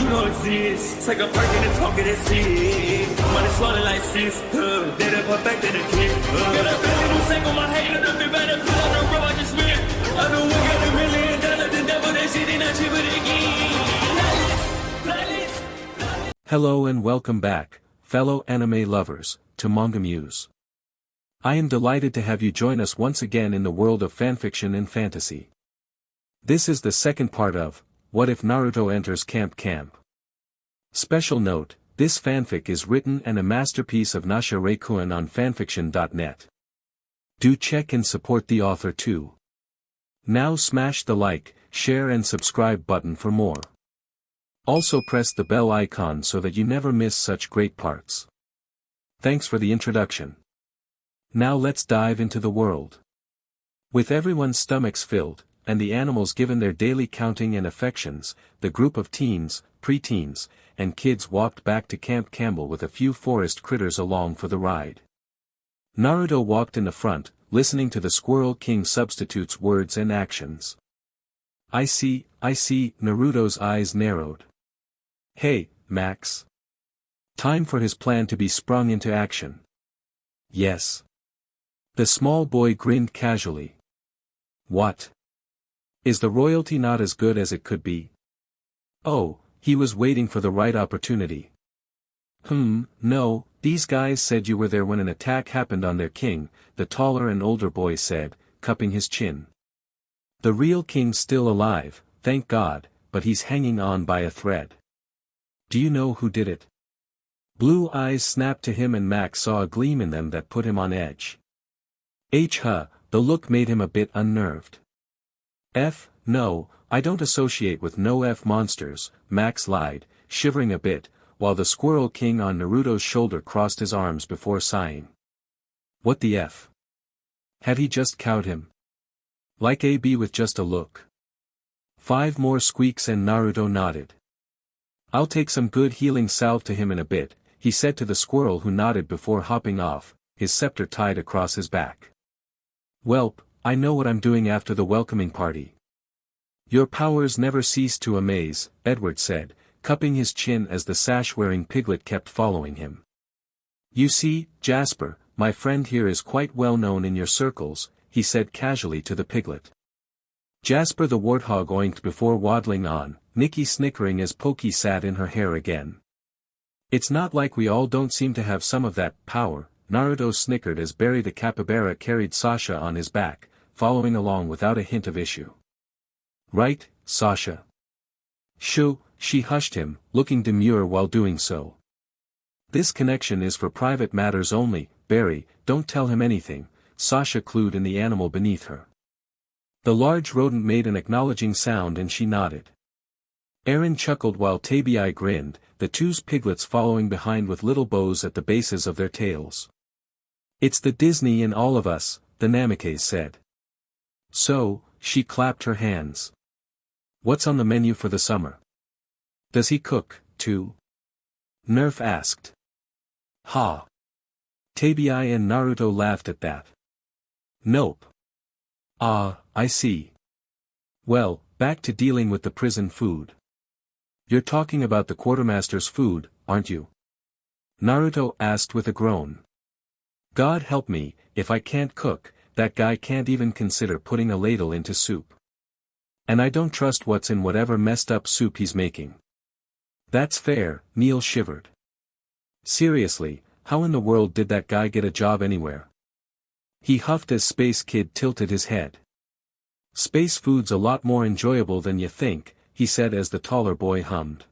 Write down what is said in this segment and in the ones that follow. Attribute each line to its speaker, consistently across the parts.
Speaker 1: You know it's this. Take a perk and a talk of that shit. Money swallowing like sis. Did it perfect in the kid. Got a billion who sang on my head. Look up better put on the road I just spent. I know we got $1 million. The devil that shit ain't not cheaper than again.
Speaker 2: Hello and welcome back, fellow anime lovers, to MangaMuse. I am delighted to have you join us once again in the world of fanfiction and fantasy. This is the second part of What If Naruto Enters Camp. Special note, this fanfic is written and a masterpiece of Nasha Rei-Kun on FANFICTIONnet. Do check and support the author too. Now smash the like, share and subscribe button for more. Also press the bell icon so that you never miss such great parts. Thanks for the introduction. Now let's dive into the world. With everyone's stomachs filled, and the animals given their daily counting and affections, the group of teens, pre-teens, and kids walked back to Camp Campbell with a few forest critters along for the ride. Naruto walked in the front, listening to the Squirrel King substitute's words and actions. I see, Naruto's eyes narrowed. Hey, Max. Time for his plan to be sprung into action. Yes. The small boy grinned casually. What? Is the royalty not as good as it could be? Oh, he was waiting for the right opportunity. No, these guys said you were there when an attack happened on their king, the taller and older boy said, cupping his chin. The real king's still alive, thank God, but he's hanging on by a thread. Do you know who did it? Blue eyes snapped to him and Max saw a gleam in them that put him on edge. The look made him a bit unnerved. No, I don't associate with no F monsters, Max lied, shivering a bit, while the Squirrel King on Naruto's shoulder crossed his arms before sighing. What the F? Had he just cowed him? Like AB with just a look. 5 more squeaks and Naruto nodded. I'll take some good healing salve to him in a bit, he said to the squirrel who nodded before hopping off, his scepter tied across his back. Welp, I know what I'm doing after the welcoming party. Your powers never cease to amaze, Edward said, cupping his chin as the sash-wearing piglet kept following him. You see, Jasper, my friend here is quite well known in your circles, he said casually to the piglet. Jasper the warthog oinked before waddling on, Nikki snickering as Pokey sat in her hair again. It's not like we all don't seem to have some of that power, Naruto snickered as Barry the capybara carried Sasha on his back, following along without a hint of issue. Right, Sasha? Shoo, she hushed him, looking demure while doing so. This connection is for private matters only, Barry, don't tell him anything, Sasha clued in the animal beneath her. The large rodent made an acknowledging sound and she nodded. Erin chuckled while Tabii grinned, the 2 piglets following behind with little bows at the bases of their tails. It's the Disney in all of us, the Namikaze said. So, she clapped her hands. What's on the menu for the summer? Does he cook, too? Nerf asked. Ha! Tabii and Naruto laughed at that. Nope. Ah, I see. Well, back to dealing with the prison food. You're talking about the quartermaster's food, aren't you? Naruto asked with a groan. God help me, if I can't cook, that guy can't even consider putting a ladle into soup. And I don't trust what's in whatever messed up soup he's making. That's fair, Neil shivered. Seriously, how in the world did that guy get a job anywhere? He huffed as Space Kid tilted his head. Space food's a lot more enjoyable than you think, he said as the taller boy hummed.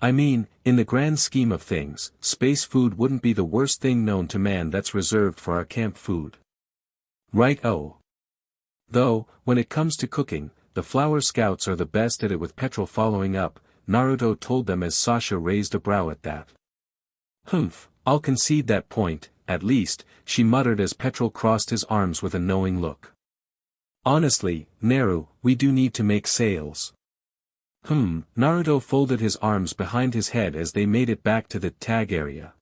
Speaker 2: I mean, in the grand scheme of things, space food wouldn't be the worst thing known to man that's reserved for our camp food. Right-o. Though, when it comes to cooking, the Flower Scouts are the best at it with Petrol following up, Naruto told them as Sasha raised a brow at that. I'll concede that point, at least, she muttered as Petrol crossed his arms with a knowing look. Honestly, Naru, we do need to make sales. Naruto folded his arms behind his head as they made it back to the tag area.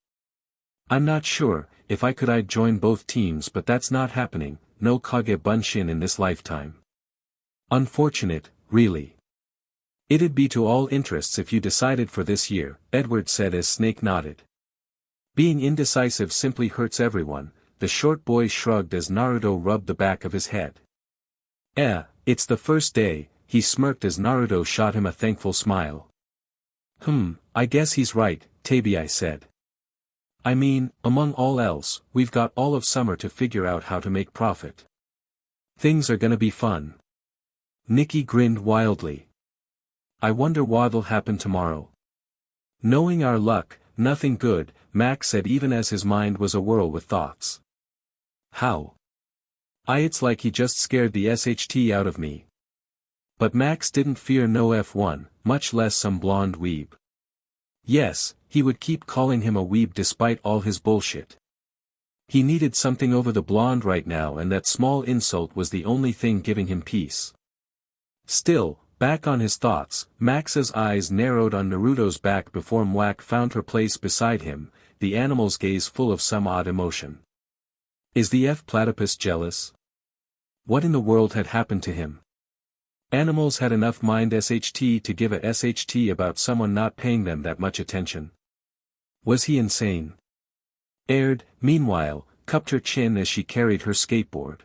Speaker 2: I'm not sure, if I'd join both teams but that's not happening, no Kage Bunshin in this lifetime. Unfortunate, really. It'd be to all interests if you decided for this year, Edward said as Snake nodded. Being indecisive simply hurts everyone, the short boy shrugged as Naruto rubbed the back of his head. It's the first day, he smirked as Naruto shot him a thankful smile. I guess he's right, Tabii said. I mean, among all else, we've got all of summer to figure out how to make profit. Things are gonna be fun. Nikki grinned wildly. I wonder what'll happen tomorrow. Knowing our luck, nothing good, Max said even as his mind was awhirl with thoughts. How? It's like he just scared the SHT out of me. But Max didn't fear no F1, much less some blonde weeb. Yes, he would keep calling him a weeb despite all his bullshit. He needed something over the blonde right now, and that small insult was the only thing giving him peace. Still, back on his thoughts, Max's eyes narrowed on Naruto's back before Mwak found her place beside him, the animal's gaze full of some odd emotion. Is the F-platypus jealous? What in the world had happened to him? Animals had enough mind SHT to give a SHT about someone not paying them that much attention. Was he insane? Aird, meanwhile, cupped her chin as she carried her skateboard.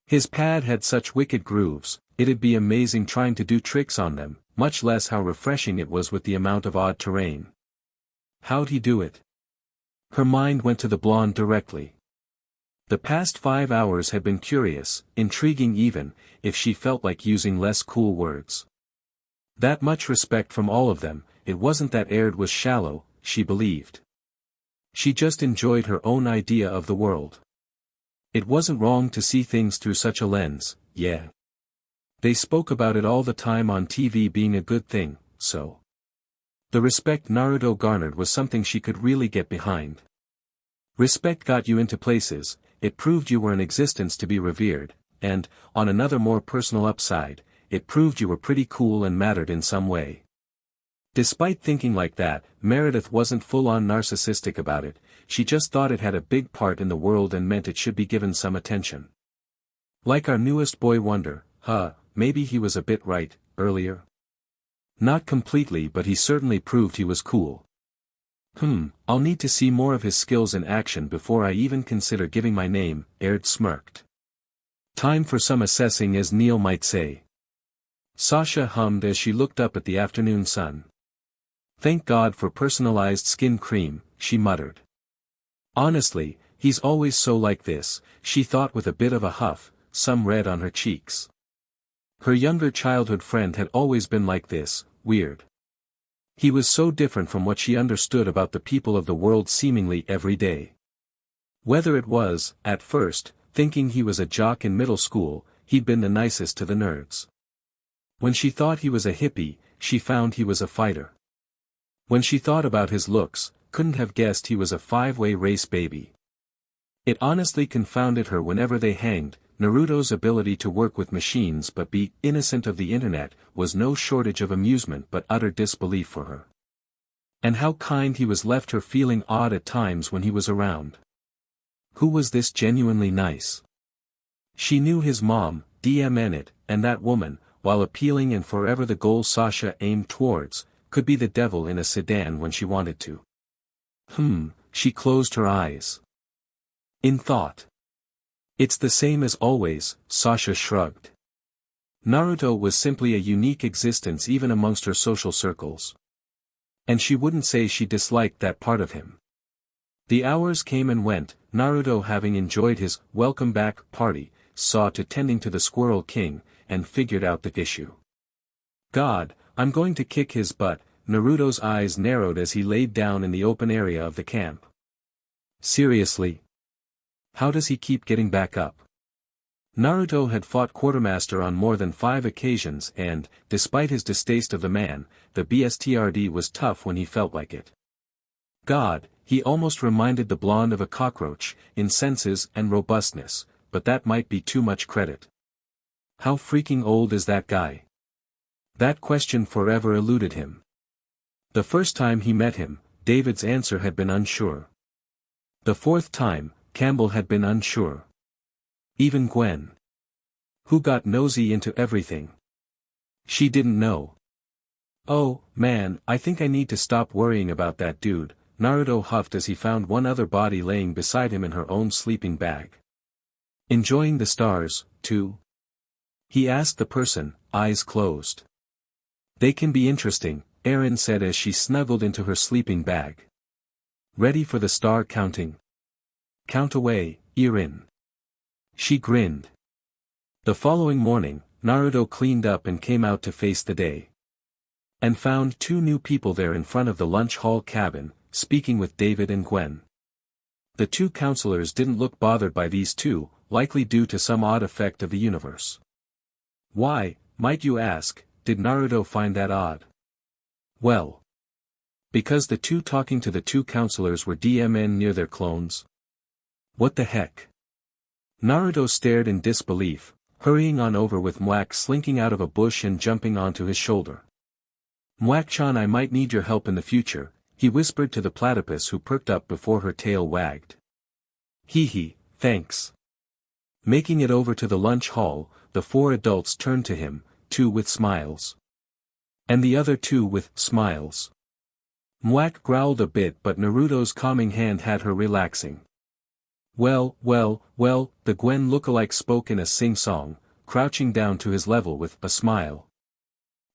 Speaker 2: His pad had such wicked grooves, it'd be amazing trying to do tricks on them, much less how refreshing it was with the amount of odd terrain. How'd he do it? Her mind went to the blonde directly. The past 5 hours had been curious, intriguing even, if she felt like using less cool words. That much respect from all of them, it wasn't that Aird was shallow, she believed. She just enjoyed her own idea of the world. It wasn't wrong to see things through such a lens, yeah. They spoke about it all the time on TV being a good thing, so. The respect Naruto garnered was something she could really get behind. Respect got you into places, it proved you were an existence to be revered, and, on another more personal upside, it proved you were pretty cool and mattered in some way. Despite thinking like that, Meredith wasn't full-on narcissistic about it, she just thought it had a big part in the world and meant it should be given some attention. Like our newest boy wonder, maybe he was a bit right, earlier? Not completely, but he certainly proved he was cool. I'll need to see more of his skills in action before I even consider giving my name, Aird smirked. Time for some assessing, as Neil might say. Sasha hummed as she looked up at the afternoon sun. Thank God for personalized skin cream, she muttered. Honestly, he's always so like this, she thought with a bit of a huff, some red on her cheeks. Her younger childhood friend had always been like this, weird. He was so different from what she understood about the people of the world seemingly every day. Whether it was, at first, thinking he was a jock in middle school, he'd been the nicest to the nerds. When she thought he was a hippie, she found he was a fighter. When she thought about his looks, couldn't have guessed he was a 5-way race baby. It honestly confounded her whenever they hanged. Naruto's ability to work with machines but be innocent of the internet was no shortage of amusement but utter disbelief for her. And how kind he was left her feeling odd at times when he was around. Who was this genuinely nice? She knew his mom, DMN it, and that woman, while appealing and forever the goal Sasha aimed towards, could be the devil in a sedan when she wanted to. She closed her eyes. In thought. It's the same as always, Sasha shrugged. Naruto was simply a unique existence even amongst her social circles. And she wouldn't say she disliked that part of him. The hours came and went, Naruto having enjoyed his welcome back party, saw to tending to the Squirrel King, and figured out the issue. God, I'm going to kick his butt, Naruto's eyes narrowed as he laid down in the open area of the camp. Seriously? How does he keep getting back up? Naruto had fought Quartermaster on more than 5 occasions and, despite his distaste of the man, the BSTRD was tough when he felt like it. God, he almost reminded the blonde of a cockroach, in senses and robustness, but that might be too much credit. How freaking old is that guy? That question forever eluded him. The first time he met him, David's answer had been unsure. The 4th time, Campbell had been unsure. Even Gwen. Who got nosy into everything? She didn't know. Oh, man, I think I need to stop worrying about that dude, Naruto huffed as he found one other body laying beside him in her own sleeping bag. Enjoying the stars, too? He asked the person, eyes closed. They can be interesting, Erin said as she snuggled into her sleeping bag. Ready for the star counting? Count away, Erin. She grinned. The following morning, Naruto cleaned up and came out to face the day. And found two new people there in front of the lunch hall cabin, speaking with David and Gwen. The two counselors didn't look bothered by these two, likely due to some odd effect of the universe. Why, might you ask, did Naruto find that odd? Well, because the two talking to the two counselors were DMN near their clones. What the heck? Naruto stared in disbelief, hurrying on over with Mwak slinking out of a bush and jumping onto his shoulder. Mwak-chan, I might need your help in the future, he whispered to the platypus who perked up before her tail wagged. Hee, thanks. Making it over to the lunch hall, the four adults turned to him, two with smiles. And the other two with smiles. Mwak growled a bit, but Naruto's calming hand had her relaxing. Well, the Gwen lookalike spoke in a sing-song, crouching down to his level with a smile.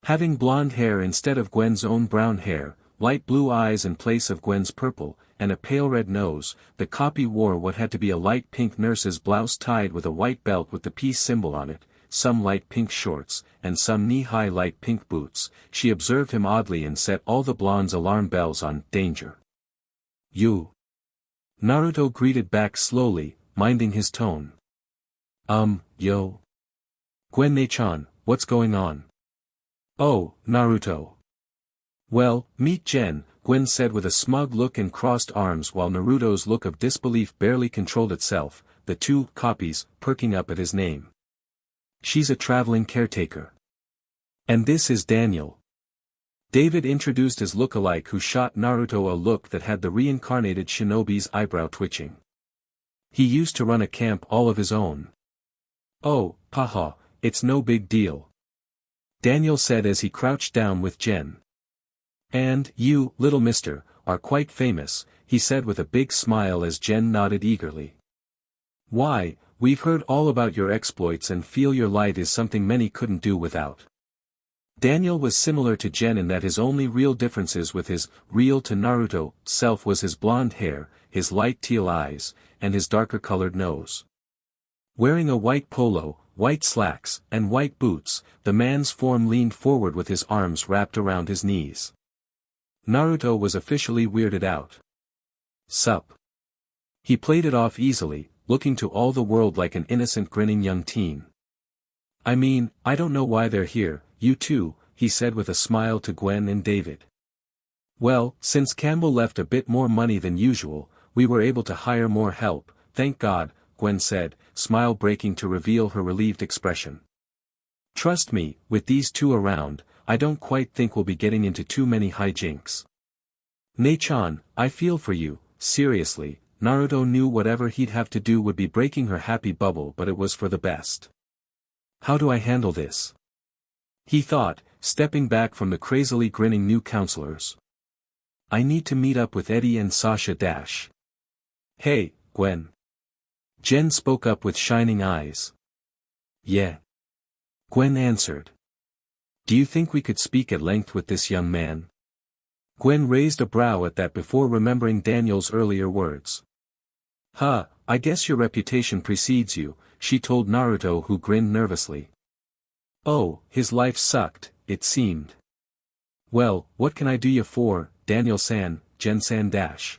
Speaker 2: Having blonde hair instead of Gwen's own brown hair, light blue eyes in place of Gwen's purple, and a pale red nose, the copy wore what had to be a light pink nurse's blouse tied with a white belt with the peace symbol on it, some light pink shorts, and some knee-high light pink boots. She observed him oddly and set all the blonde's alarm bells on danger. You. Naruto greeted back slowly, minding his tone. Yo. Gwen-chan, what's going on? Oh, Naruto. Well, meet Jen, Gwen said with a smug look and crossed arms while Naruto's look of disbelief barely controlled itself, the two copies perking up at his name. She's a traveling caretaker. And this is Daniel. David introduced his look-alike who shot Naruto a look that had the reincarnated shinobi's eyebrow twitching. He used to run a camp all of his own. Oh, haha, it's no big deal. Daniel said as he crouched down with Jen. And you, little mister, are quite famous, he said with a big smile as Jen nodded eagerly. Why, we've heard all about your exploits and feel your light is something many couldn't do without. Daniel was similar to Jen in that his only real differences with his real to Naruto self was his blonde hair, his light teal eyes, and his darker colored nose. Wearing a white polo, white slacks, and white boots, the man's form leaned forward with his arms wrapped around his knees. Naruto was officially weirded out. Sup. He played it off easily, looking to all the world like an innocent grinning young teen. I mean, I don't know why they're here, you two, he said with a smile to Gwen and David. Well, since Campbell left a bit more money than usual, we were able to hire more help, thank God, Gwen said, smile breaking to reveal her relieved expression. Trust me, with these two around, I don't quite think we'll be getting into too many hijinks. Nei-chan, I feel for you, seriously, Naruto knew whatever he'd have to do would be breaking her happy bubble, but it was for the best. How do I handle this? He thought, stepping back from the crazily grinning new counselors. I need to meet up with Eddie and Sasha dash. Hey, Gwen. Jen spoke up with shining eyes. Yeah. Gwen answered. Do you think we could speak at length with this young man? Gwen raised a brow at that before remembering Daniel's earlier words. I guess your reputation precedes you, she told Naruto, who grinned nervously. Oh, his life sucked, it seemed. Well, what can I do ya for, Daniel-san, Jen-san dash.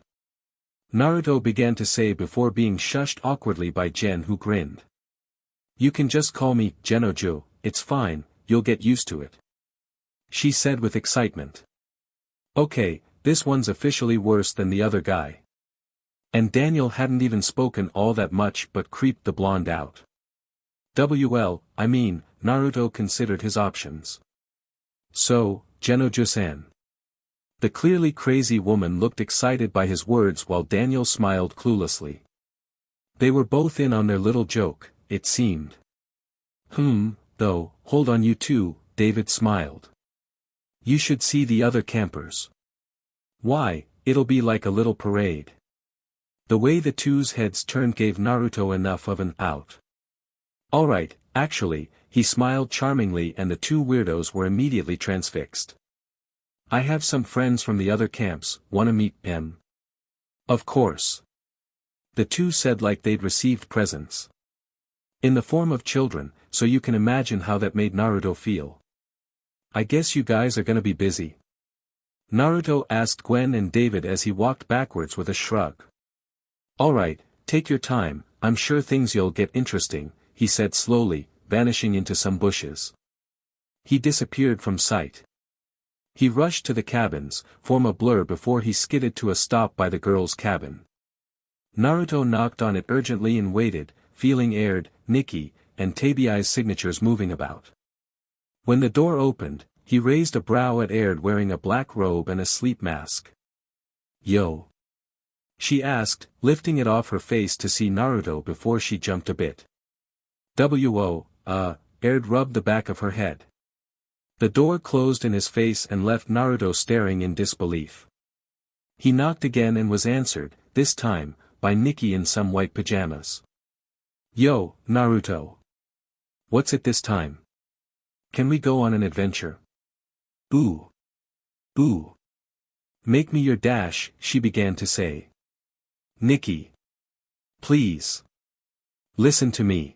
Speaker 2: Naruto began to say before being shushed awkwardly by Jen, who grinned. You can just call me Genojo, it's fine, you'll get used to it. She said with excitement. Okay, this one's officially worse than the other guy. And Daniel hadn't even spoken all that much but creeped the blonde out. Naruto considered his options. So, Genojo-san. The clearly crazy woman looked excited by his words while Daniel smiled cluelessly. They were both in on their little joke, it seemed. Though, hold on you two, David smiled. You should see the other campers. Why, it'll be like a little parade. The way the two's heads turned gave Naruto enough of an out. Alright, actually, he smiled charmingly and the two weirdos were immediately transfixed. I have some friends from the other camps, wanna meet them? Of course. The two said like they'd received presents. In the form of children, so you can imagine how that made Naruto feel. I guess you guys are gonna be busy. Naruto asked Gwen and David as he walked backwards with a shrug. Alright, take your time, I'm sure things you'll get interesting, he said slowly, vanishing into some bushes. He disappeared from sight. He rushed to the cabins, form a blur before he skidded to a stop by the girls' cabin. Naruto knocked on it urgently and waited, feeling Erin, Nikki, and Tabiai's signatures moving about. When the door opened, he raised a brow at Erin wearing a black robe and a sleep mask. Yo. She asked, lifting it off her face to see Naruto before she jumped a bit. Erin rubbed the back of her head. The door closed in his face and left Naruto staring in disbelief. He knocked again and was answered, this time, by Nikki in some white pajamas. Yo, Naruto. What's it this time? Can we go on an adventure? Ooh. Ooh. Make me your dash, she began to say. Nikki. Please. Listen to me.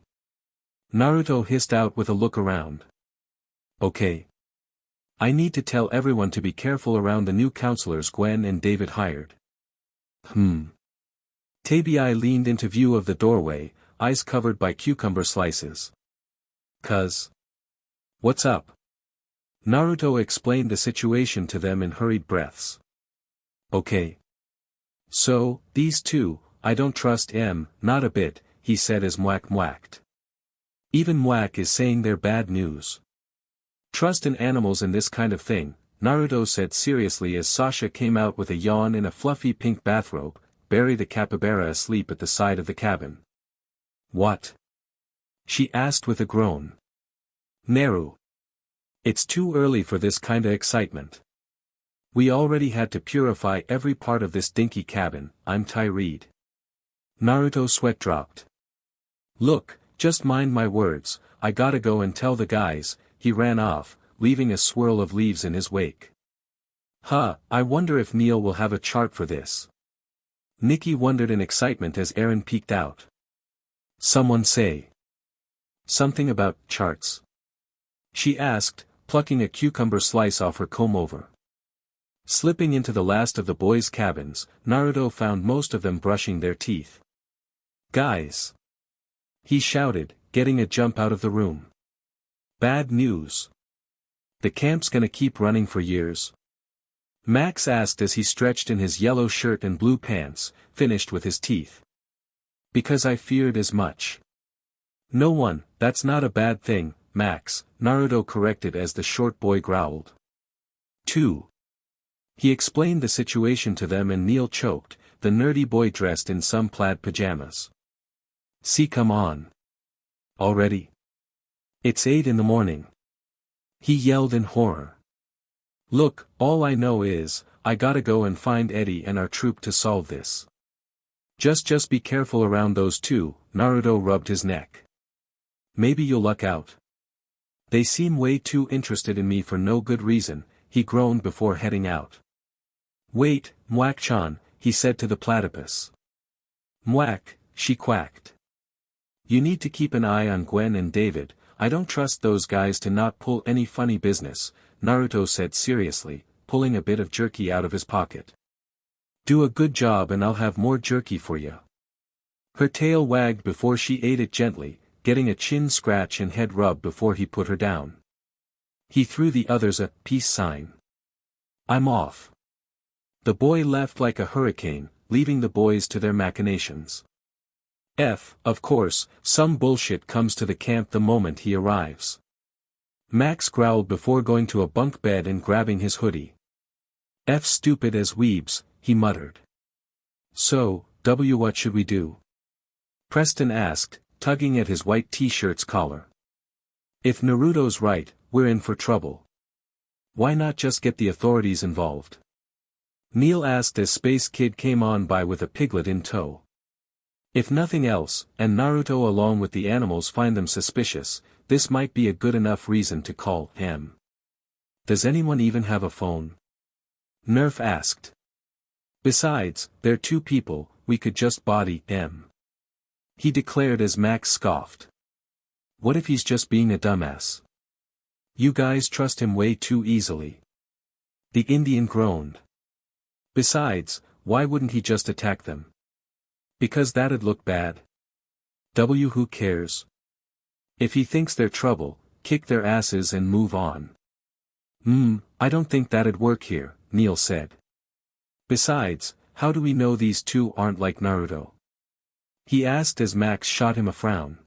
Speaker 2: Naruto hissed out with a look around. Okay. I need to tell everyone to be careful around the new counselors Gwen and David hired. Tabiai leaned into view of the doorway, eyes covered by cucumber slices. Cuz. What's up? Naruto explained the situation to them in hurried breaths. Okay. So, these two, I don't trust them, not a bit, he said as Mwak mwacked. Even Mwak is saying they're bad news. Trust in animals in this kind of thing, Naruto said seriously as Sasha came out with a yawn in a fluffy pink bathrobe, Barry the capybara asleep at the side of the cabin. What? She asked with a groan. Naru. It's too early for this kinda excitement. We already had to purify every part of this dinky cabin, I'm tired. Naruto's sweat dropped. Look, just mind my words, I gotta go and tell the guys, he ran off, leaving a swirl of leaves in his wake. I wonder if Neil will have a chart for this. Nikki wondered in excitement as Erin peeked out. Someone say. Something about charts. She asked, plucking a cucumber slice off her comb-over. Slipping into the last of the boys' cabins, Naruto found most of them brushing their teeth. Guys! He shouted, getting a jump out of the room. Bad news. The camp's gonna keep running for years. Max asked as he stretched in his yellow shirt and blue pants, finished with his teeth. Because I feared as much. No one, that's not a bad thing, Max, Naruto corrected as the short boy growled. 2. He explained the situation to them and Neil choked, the nerdy boy dressed in some plaid pajamas. See, come on. Already? It's 8 in the morning. He yelled in horror. Look, all I know is, I gotta go and find Eddie and our troop to solve this. Just be careful around those two, Naruto rubbed his neck. Maybe you'll luck out. They seem way too interested in me for no good reason, he groaned before heading out. Wait, Mwak-chan, he said to the platypus. Mwak, she quacked. You need to keep an eye on Gwen and David, I don't trust those guys to not pull any funny business, Naruto said seriously, pulling a bit of jerky out of his pocket. Do a good job and I'll have more jerky for you. Her tail wagged before she ate it gently, getting a chin scratch and head rub before he put her down. He threw the others a peace sign. I'm off. The boy left like a hurricane, leaving the boys to their machinations. Of course, some bullshit comes to the camp the moment he arrives. Max growled before going to a bunk bed and grabbing his hoodie. Stupid as weebs, he muttered. So, what should we do? Preston asked, tugging at his white t-shirt's collar. If Naruto's right, we're in for trouble. Why not just get the authorities involved? Neil asked as Space Kid came on by with a piglet in tow. If nothing else, and Naruto along with the animals find them suspicious, this might be a good enough reason to call him. Does anyone even have a phone? Nerf asked. Besides, they're two people, we could just body him. He declared as Max scoffed. What if he's just being a dumbass? You guys trust him way too easily. The Indian groaned. Besides, why wouldn't he just attack them? Because that'd look bad. Who cares? If he thinks they're trouble, kick their asses and move on. I don't think that'd work here, Neil said. Besides, how do we know these two aren't like Naruto? He asked as Max shot him a frown.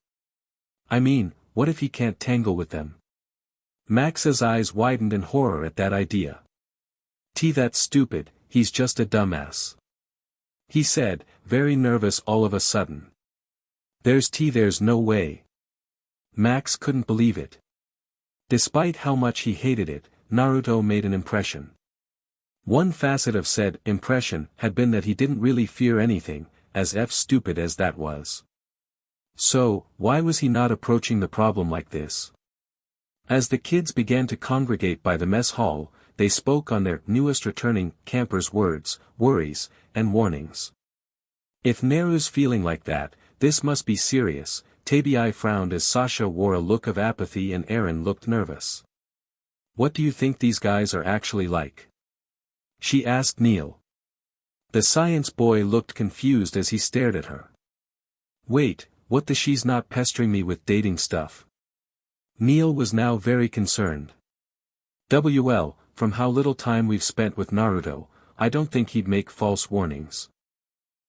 Speaker 2: I mean, what if he can't tangle with them? Max's eyes widened in horror at that idea. That's stupid, he's just a dumbass. He said, very nervous all of a sudden. There's no way. Max couldn't believe it. Despite how much he hated it, Naruto made an impression. One facet of said impression had been that he didn't really fear anything, as stupid as that was. So, why was he not approaching the problem like this? As the kids began to congregate by the mess hall, they spoke on their newest returning campers' words, worries, and warnings. If Neru's feeling like that, this must be serious. Tabii frowned as Sasha wore a look of apathy and Erin looked nervous. What do you think these guys are actually like? She asked Neil. The science boy looked confused as he stared at her. Wait, what the she's not pestering me with dating stuff? Neil was now very concerned. From how little time we've spent with Naruto, I don't think he'd make false warnings.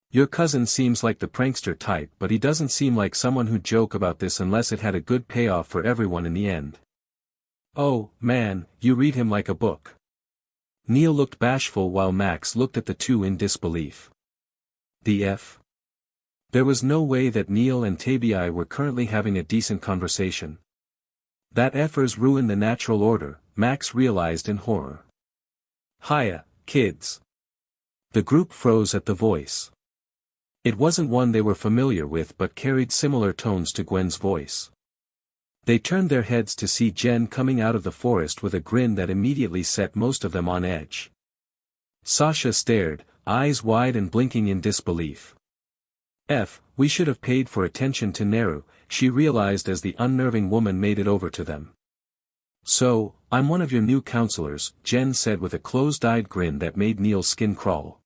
Speaker 2: Your cousin seems like the prankster type, but he doesn't seem like someone who'd joke about this unless it had a good payoff for everyone in the end. Oh, man, you read him like a book. Neil looked bashful while Max looked at the two in disbelief. The F? There was no way that Neil and Tabii were currently having a decent conversation. That F'ers ruined the natural order, Max realized in horror. Hiya, kids. The group froze at the voice. It wasn't one they were familiar with but carried similar tones to Gwen's voice. They turned their heads to see Jen coming out of the forest with a grin that immediately set most of them on edge. Sasha stared, eyes wide and blinking in disbelief. We should have paid for attention to Neru, she realized as the unnerving woman made it over to them. So, I'm one of your new counselors, Jen said with a closed-eyed grin that made Neil's skin crawl.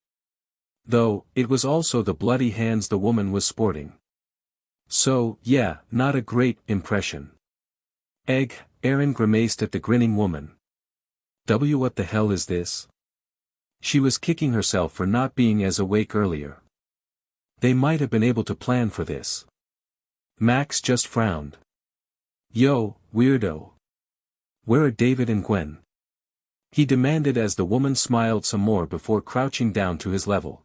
Speaker 2: Though, it was also the bloody hands the woman was sporting. So, yeah, not a great impression. Erin grimaced at the grinning woman. What the hell is this? She was kicking herself for not being as awake earlier. They might have been able to plan for this. Max just frowned. Yo, weirdo. Where are David and Gwen? He demanded as the woman smiled some more before crouching down to his level.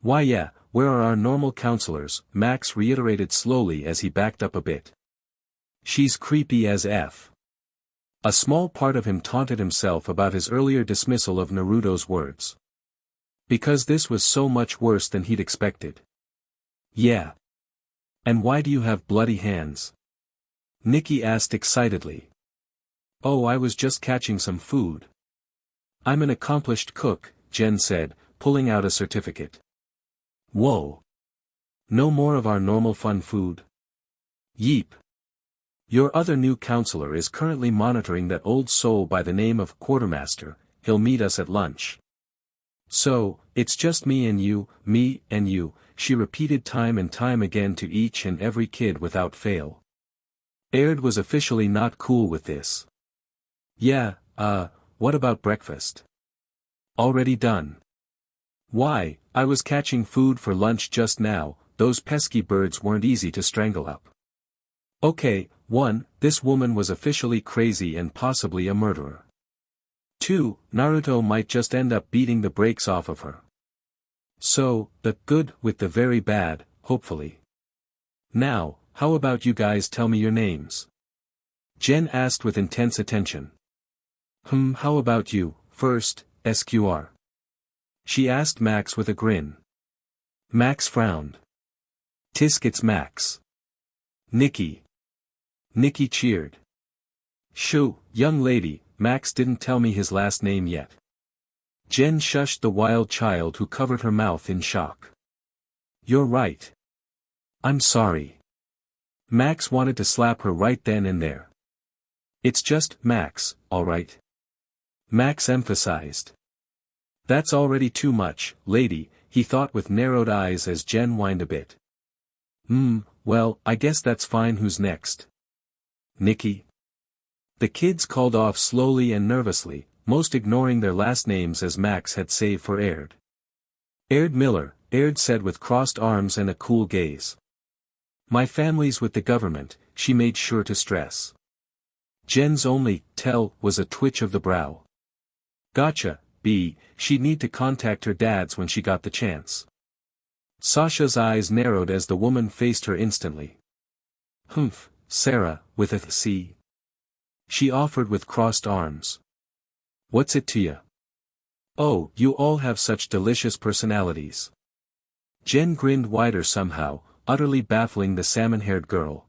Speaker 2: Why yeah, where are our normal counselors? Max reiterated slowly as he backed up a bit. She's creepy as F. A small part of him taunted himself about his earlier dismissal of Naruto's words. Because this was so much worse than he'd expected. Yeah. And why do you have bloody hands? Nikki asked excitedly. Oh, I was just catching some food. I'm an accomplished cook, Jen said, pulling out a certificate. Whoa. No more of our normal fun food? Yeep. Your other new counselor is currently monitoring that old soul by the name of Quartermaster, he'll meet us at lunch. So, it's just me and you, she repeated time and time again to each and every kid without fail. Aird was officially not cool with this. Yeah, what about breakfast? Already done. Why, I was catching food for lunch just now, those pesky birds weren't easy to strangle up. Okay, 1, this woman was officially crazy and possibly a murderer. 2, Naruto might just end up beating the brakes off of her. So, the good with the very bad, hopefully. Now, how about you guys tell me your names? Jen asked with intense attention. How about you, first, SQR? She asked Max with a grin. Max frowned. Tisk, it's Max. Nikki. Nikki cheered. Shoo, young lady, Max didn't tell me his last name yet. Jen shushed the wild child who covered her mouth in shock. You're right. I'm sorry. Max wanted to slap her right then and there. It's just Max, alright? Max emphasized. That's already too much, lady, he thought with narrowed eyes as Jen whined a bit. Well, I guess that's fine. Who's next? Nikki. The kids called off slowly and nervously, most ignoring their last names as Max had saved for Aird. Aird Miller, Aird said with crossed arms and a cool gaze. My family's with the government, she made sure to stress. Jen's only tell was a twitch of the brow. Gotcha, B, she'd need to contact her dad's when she got the chance. Sasha's eyes narrowed as the woman faced her instantly. Sarah, with a C. She offered with crossed arms. What's it to ya? Oh, you all have such delicious personalities. Jen grinned wider somehow, utterly baffling the salmon-haired girl.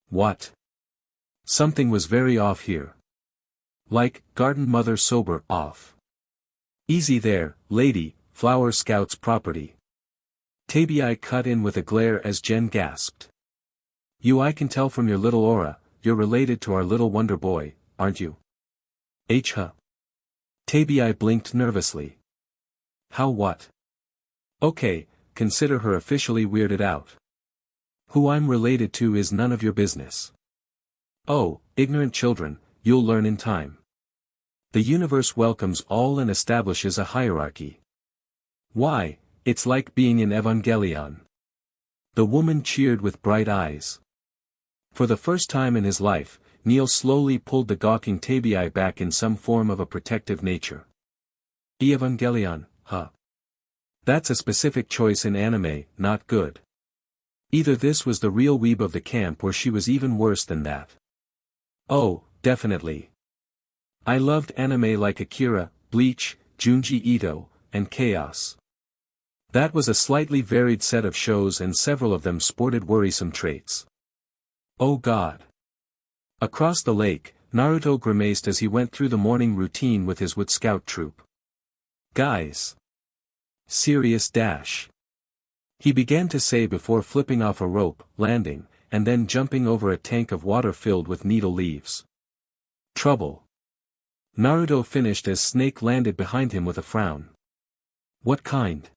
Speaker 2: What? Something was very off here. Like, garden mother sober off. Easy there, lady, Flower Scout's property. Tabii cut in with a glare as Jen gasped. I can tell from your little aura, you're related to our little wonder boy, aren't you? Huh? Tabii blinked nervously. How what? Okay, consider her officially weirded out. Who I'm related to is none of your business. Oh, ignorant children, you'll learn in time. The universe welcomes all and establishes a hierarchy. Why, it's like being in Evangelion. The woman cheered with bright eyes. For the first time in his life, Neil slowly pulled the gawking Tabii back in some form of a protective nature. Evangelion, huh? That's a specific choice in anime, not good. Either this was the real weeb of the camp or she was even worse than that. Oh, definitely. I loved anime like Akira, Bleach, Junji Ito, and Chaos. That was a slightly varied set of shows and several of them sported worrisome traits. Oh God. Across the lake, Naruto grimaced as he went through the morning routine with his Wood Scout troop. Guys. Serious dash. He began to say before flipping off a rope, landing, and then jumping over a tank of water filled with needle leaves. Trouble. Naruto finished as Snake landed behind him with a frown. What kind?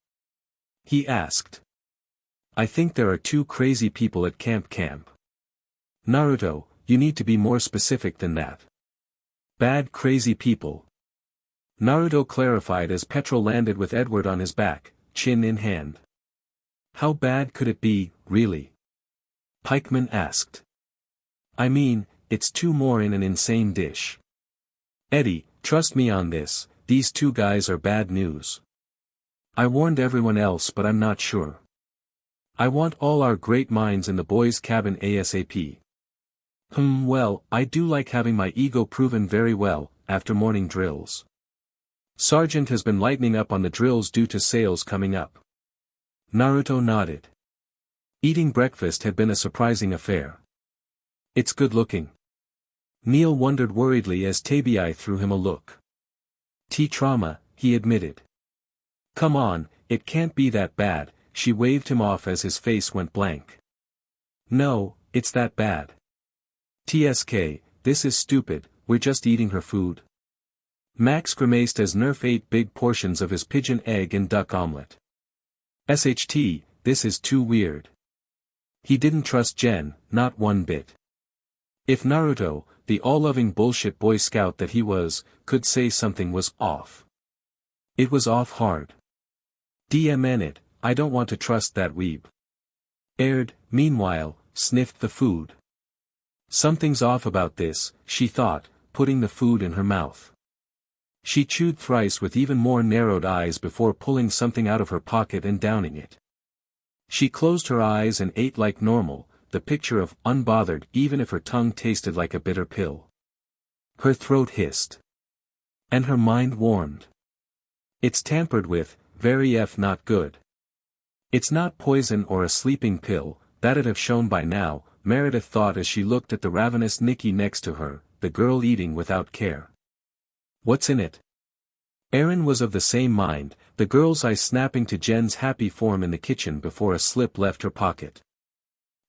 Speaker 2: He asked. I think there are 2 crazy people at camp. Naruto, you need to be more specific than that. Bad crazy people. Naruto clarified as Petrol landed with Edward on his back, chin in hand. How bad could it be, really? Pikeman asked. I mean, it's 2 more in an insane dish. Eddie, trust me on this, these 2 guys are bad news. I warned everyone else but I'm not sure. I want all our great minds in the boys' cabin ASAP. Well, I do like having my ego proven very well, after morning drills. Sergeant has been lightening up on the drills due to sales coming up. Naruto nodded. Eating breakfast had been a surprising affair. It's good looking. Neil wondered worriedly as Tabii threw him a look. Trauma, he admitted. Come on, it can't be that bad, she waved him off as his face went blank. No, it's that bad. TSK, this is stupid, we're just eating her food. Max grimaced as Nerf ate big portions of his pigeon egg and duck omelet. SHT, this is too weird. He didn't trust Jen, not one bit. If Naruto, the all-loving bullshit Boy Scout that he was, could say something was off. It was off hard. DMN it, I don't want to trust that weeb. Aird, meanwhile, sniffed the food. Something's off about this, she thought, putting the food in her mouth. She chewed thrice with even more narrowed eyes before pulling something out of her pocket and downing it. She closed her eyes and ate like normal, the picture of unbothered even if her tongue tasted like a bitter pill. Her throat hissed. And her mind warmed. It's tampered with, not good. It's not poison or a sleeping pill, that'd have shown by now, Meredith thought as she looked at the ravenous Nikki next to her, the girl eating without care. What's in it? Erin was of the same mind, the girl's eyes snapping to Jen's happy form in the kitchen before a slip left her pocket.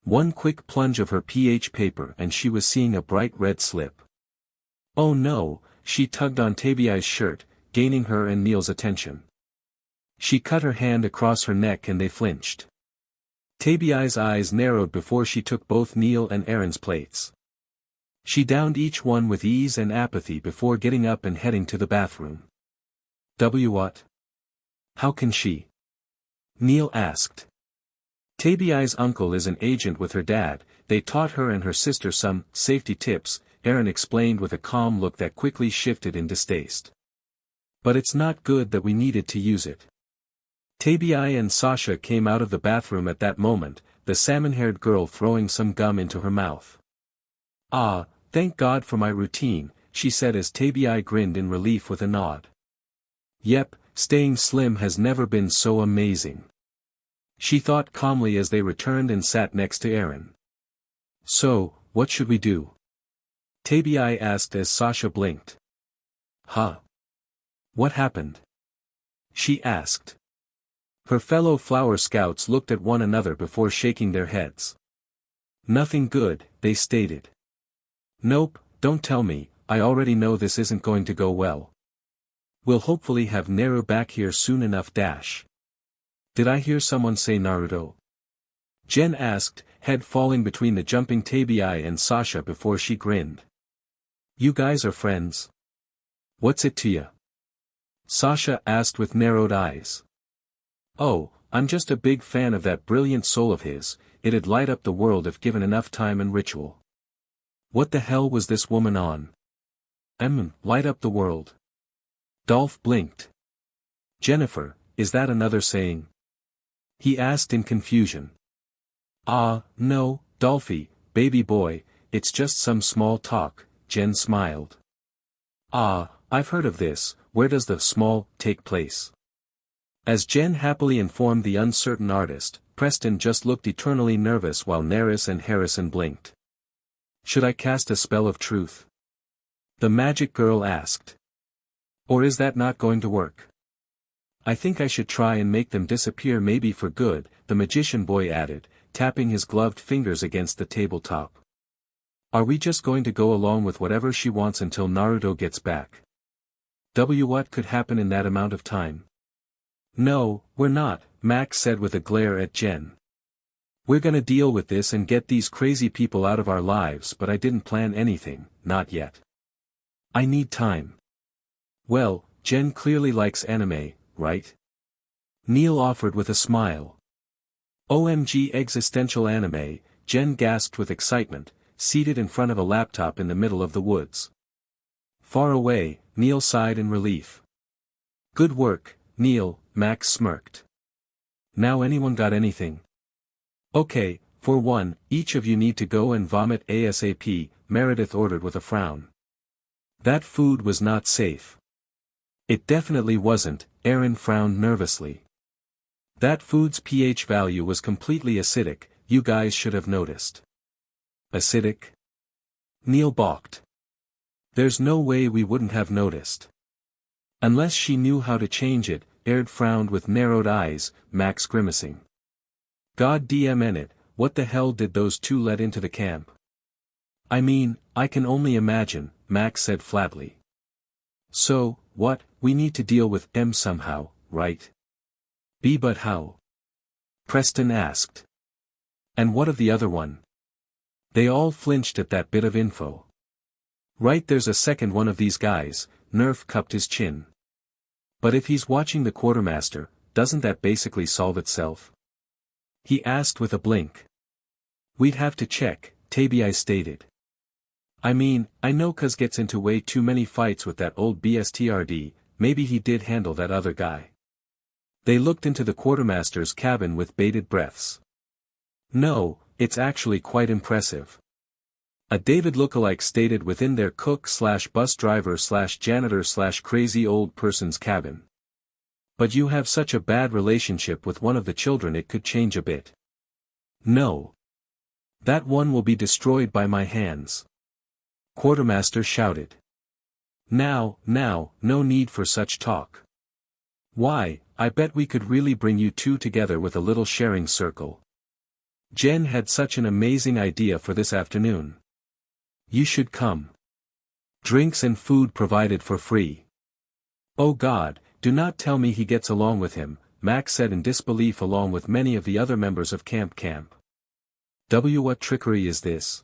Speaker 2: One quick plunge of her pH paper and she was seeing a bright red slip. Oh no, she tugged on Tabiai's shirt, gaining her and Neil's attention. She cut her hand across her neck and they flinched. Tabiai's eyes narrowed before she took both Neil and Erin's plates. She downed each one with ease and apathy before getting up and heading to the bathroom. What? How can she? Neil asked. Tabiai's uncle is an agent with her dad, they taught her and her sister some safety tips, Erin explained with a calm look that quickly shifted in distaste. But it's not good that we needed to use it. Tabiai and Sasha came out of the bathroom at that moment, the salmon-haired girl throwing some gum into her mouth. Ah, thank God for my routine, she said as Tabiai grinned in relief with a nod. Yep, staying slim has never been so amazing. She thought calmly as they returned and sat next to Erin. So, what should we do? Tabiai asked as Sasha blinked. Huh? What happened? She asked. Her fellow flower scouts looked at one another before shaking their heads. Nothing good, they stated. Nope, don't tell me, I already know this isn't going to go well. We'll hopefully have Naru back here soon enough. Did I hear someone say Naruto? Jen asked, head falling between the jumping Tabiai and Sasha before she grinned. You guys are friends? What's it to ya? Sasha asked with narrowed eyes. Oh, I'm just a big fan of that brilliant soul of his, it'd light up the world if given enough time and ritual. What the hell was this woman on? Light up the world. Dolph blinked. Jennifer, is that another saying? He asked in confusion. Ah, no, Dolphy, baby boy, it's just some small talk, Jen smiled. Ah, I've heard of this, where does the small take place? As Jen happily informed the uncertain artist, Preston just looked eternally nervous while Neris and Harrison blinked. Should I cast a spell of truth? The magic girl asked. Or is that not going to work? I think I should try and make them disappear maybe for good, the magician boy added, tapping his gloved fingers against the tabletop. Are we just going to go along with whatever she wants until Naruto gets back? What could happen in that amount of time? No, we're not, Max said with a glare at Jen. We're gonna deal with this and get these crazy people out of our lives, but I didn't plan anything, not yet. I need time. Well, Jen clearly likes anime, right? Neil offered with a smile. OMG existential anime, Jen gasped with excitement, seated in front of a laptop in the middle of the woods. Far away, Neil sighed in relief. Good work, Neil, Max smirked. Now anyone got anything? Okay, for one, each of you need to go and vomit ASAP, Meredith ordered with a frown. That food was not safe. It definitely wasn't, Erin frowned nervously. That food's pH value was completely acidic, you guys should have noticed. Acidic? Neil balked. There's no way we wouldn't have noticed. Unless she knew how to change it, Erin frowned with narrowed eyes, Max grimacing. God damn it, what the hell did those two let into the camp? I mean, I can only imagine, Max said flatly. So, what, we need to deal with them somehow, right? But how? Preston asked. And what of the other one? They all flinched at that bit of info. Right, there's a second one of these guys, Nerf cupped his chin. But if he's watching the quartermaster, doesn't that basically solve itself? He asked with a blink. We'd have to check, Tabiai stated. I mean, I know Cuz gets into way too many fights with that old BSTRD, maybe he did handle that other guy. They looked into the quartermaster's cabin with bated breaths. No, it's actually quite impressive. A David lookalike stated within their cook/bus driver/janitor/crazy old person's cabin. But you have such a bad relationship with one of the children, it could change a bit. No. That one will be destroyed by my hands. Quartermaster shouted. Now, no need for such talk. Why, I bet we could really bring you two together with a little sharing circle. Jen had such an amazing idea for this afternoon. You should come. Drinks and food provided for free. Oh God, do not tell me he gets along with him, Max said in disbelief along with many of the other members of Camp. What trickery is this?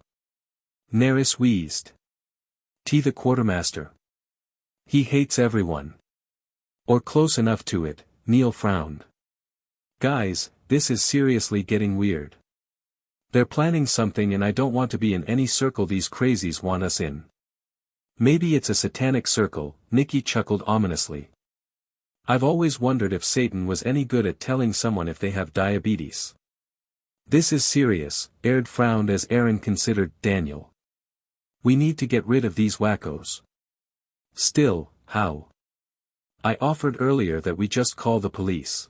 Speaker 2: Neris wheezed. The quartermaster. He hates everyone. Or close enough to it, Neil frowned. Guys, this is seriously getting weird. They're planning something and I don't want to be in any circle these crazies want us in. Maybe it's a satanic circle, Nikki chuckled ominously. I've always wondered if Satan was any good at telling someone if they have diabetes. This is serious, Erin frowned as Erin considered Daniel. We need to get rid of these wackos. Still, how? I offered earlier that we just call the police.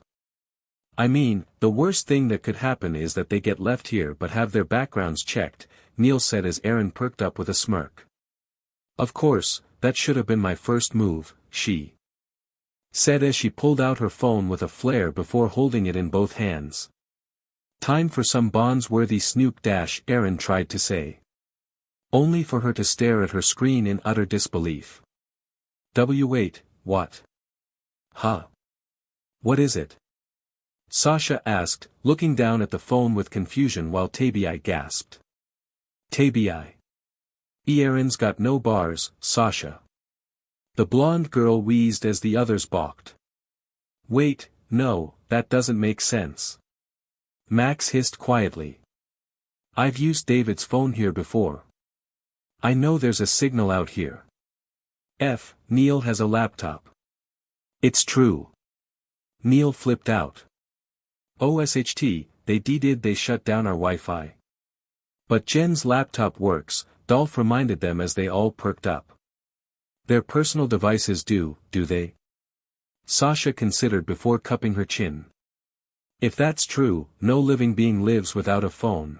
Speaker 2: I mean, the worst thing that could happen is that they get left here but have their backgrounds checked, Neil said as Erin perked up with a smirk. Of course, that should have been my first move, she said as she pulled out her phone with a flare before holding it in both hands. Time for some Bonds-worthy snoop dash, Erin tried to say. Only for her to stare at her screen in utter disbelief. Wait, what? Huh? What is it? Sasha asked, looking down at the phone with confusion while Tabii gasped. Tabii. Erin's got no bars, Sasha. The blonde girl wheezed as the others balked. Wait, no, that doesn't make sense. Max hissed quietly. I've used David's phone here before. I know there's a signal out here. Neil has a laptop. It's true. Neil flipped out. OSHT, they shut down our Wi-Fi. But Jen's laptop works, Dolph reminded them as they all perked up. Their personal devices do they? Sasha considered before cupping her chin. If that's true, no living being lives without a phone.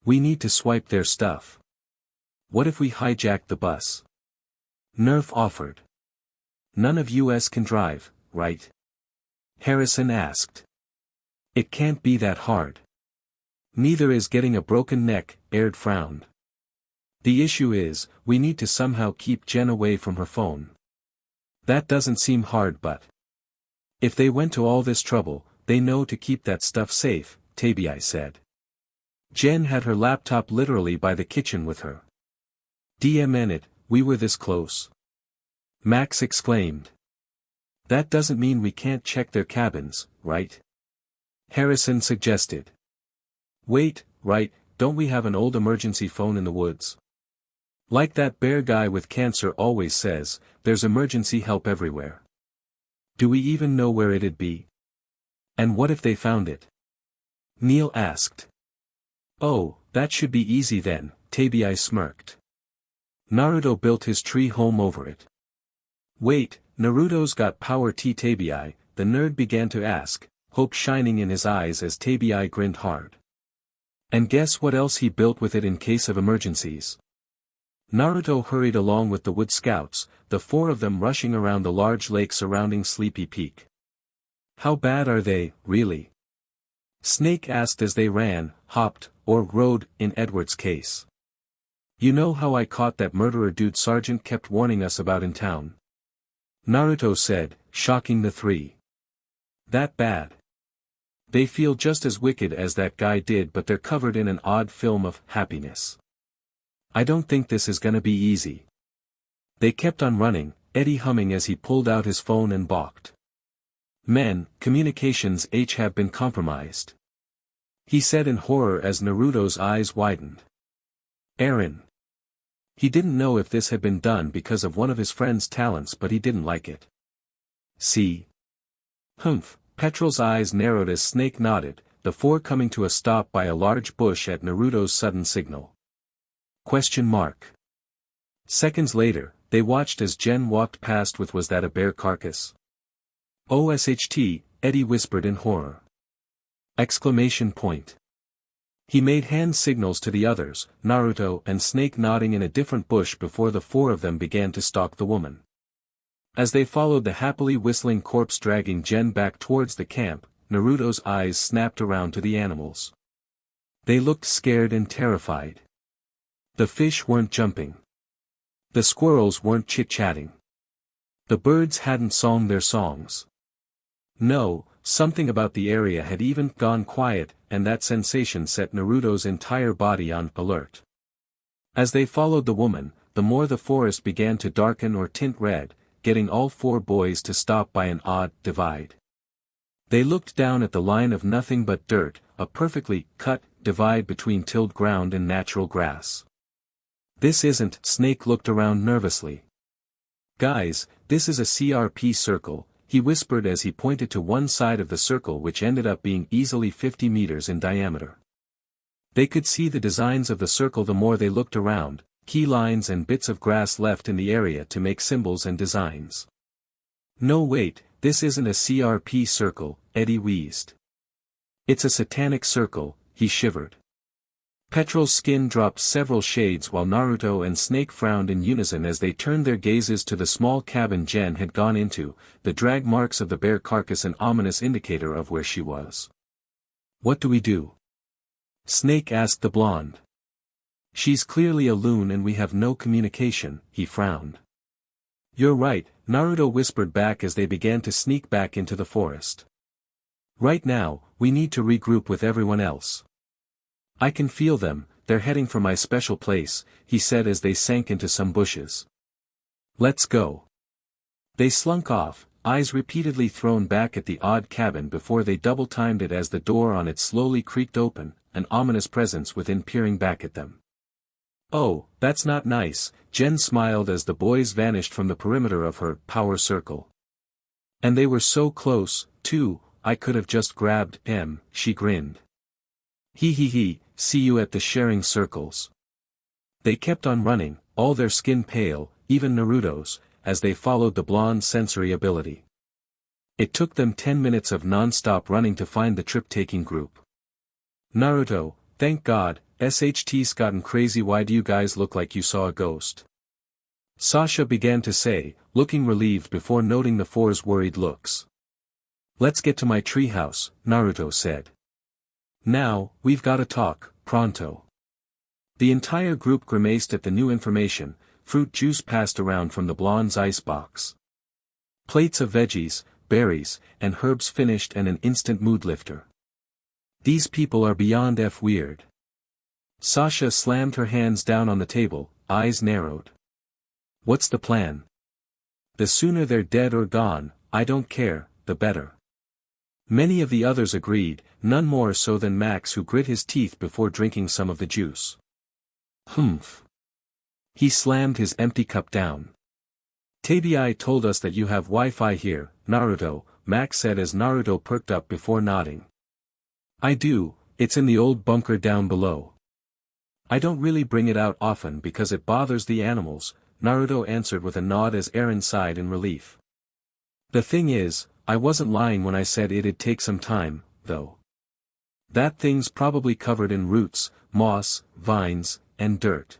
Speaker 2: We need to swipe their stuff. What if we hijack the bus? Nerf offered. None of us can drive, right? Harrison asked. It can't be that hard. Neither is getting a broken neck, Erin frowned. The issue is, we need to somehow keep Jen away from her phone. That doesn't seem hard, but if they went to all this trouble, they know to keep that stuff safe, Tabii said. Jen had her laptop literally by the kitchen with her. DMN, we were this close. Max exclaimed. That doesn't mean we can't check their cabins, right? Harrison suggested. Wait, right, don't we have an old emergency phone in the woods? Like that bear guy with cancer always says, there's emergency help everywhere. Do we even know where it'd be? And what if they found it? Neil asked. Oh, that should be easy then, Tabii smirked. Naruto built his tree home over it. Wait, Naruto's got power Tabii, the nerd began to ask, hope shining in his eyes as Tabii grinned hard. And guess what else he built with it in case of emergencies? Naruto hurried along with the Wood Scouts, the four of them rushing around the large lake surrounding Sleepy Peak. How bad are they, really? Snake asked as they ran, hopped, or rode, in Edward's case. You know how I caught that murderer dude Sergeant kept warning us about in town? Naruto said, shocking the three. That bad? They feel just as wicked as that guy did, but they're covered in an odd film of happiness. I don't think this is gonna be easy. They kept on running, Eddie humming as he pulled out his phone and balked. Men, communications have been compromised. He said in horror as Naruto's eyes widened. Erin. He didn't know if this had been done because of one of his friend's talents, but he didn't like it. See? Humph, Petrel's eyes narrowed as Snake nodded, the four coming to a stop by a large bush at Naruto's sudden signal. Question mark. Seconds later, they watched as Jen walked past with was that a bear carcass? OSHT, Eddie whispered in horror. Exclamation point. He made hand signals to the others, Naruto and Snake nodding in a different bush before the four of them began to stalk the woman. As they followed the happily whistling corpse dragging Jen back towards the camp, Naruto's eyes snapped around to the animals. They looked scared and terrified. The fish weren't jumping. The squirrels weren't chit-chatting. The birds hadn't sung their songs. No, something about the area had even gone quiet, and that sensation set Naruto's entire body on alert. As they followed the woman, the more the forest began to darken or tint red, getting all four boys to stop by an odd divide. They looked down at the line of nothing but dirt, a perfectly cut divide between tilled ground and natural grass. This isn't, Snake looked around nervously. Guys, this is a CRP circle, he whispered as he pointed to one side of the circle which ended up being easily 50 meters in diameter. They could see the designs of the circle the more they looked around, key lines and bits of grass left in the area to make symbols and designs. No wait, this isn't a CRP circle, Eddie wheezed. It's a satanic circle, he shivered. Petrol's skin dropped several shades while Naruto and Snake frowned in unison as they turned their gazes to the small cabin Jen had gone into, the drag marks of the bear carcass an ominous indicator of where she was. What do we do? Snake asked the blonde. She's clearly a loon and we have no communication, he frowned. You're right, Naruto whispered back as they began to sneak back into the forest. Right now, we need to regroup with everyone else. I can feel them, they're heading for my special place, he said as they sank into some bushes. Let's go. They slunk off, eyes repeatedly thrown back at the odd cabin before they double-timed it as the door on it slowly creaked open, an ominous presence within peering back at them. Oh, that's not nice, Jen smiled as the boys vanished from the perimeter of her power circle. And they were so close, too, I could have just grabbed him, she grinned. He, see you at the sharing circles. They kept on running, all their skin pale, even Naruto's, as they followed the blonde's sensory ability. It took them 10 minutes of non-stop running to find the trip-taking group. Naruto, thank God, SHT's gotten crazy, why do you guys look like you saw a ghost? Sasha began to say, looking relieved before noting the four's worried looks. Let's get to my treehouse, Naruto said. Now, we've gotta talk, pronto. The entire group grimaced at the new information, fruit juice passed around from the blonde's icebox. Plates of veggies, berries, and herbs finished and an instant mood lifter. These people are beyond weird. Sasha slammed her hands down on the table, eyes narrowed. What's the plan? The sooner they're dead or gone, I don't care, the better. Many of the others agreed, none more so than Max, who grit his teeth before drinking some of the juice. Humph. He slammed his empty cup down. Tabii told us that you have Wi-Fi here, Naruto, Max said as Naruto perked up before nodding. I do, it's in the old bunker down below. I don't really bring it out often because it bothers the animals, Naruto answered with a nod as Erin sighed in relief. The thing is, I wasn't lying when I said it'd take some time, though. That thing's probably covered in roots, moss, vines, and dirt.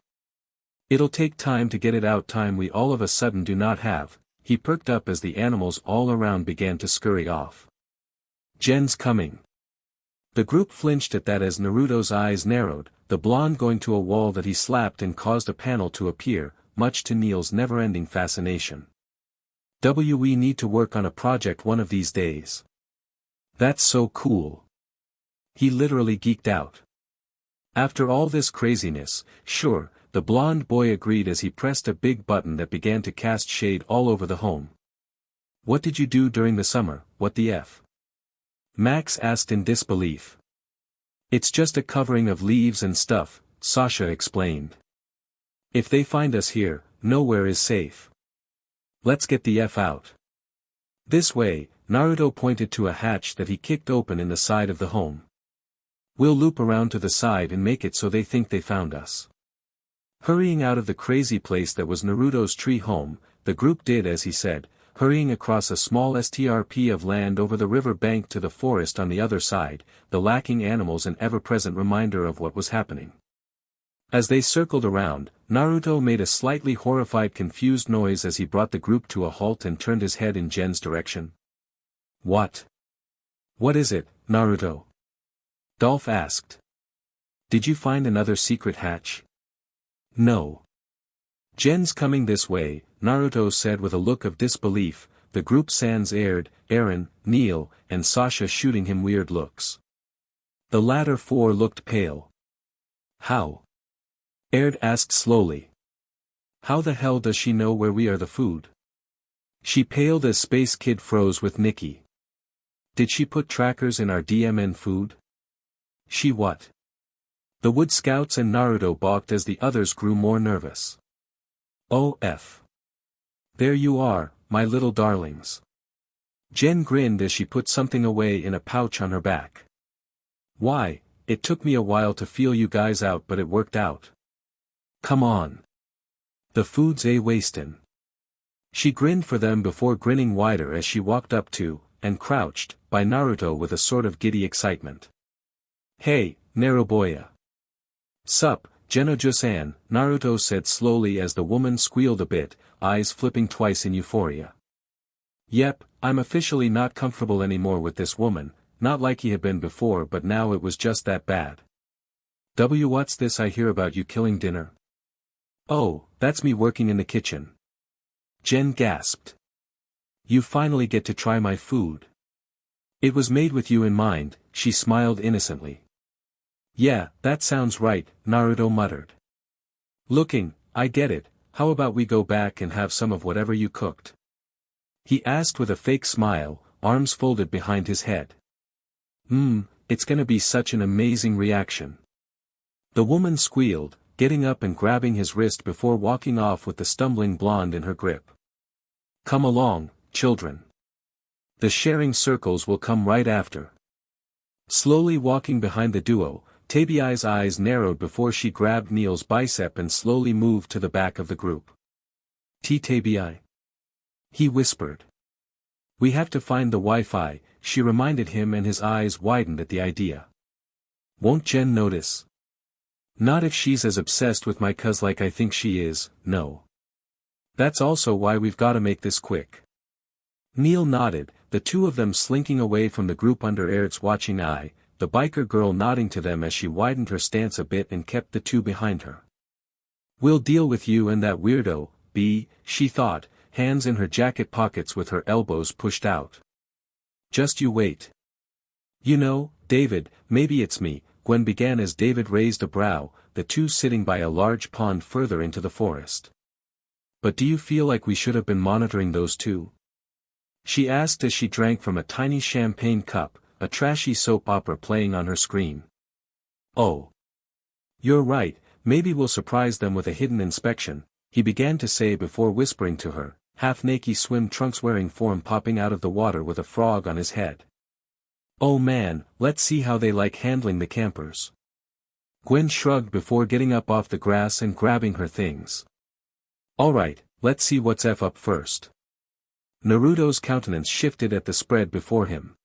Speaker 2: It'll take time to get it out, time we all of a sudden do not have. He perked up as the animals all around began to scurry off. Jen's coming. The group flinched at that as Naruto's eyes narrowed, the blonde going to a wall that he slapped and caused a panel to appear, much to Neil's never-ending fascination. We need to work on a project one of these days. That's so cool. He literally geeked out. After all this craziness, sure, the blonde boy agreed as he pressed a big button that began to cast shade all over the home. What did you do during the summer, what the F? Max asked in disbelief. It's just a covering of leaves and stuff, Sasha explained. If they find us here, nowhere is safe. Let's get the F out. This way, Naruto pointed to a hatch that he kicked open in the side of the home. We'll loop around to the side and make it so they think they found us. Hurrying out of the crazy place that was Naruto's tree home, the group did as he said, hurrying across a small strp of land over the river bank to the forest on the other side, the lacking animals an ever-present reminder of what was happening. As they circled around, Naruto made a slightly horrified confused noise as he brought the group to a halt and turned his head in Gen's direction. What? What is it, Naruto? Dolph asked. Did you find another secret hatch? No. Gen's coming this way, Naruto said with a look of disbelief, the group sans Erin, Neil, and Sasha shooting him weird looks. The latter four looked pale. How? Erin asked slowly. How the hell does she know where we are the food? She paled as Space Kid froze with Nikki. Did she put trackers in our DMN food? She what? The Wood Scouts and Naruto balked as the others grew more nervous. Oh F. There you are, my little darlings. Gen grinned as she put something away in a pouch on her back. Why, it took me a while to feel you guys out but it worked out. Come on. The food's wastin'. She grinned for them before grinning wider as she walked up to, and crouched, by Naruto with a sort of giddy excitement. Hey, Naruboya. Sup, Genojo-san, Naruto said slowly as the woman squealed a bit, eyes flipping twice in euphoria. Yep, I'm officially not comfortable anymore with this woman, not like he had been before but now it was just that bad. What's this I hear about you killing dinner? Oh, that's me working in the kitchen. Gen gasped. You finally get to try my food. It was made with you in mind, she smiled innocently. Yeah, that sounds right, Naruto muttered. Looking, I get it, how about we go back and have some of whatever you cooked? He asked with a fake smile, arms folded behind his head. It's gonna be such an amazing reaction. The woman squealed, getting up and grabbing his wrist before walking off with the stumbling blonde in her grip. Come along, children. The sharing circles will come right after. Slowly walking behind the duo, Tabiai's eyes narrowed before she grabbed Neil's bicep and slowly moved to the back of the group. Tabiai. He whispered. We have to find the Wi-Fi, she reminded him and his eyes widened at the idea. Won't Jen notice? Not if she's as obsessed with my cuz like I think she is, no. That's also why we've gotta make this quick. Neil nodded, the two of them slinking away from the group under Erin's watching eye, the biker girl nodding to them as she widened her stance a bit and kept the two behind her. We'll deal with you and that weirdo, B, she thought, hands in her jacket pockets with her elbows pushed out. Just you wait. You know, David, maybe it's me, Gwen began as David raised a brow, the two sitting by a large pond further into the forest. But do you feel like we should have been monitoring those two? She asked as she drank from a tiny champagne cup, a trashy soap opera playing on her screen. Oh. You're right, maybe we'll surprise them with a hidden inspection, he began to say before whispering to her, half-naked swim trunks wearing form popping out of the water with a frog on his head. Oh man, let's see how they like handling the campers. Gwen shrugged before getting up off the grass and grabbing her things. Alright, let's see what's up first. Naruto's countenance shifted at the spread before him.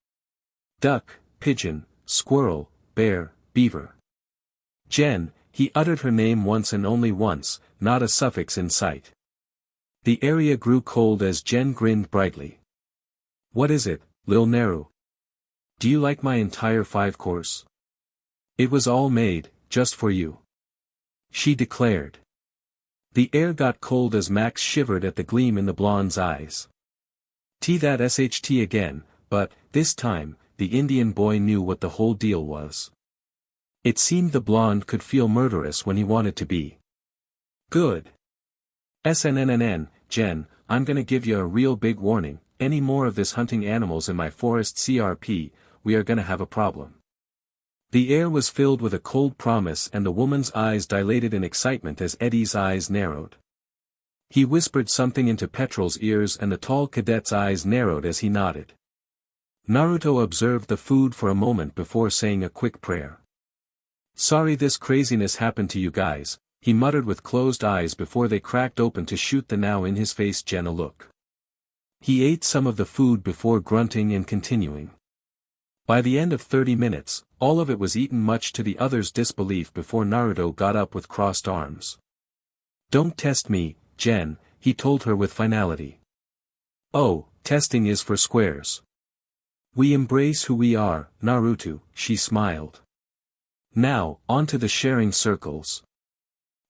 Speaker 2: Duck, pigeon, squirrel, bear, beaver. Jen, he uttered her name once and only once, not a suffix in sight. The area grew cold as Jen grinned brightly. What is it, Lil Naru? Do you like my entire 5-course? It was all made, just for you. She declared. The air got cold as Max shivered at the gleam in the blonde's eyes. That SHT again, but, this time, the Indian boy knew what the whole deal was. It seemed the blonde could feel murderous when he wanted to be. Good. SNNNN, Jen, I'm gonna give you a real big warning, any more of this hunting animals in my forest CRP, we are gonna have a problem. The air was filled with a cold promise and the woman's eyes dilated in excitement as Eddie's eyes narrowed. He whispered something into Petrol's ears and the tall cadet's eyes narrowed as he nodded. Naruto observed the food for a moment before saying a quick prayer. Sorry this craziness happened to you guys, he muttered with closed eyes before they cracked open to shoot the now in-his-face Jen a look. He ate some of the food before grunting and continuing. By the end of 30 minutes, all of it was eaten much to the other's disbelief before Naruto got up with crossed arms. "Don't test me, Jen," he told her with finality. "Oh, testing is for squares. We embrace who we are, Naruto," she smiled. "Now, on to the sharing circles."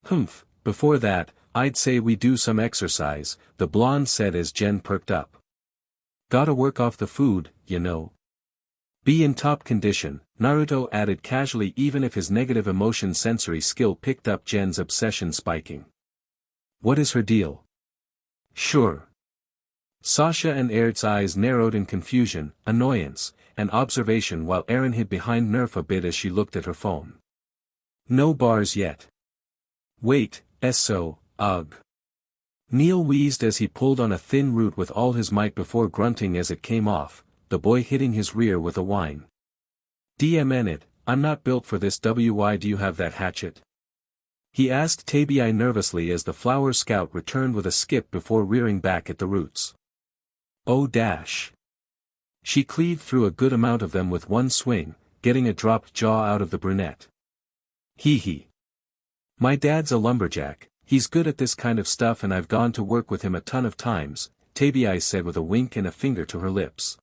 Speaker 2: "Humph, before that, I'd say we do some exercise," the blonde said as Jen perked up. "Gotta work off the food, you know. Be in top condition," Naruto added casually, even if his negative emotion sensory skill picked up Jen's obsession spiking. "What is her deal?" "Sure." Sasha and Erin's eyes narrowed in confusion, annoyance, and observation while Erin hid behind Nerf a bit as she looked at her phone. "No bars yet." "Wait, so, ugh." Neil wheezed as he pulled on a thin root with all his might before grunting as it came off, the boy hitting his rear with a whine. "DMN it, I'm not built for this. Why do you have that hatchet?" he asked Tabii nervously as the flower scout returned with a skip before rearing back at the roots. "Oh dash." She cleaved through a good amount of them with one swing, getting a dropped jaw out of the brunette. "Hee hee. My dad's a lumberjack, he's good at this kind of stuff and I've gone to work with him a ton of times," Tabii said with a wink and a finger to her lips.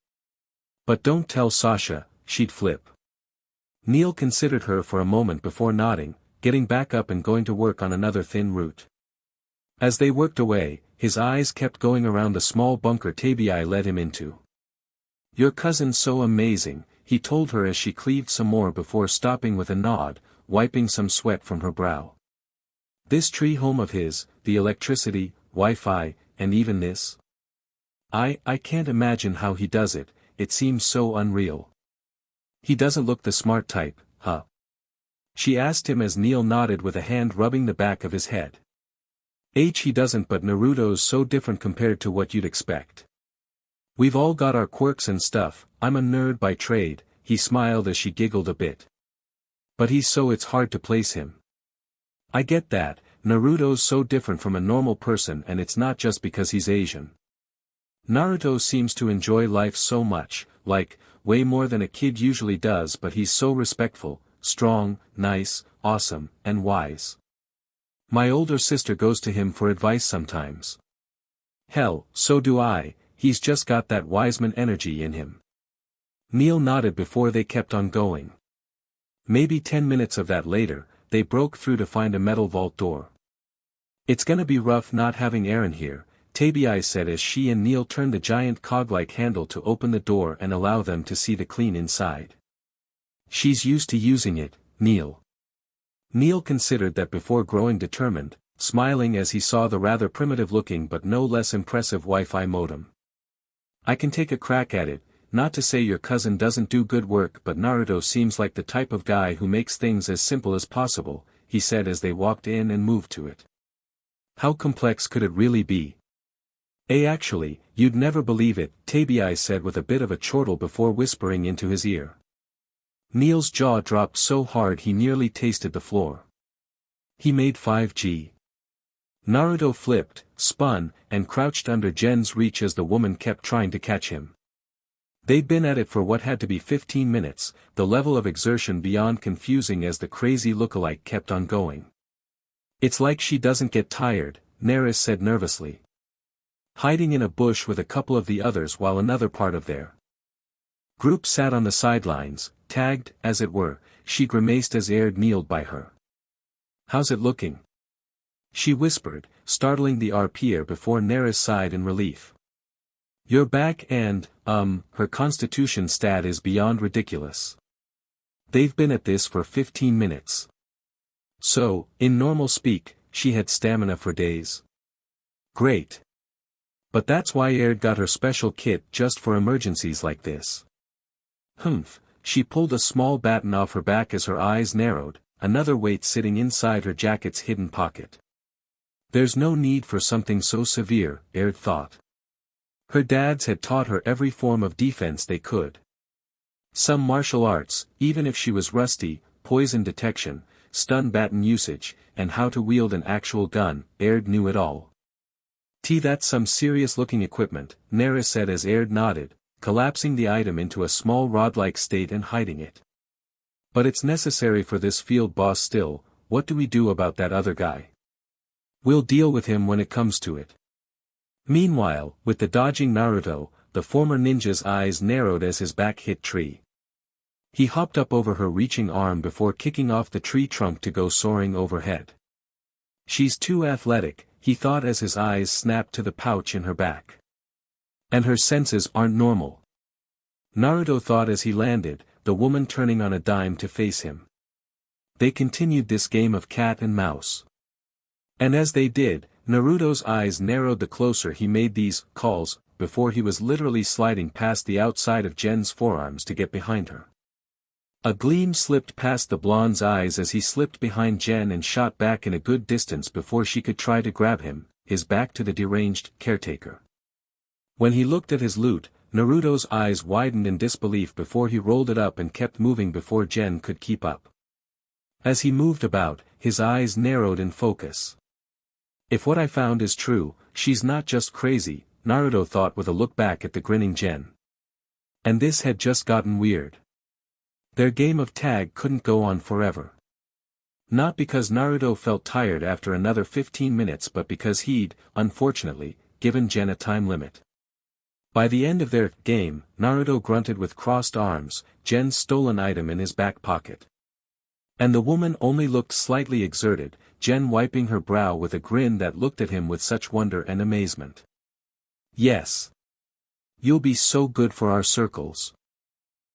Speaker 2: "But don't tell Sasha, she'd flip." Neil considered her for a moment before nodding, getting back up and going to work on another thin root. As they worked away, his eyes kept going around the small bunker Tabii led him into. "Your cousin's so amazing," he told her as she cleaved some more before stopping with a nod, wiping some sweat from her brow. "This tree home of his, the electricity, Wi-Fi, and even this. I can't imagine how he does it, it seems so unreal." "He doesn't look the smart type, huh?" she asked him as Neil nodded with a hand rubbing the back of his head. He doesn't, but Naruto's so different compared to what you'd expect. We've all got our quirks and stuff, I'm a nerd by trade," he smiled as she giggled a bit. "But he's so it's hard to place him." "I get that, Naruto's so different from a normal person and it's not just because he's Asian. Naruto seems to enjoy life so much, like, way more than a kid usually does, but he's so respectful, strong, nice, awesome, and wise. My older sister goes to him for advice sometimes. Hell, so do I, he's just got that wiseman energy in him." Neil nodded before they kept on going. Maybe 10 minutes of that later, they broke through to find a metal vault door. "It's gonna be rough not having Erin here," Tabii said as she and Neil turned the giant cog-like handle to open the door and allow them to see the clean inside. "She's used to using it, Neil." Neil considered that before growing determined, smiling as he saw the rather primitive-looking but no less impressive Wi-Fi modem. "I can take a crack at it, not to say your cousin doesn't do good work, but Naruto seems like the type of guy who makes things as simple as possible," he said as they walked in and moved to it. "How complex could it really be?" Actually, you'd never believe it," Tabii said with a bit of a chortle before whispering into his ear. Neil's jaw dropped so hard he nearly tasted the floor. "He made 5G. Naruto flipped, spun, and crouched under Jen's reach as the woman kept trying to catch him. They'd been at it for what had to be 15 minutes, the level of exertion beyond confusing as the crazy lookalike kept on going. "It's like she doesn't get tired," Neris said nervously. Hiding in a bush with a couple of the others while another part of their group sat on the sidelines, tagged, as it were, she grimaced as Erin kneeled by her. "How's it looking?" she whispered, startling the RPer before Neris sighed in relief. "You're back and, her constitution stat is beyond ridiculous. They've been at this for 15 minutes. So, in normal speak, she had stamina for days. Great. But that's why Erin got her special kit just for emergencies like this." "Humph," she pulled a small baton off her back as her eyes narrowed, another weight sitting inside her jacket's hidden pocket. "There's no need for something so severe," Erin thought. Her dads had taught her every form of defense they could. Some martial arts, even if she was rusty, poison detection, stun baton usage, and how to wield an actual gun. Aird knew it all. That's some serious looking equipment, Nara said as Aird nodded, collapsing the item into a small rod-like state and hiding it. But it's necessary for this field boss still. What do we do about that other guy? We'll deal with him when it comes to it. Meanwhile, with the dodging Naruto, the former ninja's eyes narrowed as his back hit tree. He hopped up over her reaching arm before kicking off the tree trunk to go soaring overhead. She's too athletic, he thought as his eyes snapped to the pouch in her back. And her senses aren't normal. Naruto thought as he landed, the woman turning on a dime to face him. They continued this game of cat and mouse. And as they did, Naruto's eyes narrowed the closer he made these calls, before he was literally sliding past the outside of Jen's forearms to get behind her. A gleam slipped past the blonde's eyes as he slipped behind Jen and shot back in a good distance before she could try to grab him, his back to the deranged caretaker. When he looked at his loot, Naruto's eyes widened in disbelief before he rolled it up and kept moving before Jen could keep up. As he moved about, his eyes narrowed in focus. If what I found is true, she's not just crazy, Naruto thought with a look back at the grinning Jen. And this had just gotten weird. Their game of tag couldn't go on forever. Not because Naruto felt tired after another 15 minutes but because he'd, unfortunately, given Jen a time limit. By the end of their game, Naruto grunted with crossed arms, Jen's stolen item in his back pocket. And the woman only looked slightly exerted, Jen wiping her brow with a grin that looked at him with such wonder and amazement. Yes. You'll be so good for our circles.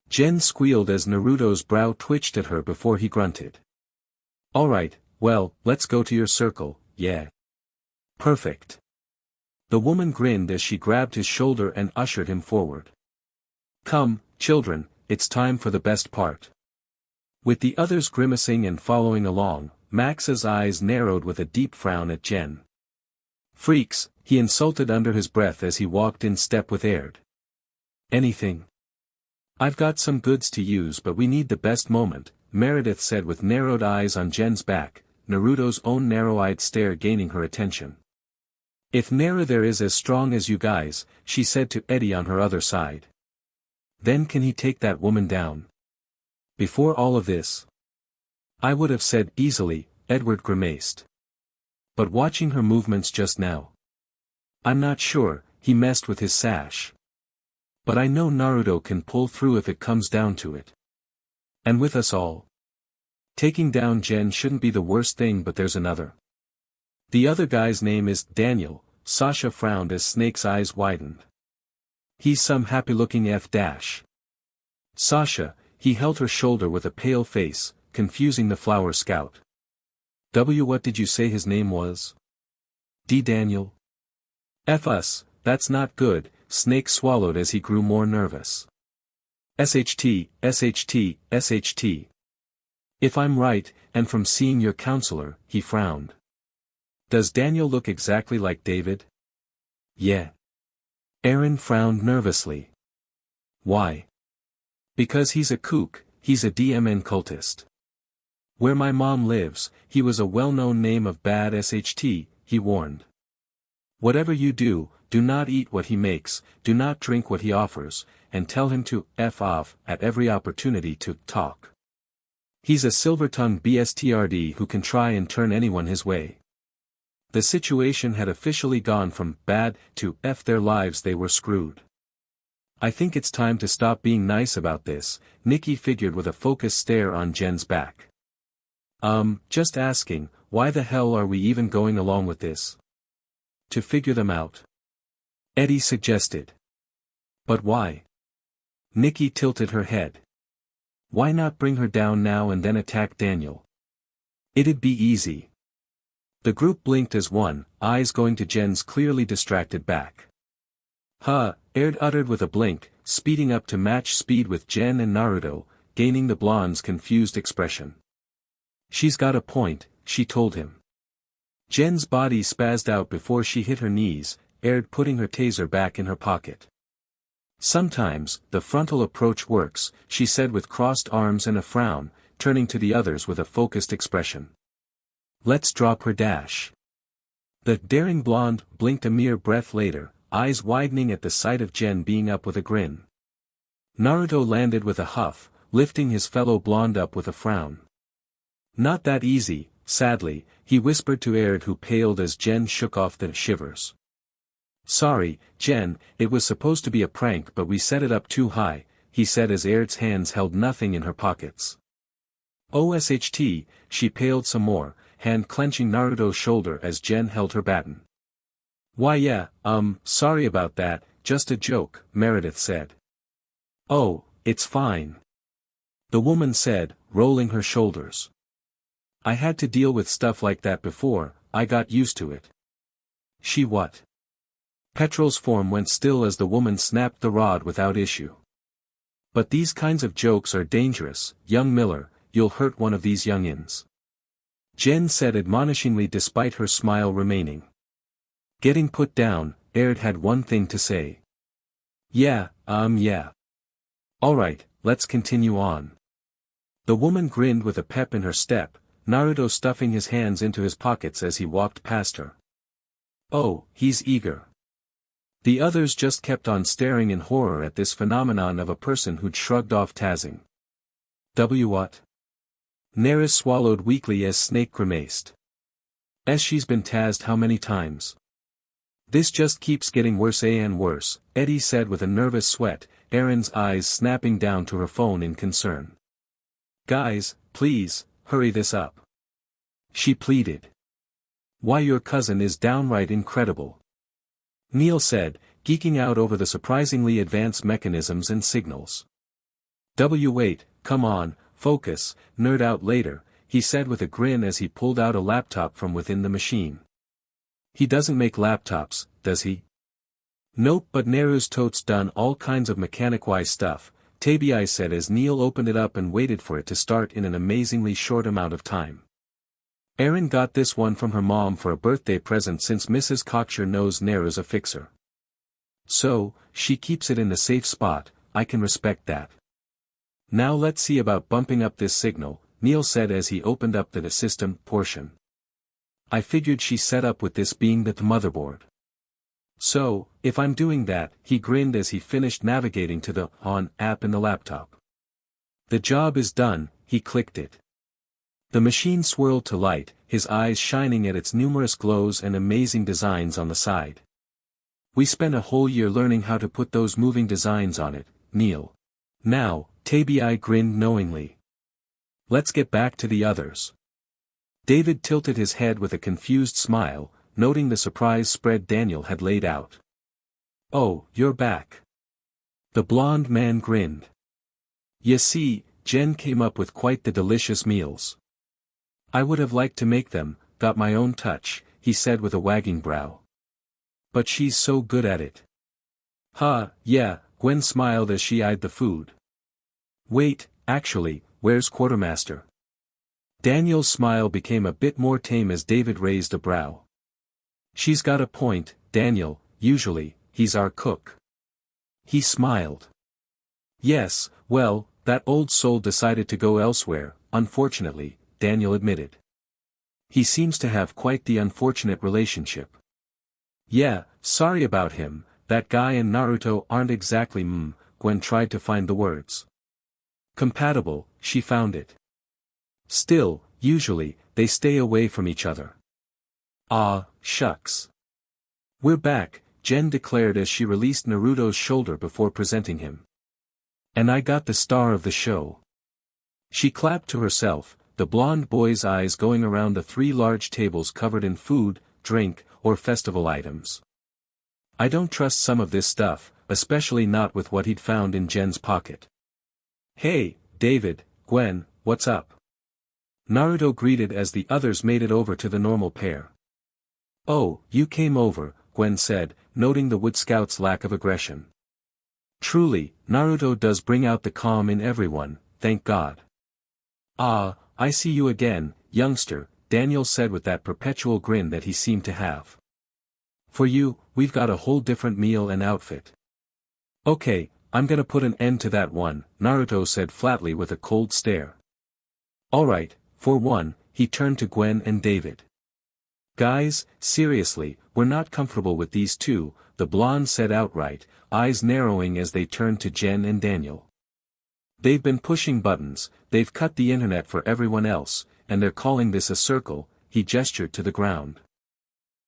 Speaker 2: Jen squealed as Naruto's brow twitched at her before he grunted. Alright, well, let's go to your circle, yeah. Perfect. The woman grinned as she grabbed his shoulder and ushered him forward. Come, children, it's time for the best part. With the others grimacing and following along, Max's eyes narrowed with a deep frown at Jen. Freaks, he insulted under his breath as he walked in step with Aird. Anything? I've got some goods to use but we need the best moment, Meredith said with narrowed eyes on Jen's back, Naruto's own narrow-eyed stare gaining her attention. If Nara there is as strong as you guys, she said to Eddie on her other side. Then can he take that woman down? Before all of this? I would have said easily, Edward grimaced. But watching her movements just now. I'm not sure, he messed with his sash. But I know Naruto can pull through if it comes down to it. And with us all. Taking down Jen shouldn't be the worst thing but there's another. The other guy's name is Daniel, Sasha frowned as Snake's eyes widened. He's some happy-looking F-. Sasha, he held her shoulder with a pale face, confusing the flower scout. What did you say his name was? D. Daniel? F us, that's not good, Snake swallowed as he grew more nervous. SHT, SHT, SHT. If I'm right, and from seeing your counselor, he frowned. Does Daniel look exactly like David? Yeah. Erin frowned nervously. Why? Because he's a kook, he's a DMN cultist. Where my mom lives, he was a well-known name of bad SHT, he warned. Whatever you do, do not eat what he makes, do not drink what he offers, and tell him to F off at every opportunity to talk. He's a silver-tongued BSTRD who can try and turn anyone his way. The situation had officially gone from bad to F their lives they were screwed. I think it's time to stop being nice about this, Nikki figured with a focused stare on Jen's back. Just asking, why the hell are we even going along with this? To figure them out. Eddie suggested. But why? Nikki tilted her head. Why not bring her down now and then attack Daniel? It'd be easy. The group blinked as one, eyes going to Jen's clearly distracted back. Aird uttered with a blink, speeding up to match speed with Jen and Naruto, gaining the blonde's confused expression. She's got a point, she told him. Jen's body spazzed out before she hit her knees, Aird putting her taser back in her pocket. Sometimes, the frontal approach works, she said with crossed arms and a frown, turning to the others with a focused expression. Let's drop her dash. The daring blonde blinked a mere breath later, eyes widening at the sight of Jen being up with a grin. Naruto landed with a huff, lifting his fellow blonde up with a frown. Not that easy, sadly, he whispered to Erin, who paled as Jen shook off the shivers. Sorry, Jen, it was supposed to be a prank but we set it up too high, he said as Erin's hands held nothing in her pockets. OSHT, she paled some more, hand clenching Naruto's shoulder as Jen held her baton. Why yeah, sorry about that, just a joke, Meredith said. Oh, it's fine. The woman said, rolling her shoulders. I had to deal with stuff like that before, I got used to it. She what? Petrol's form went still as the woman snapped the rod without issue. But these kinds of jokes are dangerous, young Miller, you'll hurt one of these youngins. Jen said admonishingly despite her smile remaining. Getting put down, Erin had one thing to say. Yeah. Alright, let's continue on. The woman grinned with a pep in her step, Naruto stuffing his hands into his pockets as he walked past her. Oh, he's eager. The others just kept on staring in horror at this phenomenon of a person who'd shrugged off tazzing. What? Neris swallowed weakly as Snake grimaced. She's been tazzed how many times? This just keeps getting worse and worse, Eddie said with a nervous sweat, Erin's eyes snapping down to her phone in concern. Guys, please, hurry this up. She pleaded. Why, your cousin is downright incredible. Neil said, geeking out over the surprisingly advanced mechanisms and signals. Wait, come on, focus, nerd out later, he said with a grin as he pulled out a laptop from within the machine. He doesn't make laptops, does he? Nope, but Neru's totes done all kinds of mechanic-wise stuff, Tabii said as Neil opened it up and waited for it to start in an amazingly short amount of time. Erin got this one from her mom for a birthday present since Mrs. Cocksure knows Neru's a fixer. So, she keeps it in the safe spot, I can respect that. Now let's see about bumping up this signal, Neil said as he opened up the system portion. I figured she set up with this being the motherboard. So, if I'm doing that, he grinned as he finished navigating to the ON app in the laptop. The job is done, he clicked it. The machine swirled to light, his eyes shining at its numerous glows and amazing designs on the side. We spent a whole year learning how to put those moving designs on it, Neil. Now, Tabii grinned knowingly. Let's get back to the others. David tilted his head with a confused smile, noting the surprise spread Daniel had laid out. Oh, you're back. The blonde man grinned. You see, Jen came up with quite the delicious meals. I would have liked to make them, got my own touch, he said with a wagging brow. But she's so good at it. Yeah, Gwen smiled as she eyed the food. Wait, actually, where's Quartermaster? Daniel's smile became a bit more tame as David raised a brow. She's got a point, Daniel, usually, he's our cook. He smiled. Yes, well, that old soul decided to go elsewhere, unfortunately, Daniel admitted. He seems to have quite the unfortunate relationship. Yeah, sorry about him, that guy and Naruto aren't exactly Gwen tried to find the words. Compatible, she found it. Still, usually, they stay away from each other. Ah, shucks. We're back, Jen declared as she released Naruto's shoulder before presenting him. And I got the star of the show. She clapped to herself, the blonde boy's eyes going around the 3 large tables covered in food, drink, or festival items. I don't trust some of this stuff, especially not with what he'd found in Jen's pocket. Hey, David, Gwen, what's up? Naruto greeted as the others made it over to the normal pair. Oh, you came over, Gwen said, noting the Wood Scout's lack of aggression. Truly, Naruto does bring out the calm in everyone, thank God. Ah, I see you again, youngster, Daniel said with that perpetual grin that he seemed to have. For you, we've got a whole different meal and outfit. Okay, I'm gonna put an end to that one, Naruto said flatly with a cold stare. Alright, for one, he turned to Gwen and David. Guys, seriously, we're not comfortable with these two, the blonde said outright, eyes narrowing as they turned to Jen and Daniel. They've been pushing buttons, they've cut the internet for everyone else, and they're calling this a circle, he gestured to the ground.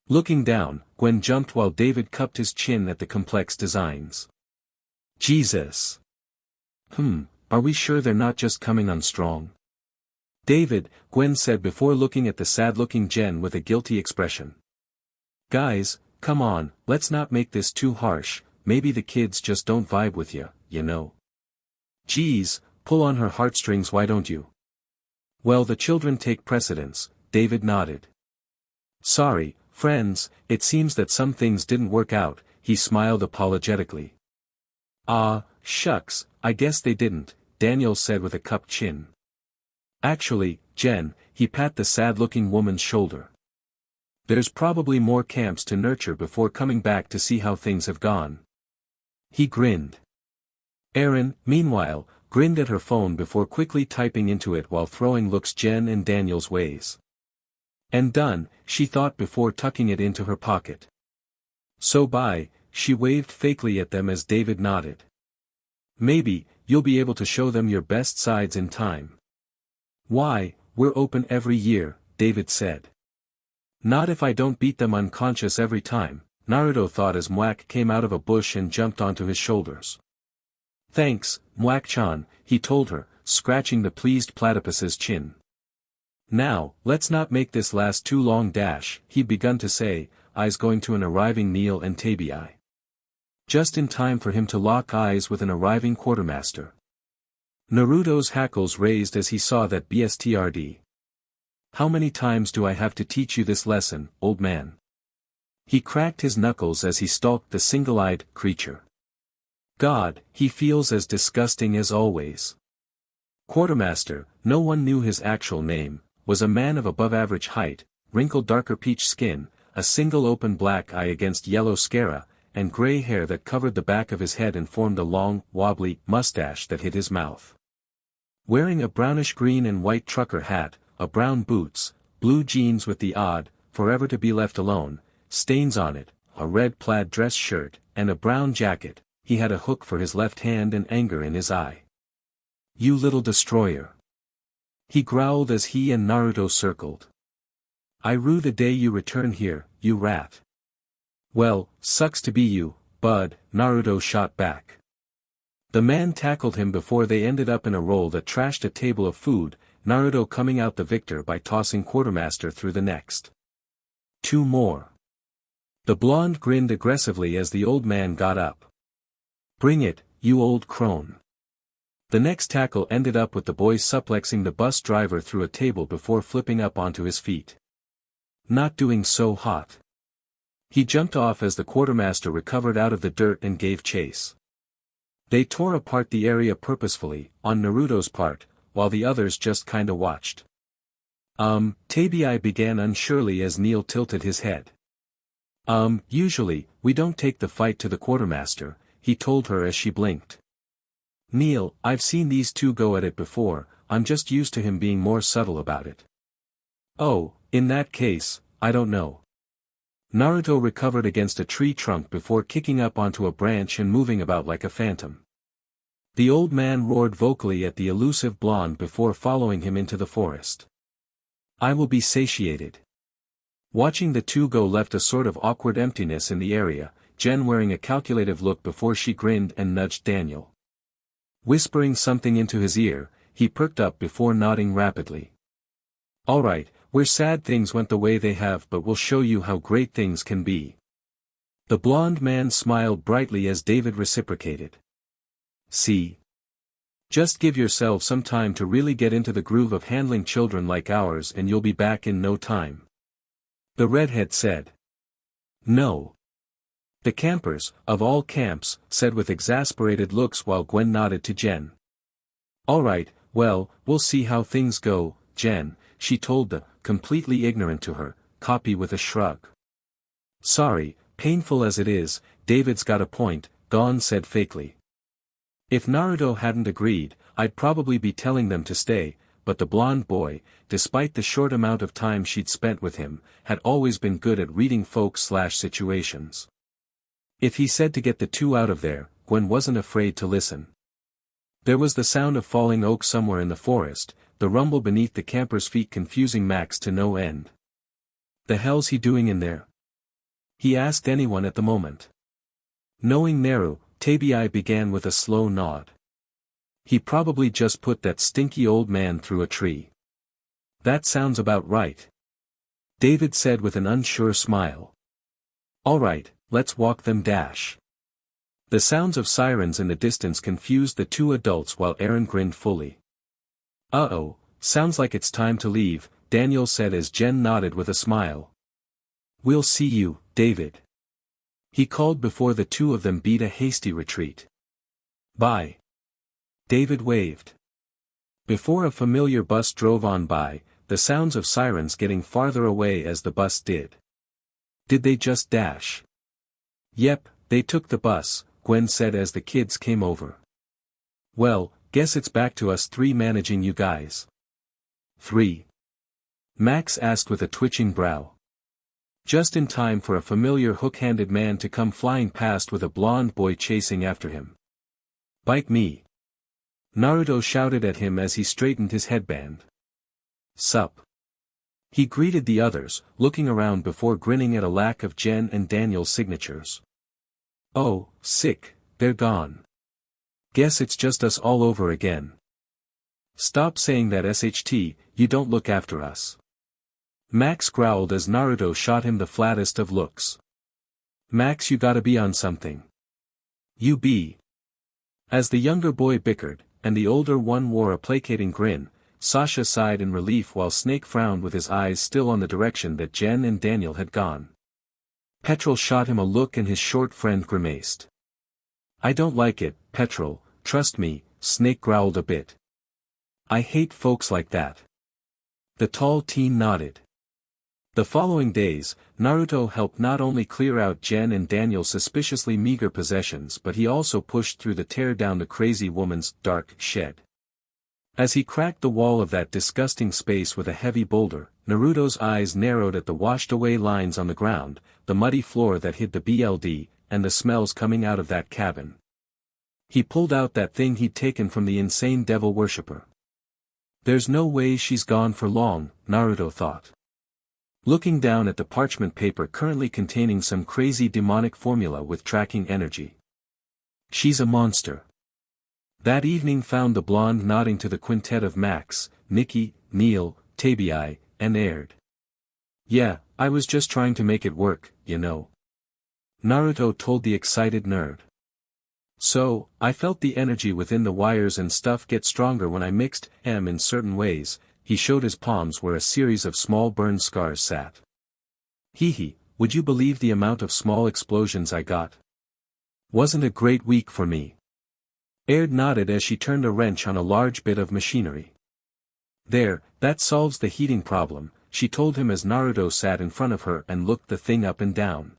Speaker 2: Looking down, Gwen jumped while David cupped his chin at the complex designs. Jesus! Are we sure they're not just coming on strong? David, Gwen said before looking at the sad-looking Jen with a guilty expression. Guys, come on, let's not make this too harsh, maybe the kids just don't vibe with you know. Geez, pull on her heartstrings, why don't you? Well, the children take precedence, David nodded. Sorry, friends, it seems that some things didn't work out, he smiled apologetically. Ah, shucks, I guess they didn't, Daniel said with a cupped chin. Actually, Jen, he pat the sad-looking woman's shoulder. There's probably more camps to nurture before coming back to see how things have gone. He grinned. Erin, meanwhile, grinned at her phone before quickly typing into it while throwing looks Jen and Daniel's ways. And done, she thought before tucking it into her pocket. So bye, she waved fakely at them as David nodded. Maybe, you'll be able to show them your best sides in time. Why, we're open every year, David said. Not if I don't beat them unconscious every time, Naruto thought as Mwak came out of a bush and jumped onto his shoulders. Thanks, Mwak-chan, he told her, scratching the pleased platypus's chin. Now, let's not make this last too long dash, he'd begun to say, eyes going to an arriving Neil and Tabii. Just in time for him to lock eyes with an arriving quartermaster. Naruto's hackles raised as he saw that BSTRD. How many times do I have to teach you this lesson, old man? He cracked his knuckles as he stalked the single-eyed creature. God, he feels as disgusting as always. Quartermaster, no one knew his actual name, was a man of above-average height, wrinkled darker peach skin, a single open black eye against yellow scara, and gray hair that covered the back of his head and formed a long, wobbly mustache that hid his mouth. Wearing a brownish-green and white trucker hat, a brown boots, blue jeans with the odd, forever to be left alone, stains on it, a red plaid dress shirt, and a brown jacket, he had a hook for his left hand and anger in his eye. You little destroyer. He growled as he and Naruto circled. I rue the day you return here, you rat. Well, sucks to be you, bud, Naruto shot back. The man tackled him before they ended up in a roll that trashed a table of food, Naruto coming out the victor by tossing Quartermaster through the next. Two more. The blonde grinned aggressively as the old man got up. Bring it, you old crone. The next tackle ended up with the boy suplexing the bus driver through a table before flipping up onto his feet. Not doing so hot. He jumped off as the quartermaster recovered out of the dirt and gave chase. They tore apart the area purposefully, on Naruto's part, while the others just kinda watched. Tabii began unsurely as Neil tilted his head. Usually, we don't take the fight to the quartermaster, he told her as she blinked. Neil, I've seen these two go at it before, I'm just used to him being more subtle about it. Oh, in that case, I don't know. Naruto recovered against a tree trunk before kicking up onto a branch and moving about like a phantom. The old man roared vocally at the elusive blonde before following him into the forest. I will be satiated. Watching the two go left a sort of awkward emptiness in the area, Jen wearing a calculative look before she grinned and nudged Daniel. Whispering something into his ear, he perked up before nodding rapidly. Alright, we're sad things went the way they have, but we'll show you how great things can be. The blonde man smiled brightly as David reciprocated. See? Just give yourself some time to really get into the groove of handling children like ours and you'll be back in no time. The redhead said. No. The campers, of all camps, said with exasperated looks while Gwen nodded to Jen. Alright, well, we'll see how things go, Jen, she told the, completely ignorant to her, copy with a shrug. Sorry, painful as it is, David's got a point, Gon said fakely. If Naruto hadn't agreed, I'd probably be telling them to stay, but the blonde boy, despite the short amount of time she'd spent with him, had always been good at reading folk/situations. If he said to get the two out of there, Gwen wasn't afraid to listen. There was the sound of falling oak somewhere in the forest, the rumble beneath the camper's feet confusing Max to no end. "The hell's he doing in there?" he asked anyone at the moment. Knowing Naru, Tabii began with a slow nod. "He probably just put that stinky old man through a tree." "That sounds about right," David said with an unsure smile. "All right, let's walk them dash." The sounds of sirens in the distance confused the two adults while Erin grinned fully. "Uh-oh, sounds like it's time to leave," Daniel said as Jen nodded with a smile. "We'll see you, David," he called before the two of them beat a hasty retreat. "Bye." David waved. Before a familiar bus drove on by, the sounds of sirens getting farther away as the bus did. "Did they just dash?" "Yep, they took the bus," Gwen said as the kids came over. "Well, guess it's back to us three managing you guys." "Three?" Max asked with a twitching brow. Just in time for a familiar hook-handed man to come flying past with a blonde boy chasing after him. "Bite me!" Naruto shouted at him as he straightened his headband. "Sup?" He greeted the others, looking around before grinning at a lack of Jen and Daniel's signatures. "Oh, sick, they're gone. Guess it's just us all over again." "Stop saying that SHT, you don't look after us." Max growled as Naruto shot him the flattest of looks. "Max, you gotta be on something. You be." As the younger boy bickered, and the older one wore a placating grin, Sasha sighed in relief while Snake frowned with his eyes still on the direction that Jen and Daniel had gone. Petrol shot him a look and his short friend grimaced. "I don't like it, Petrol, trust me," Snake growled a bit. "I hate folks like that." The tall teen nodded. The following days, Naruto helped not only clear out Jen and Daniel's suspiciously meager possessions but he also pushed through the tear down the crazy woman's dark shed. As he cracked the wall of that disgusting space with a heavy boulder, Naruto's eyes narrowed at the washed-away lines on the ground, the muddy floor that hid the BLD, and the smells coming out of that cabin. He pulled out that thing he'd taken from the insane devil worshipper. "There's no way she's gone for long," Naruto thought. Looking down at the parchment paper currently containing some crazy demonic formula with tracking energy. "She's a monster." That evening found the blonde nodding to the quintet of Max, Nikki, Neil, Tabii, and Erin. "Yeah, I was just trying to make it work, you know," Naruto told the excited nerd. "So, I felt the energy within the wires and stuff get stronger when I mixed M in certain ways." He showed his palms where a series of small burn scars sat. "Hee, would you believe the amount of small explosions I got? Wasn't a great week for me." Erin nodded as she turned a wrench on a large bit of machinery. "There, that solves the heating problem," she told him as Naruto sat in front of her and looked the thing up and down.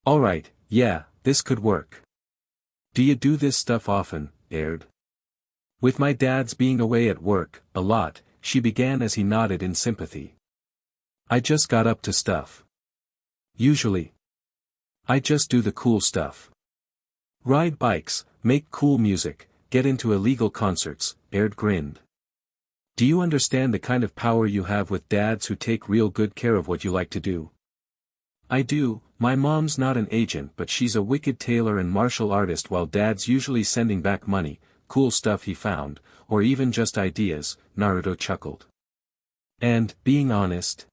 Speaker 2: "Alright, yeah, this could work. Do you do this stuff often, Erin?" "With my dad's being away at work, a lot," she began as he nodded in sympathy. "I just got up to stuff. Usually. I just do the cool stuff. Ride bikes, make cool music, get into illegal concerts," Erin grinned. "Do you understand the kind of power you have with dads who take real good care of what you like to do?" "I do, my mom's not an agent but she's a wicked tailor and martial artist while dad's usually sending back money, cool stuff he found, or even just ideas," Naruto chuckled. "And, being honest,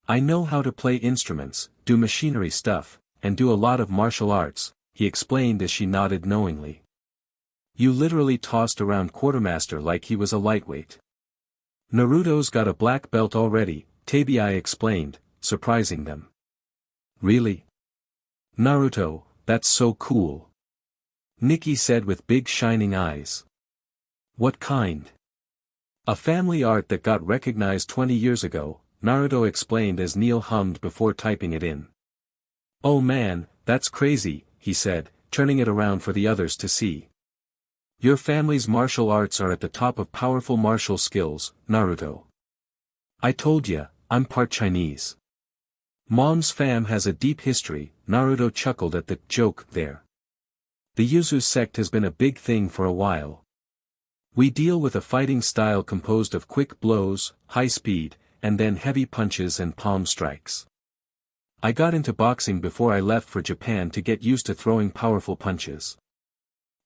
Speaker 2: I know how to play instruments, do machinery stuff, and do a lot of martial arts," he explained as she nodded knowingly. "You literally tossed around Quartermaster like he was a lightweight." "Naruto's got a black belt already," Tabii explained, surprising them. "Really? Naruto, that's so cool," Nikki said with big shining eyes. "What kind?" "A family art that got recognized 20 years ago," Naruto explained as Neil hummed before typing it in. "Oh man, that's crazy," he said, turning it around for the others to see. Your family's martial arts are at the top of powerful martial skills, Naruto. I told ya, I'm part Chinese. Mom's fam has a deep history. Naruto chuckled at the joke there. The Yuzu sect has been a big thing for a while. We deal with a fighting style composed of quick blows, high speed, and then heavy punches and palm strikes. I got into boxing before I left for Japan to get used to throwing powerful punches.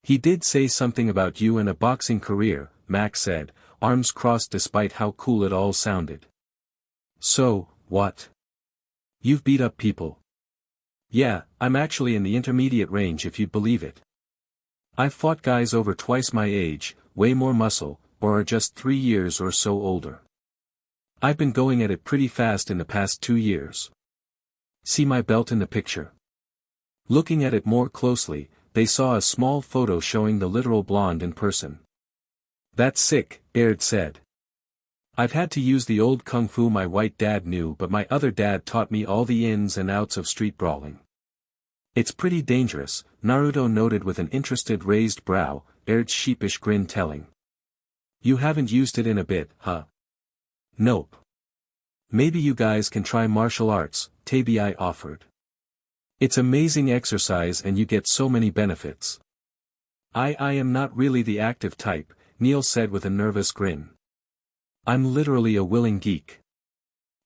Speaker 2: He did say something about you and a boxing career, Max said, arms crossed despite how cool it all sounded. So, what? You've beat up people. Yeah, I'm actually in the intermediate range if you'd believe it. I've fought guys over twice my age, way more muscle, or are just 3 years or so older. I've been going at it pretty fast in the past 2 years. See my belt in the picture? Looking at it more closely, they saw a small photo showing the literal blonde in person. That's sick, Erin said. I've had to use the old kung fu my white dad knew, but my other dad taught me all the ins and outs of street brawling. It's pretty dangerous, Naruto noted with an interested raised brow, Erin's sheepish grin telling. You haven't used it in a bit, huh? Nope. Maybe you guys can try martial arts, Tabii offered. It's amazing exercise and you get so many benefits. I am not really the active type, Neil said with a nervous grin. I'm literally a willing geek.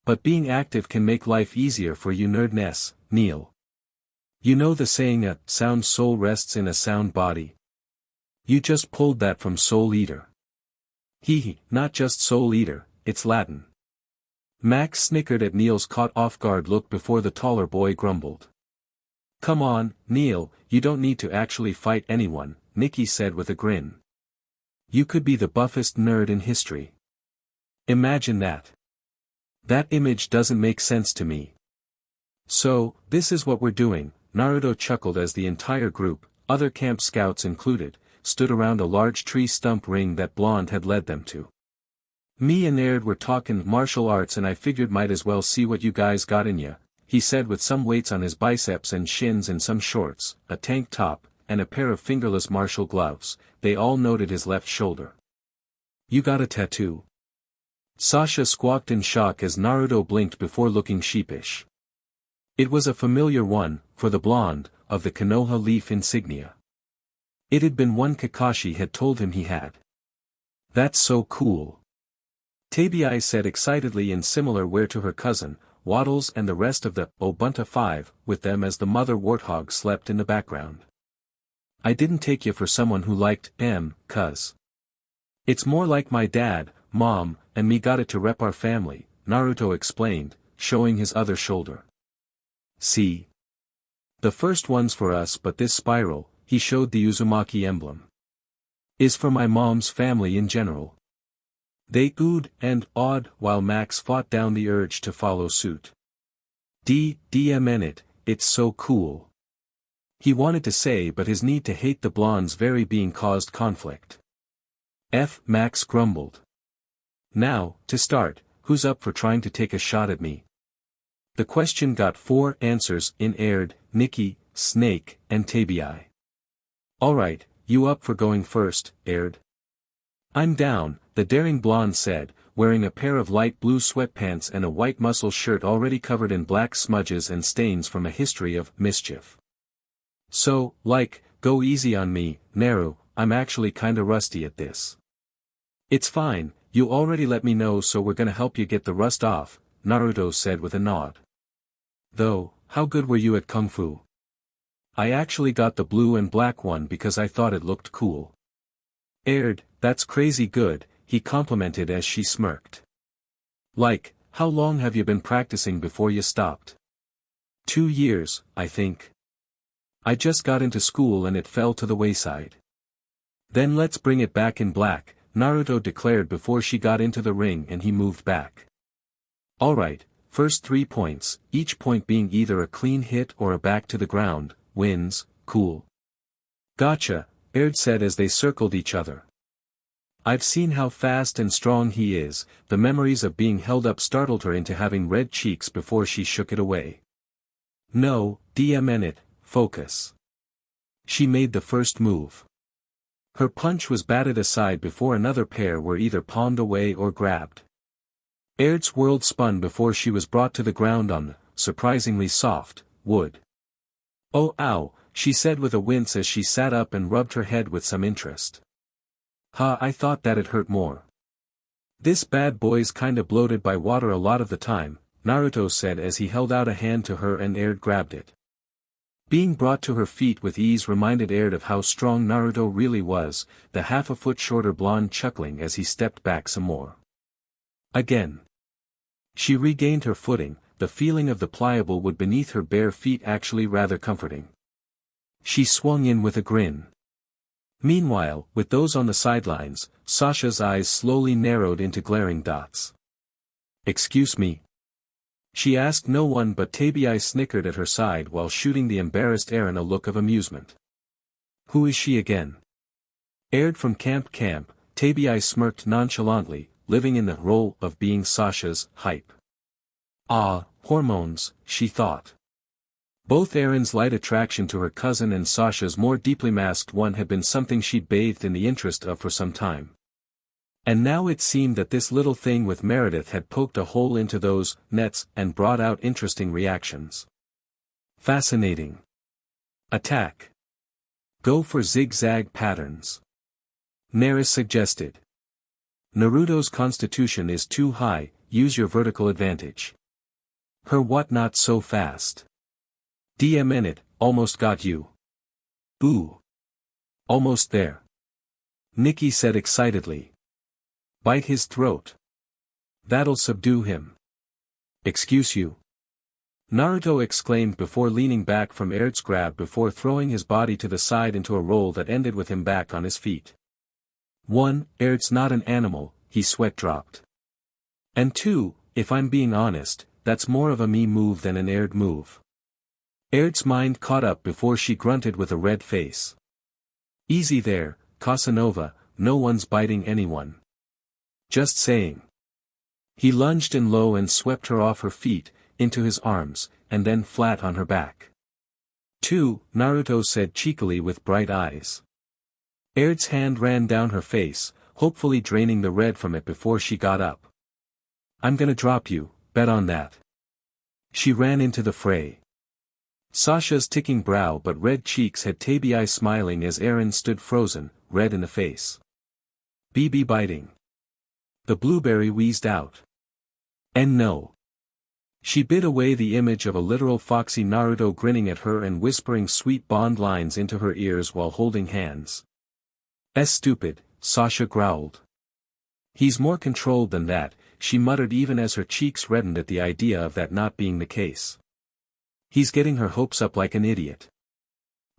Speaker 2: But being active can make life easier for you nerdness, Neil. You know the saying a sound soul rests in a sound body? You just pulled that from Soul Eater. Not just Soul Eater, it's Latin. Max snickered at Neil's caught off-guard look before the taller boy grumbled. Come on, Neil, you don't need to actually fight anyone, Nikki said with a grin. You could be the buffest nerd in history. Imagine that. That image doesn't make sense to me. So, this is what we're doing, Naruto chuckled as the entire group, other camp scouts included, stood around a large tree stump ring that Blonde had led them to. Me and Erin were talking martial arts and I figured might as well see what you guys got in ya, he said with some weights on his biceps and shins and some shorts, a tank top, and a pair of fingerless martial gloves. They all noted his left shoulder. You got a tattoo? Sasha squawked in shock as Naruto blinked before looking sheepish. It was a familiar one, for the blonde, of the Konoha leaf insignia. It had been one Kakashi had told him he had. That's so cool. Tabii said excitedly in similar wear to her cousin, Waddles and the rest of the Obunta 5, with them as the mother warthog slept in the background. I didn't take you for someone who liked cuz. It's more like my dad, mom, and me got it to rep our family, Naruto explained, showing his other shoulder. See? The first one's for us, but this spiral, he showed the Uzumaki emblem, is for my mom's family in general. They oohed and awed while Max fought down the urge to follow suit. DMN it's so cool. He wanted to say, but his need to hate the blonde's very being caused conflict. Max grumbled. Now, to start, who's up for trying to take a shot at me? The question got 4 answers in Erin, Nikki, Snake, and Tabii. Alright, you up for going first, Erin? I'm down, the daring blonde said, wearing a pair of light blue sweatpants and a white muscle shirt already covered in black smudges and stains from a history of mischief. So, go easy on me, Naru, I'm actually kinda rusty at this. It's fine, you already let me know, so we're gonna help you get the rust off, Naruto said with a nod. Though, how good were you at Kung Fu? I actually got the blue and black one because I thought it looked cool. Erin, that's crazy good, he complimented as she smirked. How long have you been practicing before you stopped? 2 years, I think. I just got into school and it fell to the wayside. Then let's bring it back in black, Naruto declared before she got into the ring and he moved back. Alright, first 3 points, each point being either a clean hit or a back to the ground, wins, cool. Gotcha, Erin said as they circled each other. I've seen how fast and strong he is, the memories of being held up startled her into having red cheeks before she shook it away. No, DMN it, focus. She made the first move. Her punch was batted aside before another pair were either palmed away or grabbed. Erd's world spun before she was brought to the ground on the, surprisingly soft, wood. "Oh ow," she said with a wince as she sat up and rubbed her head with some interest. I thought that'd hurt more." "This bad boy's kinda bloated by water a lot of the time," Naruto said as he held out a hand to her and Erd grabbed it. Being brought to her feet with ease reminded Erd of how strong Naruto really was, the half a foot shorter blonde chuckling as he stepped back some more. Again. She regained her footing, the feeling of the pliable wood beneath her bare feet actually rather comforting. She swung in with a grin. Meanwhile, with those on the sidelines, Sasha's eyes slowly narrowed into glaring dots. "Excuse me?" She asked no one but Tabii snickered at her side while shooting the embarrassed Erin a look of amusement. "Who is she again?" "Erd from Camp." Tabii smirked nonchalantly, living in the role of being Sasha's hype. Ah, hormones, she thought. Both Erin's light attraction to her cousin and Sasha's more deeply masked one had been something she'd bathed in the interest of for some time. And now it seemed that this little thing with Meredith had poked a hole into those nets and brought out interesting reactions. Fascinating. Attack. Go for zigzag patterns. Neris suggested. Naruto's constitution is too high, use your vertical advantage. Her what not so fast. DM it, almost got you. Ooh. Almost there. Nikki said excitedly. Bite his throat. That'll subdue him. Excuse you. Naruto exclaimed before leaning back from Erd's grab before throwing his body to the side into a roll that ended with him back on his feet. 1. Erd's not an animal, he sweat dropped. And 2, if I'm being honest, that's more of a me move than an Erd move. Erd's mind caught up before she grunted with a red face. Easy there, Casanova, no one's biting anyone. Just saying. He lunged in low and swept her off her feet, into his arms, and then flat on her back. 2, Naruto said cheekily with bright eyes. Erd's hand ran down her face, hopefully draining the red from it before she got up. I'm gonna drop you, bet on that. She ran into the fray. Sasha's ticking brow but red cheeks had Tabii smiling as Erin stood frozen, red in the face. BB biting. The blueberry wheezed out. And no. She bit away the image of a literal foxy Naruto grinning at her and whispering sweet Bond lines into her ears while holding hands. Stupid, Sasha growled. He's more controlled than that, she muttered even as her cheeks reddened at the idea of that not being the case. He's getting her hopes up like an idiot.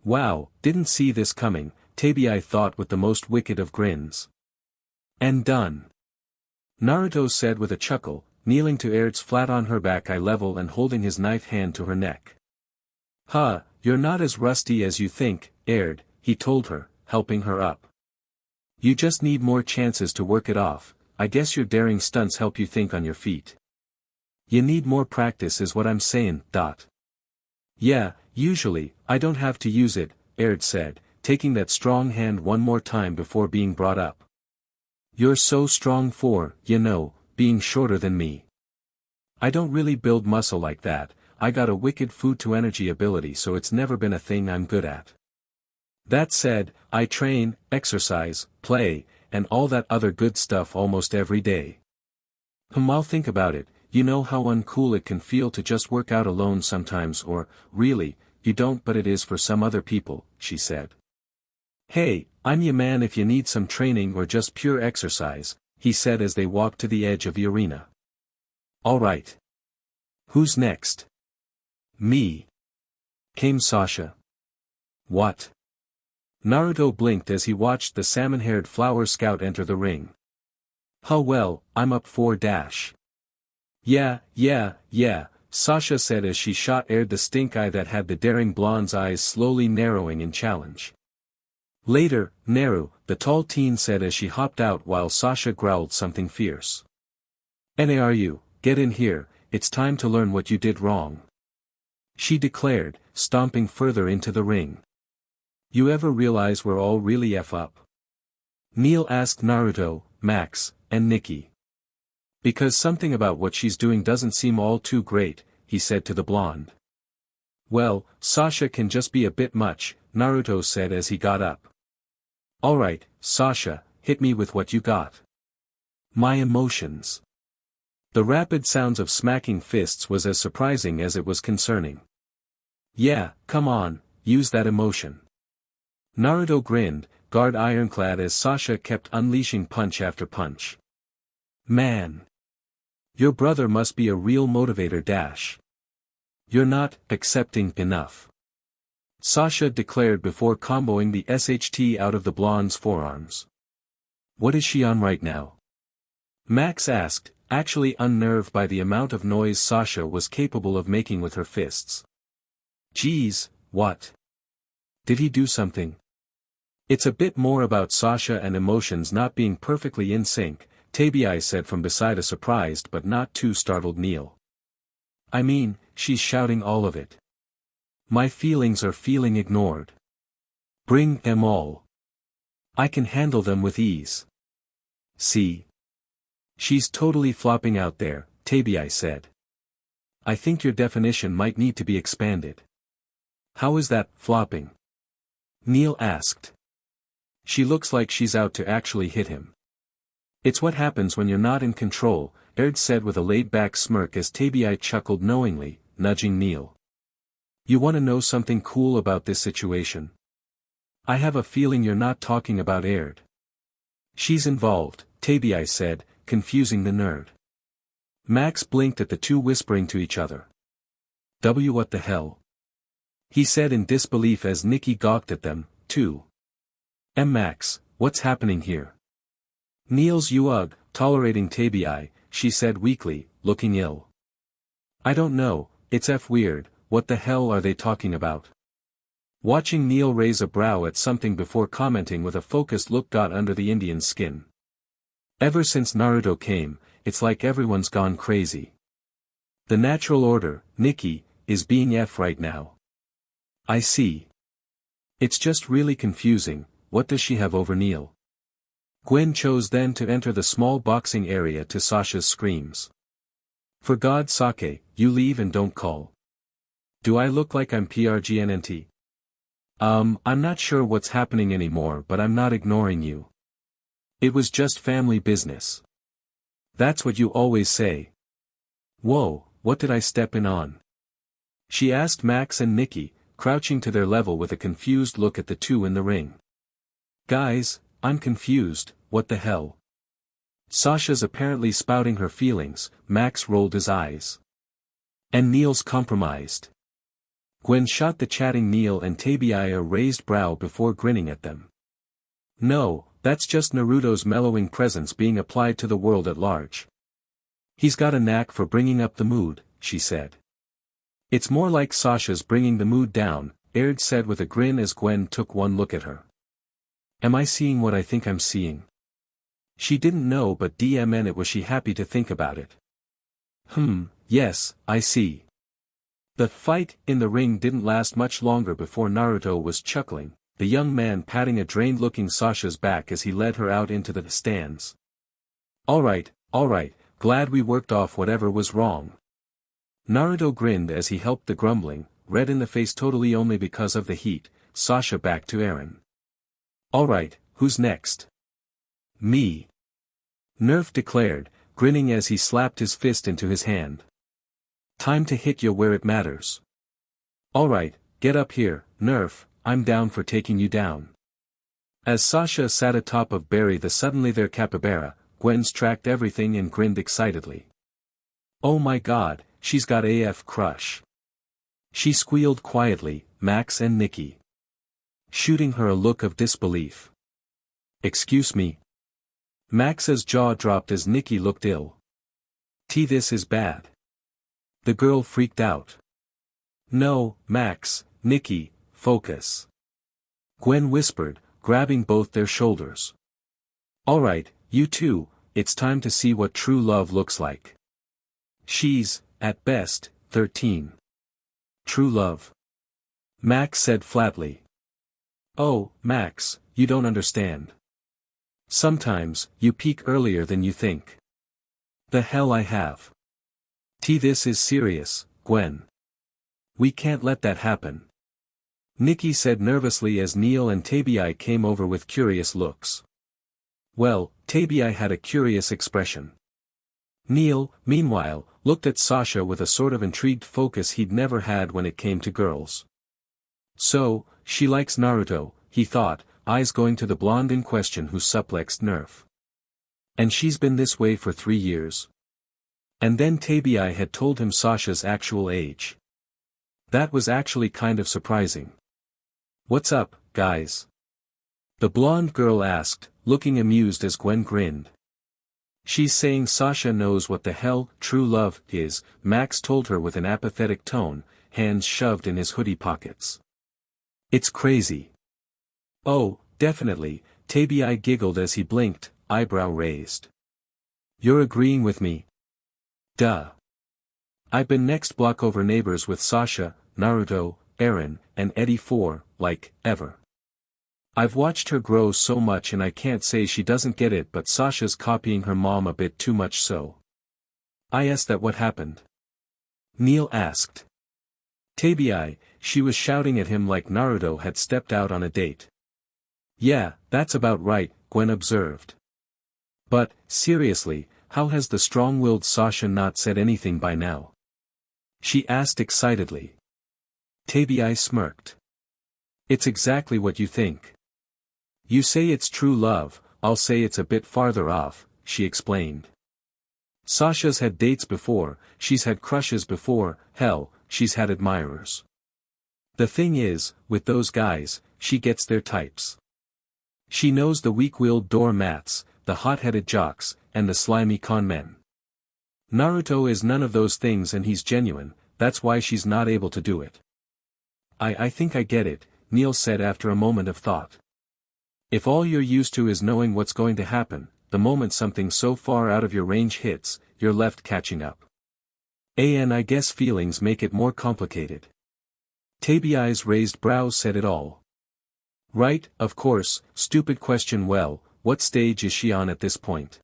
Speaker 2: Wow, didn't see this coming, Tabii thought with the most wicked of grins. And done. Naruto said with a chuckle, kneeling to Erd's flat on her back eye level and holding his knife hand to her neck. You're not as rusty as you think, Erd, he told her, helping her up. You just need more chances to work it off, I guess your daring stunts help you think on your feet. You need more practice is what I'm saying, . Yeah, usually, I don't have to use it, Erd said, taking that strong hand one more time before being brought up. You're so strong for, being shorter than me. I don't really build muscle like that, I got a wicked food to energy ability so it's never been a thing I'm good at. That said, I train, exercise, play, and all that other good stuff almost every day. I'll think about it, you know how uncool it can feel to just work out alone sometimes or, really, you don't but it is for some other people, she said. Hey, I'm your man if you need some training or just pure exercise, he said as they walked to the edge of the arena. Alright. Who's next? Me. Came Sasha. What? Naruto blinked as he watched the salmon-haired flower scout enter the ring. Well, I'm up 4 dash. Yeah, Sasha said as she shot Erd the stink eye that had the daring blonde's eyes slowly narrowing in challenge. Later, Naru, the tall teen said as she hopped out while Sasha growled something fierce. Naru, get in here, it's time to learn what you did wrong. She declared, stomping further into the ring. You ever realize we're all really F up? Neil asked Naruto, Max, and Nikki. Because something about what she's doing doesn't seem all too great, he said to the blonde. Well, Sasha can just be a bit much, Naruto said as he got up. Alright, Sasha, hit me with what you got. My emotions. The rapid sounds of smacking fists was as surprising as it was concerning. Yeah, come on, use that emotion. Naruto grinned, guard ironclad as Sasha kept unleashing punch after punch. Man. Your brother must be a real motivator dash. You're not accepting enough. Sasha declared before comboing the SHT out of the blonde's forearms. What is she on right now? Max asked, actually unnerved by the amount of noise Sasha was capable of making with her fists. Geez, what? Did he do something? It's a bit more about Sasha and emotions not being perfectly in sync, Tabii said from beside a surprised but not too startled Neil. I mean, she's shouting all of it. My feelings are feeling ignored. Bring them all. I can handle them with ease. See? She's totally flopping out there, Tabii said. I think your definition might need to be expanded. How is that, flopping? Neil asked. She looks like she's out to actually hit him. It's what happens when you're not in control, Erin said with a laid-back smirk as Tabii chuckled knowingly, nudging Neil. You want to know something cool about this situation? I have a feeling you're not talking about Erin. She's involved, Tabii said, confusing the nerd. Max blinked at the two whispering to each other. What the hell? He said in disbelief as Nikki gawked at them, too. Max, what's happening here? Neil's ugh, tolerating Tabii, she said weakly, looking ill. I don't know, it's weird, what the hell are they talking about? Watching Neil raise a brow at something before commenting with a focused look got under the Indian's skin. Ever since Naruto came, it's like everyone's gone crazy. The natural order, Nikki, is being right now. I see. It's just really confusing, what does she have over Neil? Gwen chose then to enter the small boxing area to Sasha's screams. For God's sake, you leave and don't call. Do I look like I'm PRGNNT? I'm not sure what's happening anymore but I'm not ignoring you. It was just family business. That's what you always say. Whoa, what did I step in on? She asked Max and Nikki, crouching to their level with a confused look at the two in the ring. Guys, I'm confused, what the hell? Sasha's apparently spouting her feelings, Max rolled his eyes. And Neil's compromised. Gwen shot the chatting Neil and Tabii a raised brow before grinning at them. No, that's just Naruto's mellowing presence being applied to the world at large. He's got a knack for bringing up the mood, she said. It's more like Sasha's bringing the mood down, Erin said with a grin as Gwen took one look at her. Am I seeing what I think I'm seeing? She didn't know but it was she happy to think about it. Yes, I see. The fight in the ring didn't last much longer before Naruto was chuckling, the young man patting a drained-looking Sasha's back as he led her out into the stands. Alright, glad we worked off whatever was wrong. Naruto grinned as he helped the grumbling, red in the face totally only because of the heat, Sasha back to Erin. Alright, who's next? Me. Nerf declared, grinning as he slapped his fist into his hand. Time to hit you where it matters. Alright, get up here, Nerf, I'm down for taking you down. As Sasha sat atop of Barry the suddenly their capybara, Gwen's tracked everything and grinned excitedly. Oh my god, she's got AF crush. She squealed quietly, Max and Nikki. Shooting her a look of disbelief. Excuse me. Max's jaw dropped as Nikki looked ill. This is bad. The girl freaked out. No, Max, Nikki, focus. Gwen whispered, grabbing both their shoulders. Alright, you two, it's time to see what true love looks like. She's, at best, 13. True love. Max said flatly. Oh, Max, you don't understand. Sometimes, you peak earlier than you think. The hell I have. This is serious, Gwen. We can't let that happen. Nikki said nervously as Neil and Tabii came over with curious looks. Well, Tabii had a curious expression. Neil, meanwhile, looked at Sasha with a sort of intrigued focus he'd never had when it came to girls. So, she likes Naruto, he thought, eyes going to the blonde in question who suplexed Nerf. And she's been this way for 3 years. And then Tabii had told him Sasha's actual age. That was actually kind of surprising. What's up, guys? The blonde girl asked, looking amused as Gwen grinned. She's saying Sasha knows what the hell true love is, Max told her with an apathetic tone, hands shoved in his hoodie pockets. It's crazy. Oh, definitely, Tabii giggled as he blinked, eyebrow raised. You're agreeing with me? Duh. I've been next block over neighbors with Sasha, Naruto, Erin, and Eddie for, like, ever. I've watched her grow so much and I can't say she doesn't get it, but Sasha's copying her mom a bit too much so. Is that what happened? Neil asked. Tabii, she was shouting at him like Naruto had stepped out on a date. Yeah, that's about right, Gwen observed. But, seriously, how has the strong-willed Sasha not said anything by now? She asked excitedly. Tabii smirked. It's exactly what you think. You say it's true love, I'll say it's a bit farther off, she explained. Sasha's had dates before, she's had crushes before, hell, she's had admirers. The thing is, with those guys, she gets their types. She knows the weak-willed doormats, the hot-headed jocks, and the slimy con men. Naruto is none of those things and he's genuine, that's why she's not able to do it. I think I get it, Neil said after a moment of thought. If all you're used to is knowing what's going to happen, the moment something so far out of your range hits, you're left catching up. And I guess feelings make it more complicated. Tabii's raised brows said it all. Right, of course, stupid question. Well, what stage is she on at this point?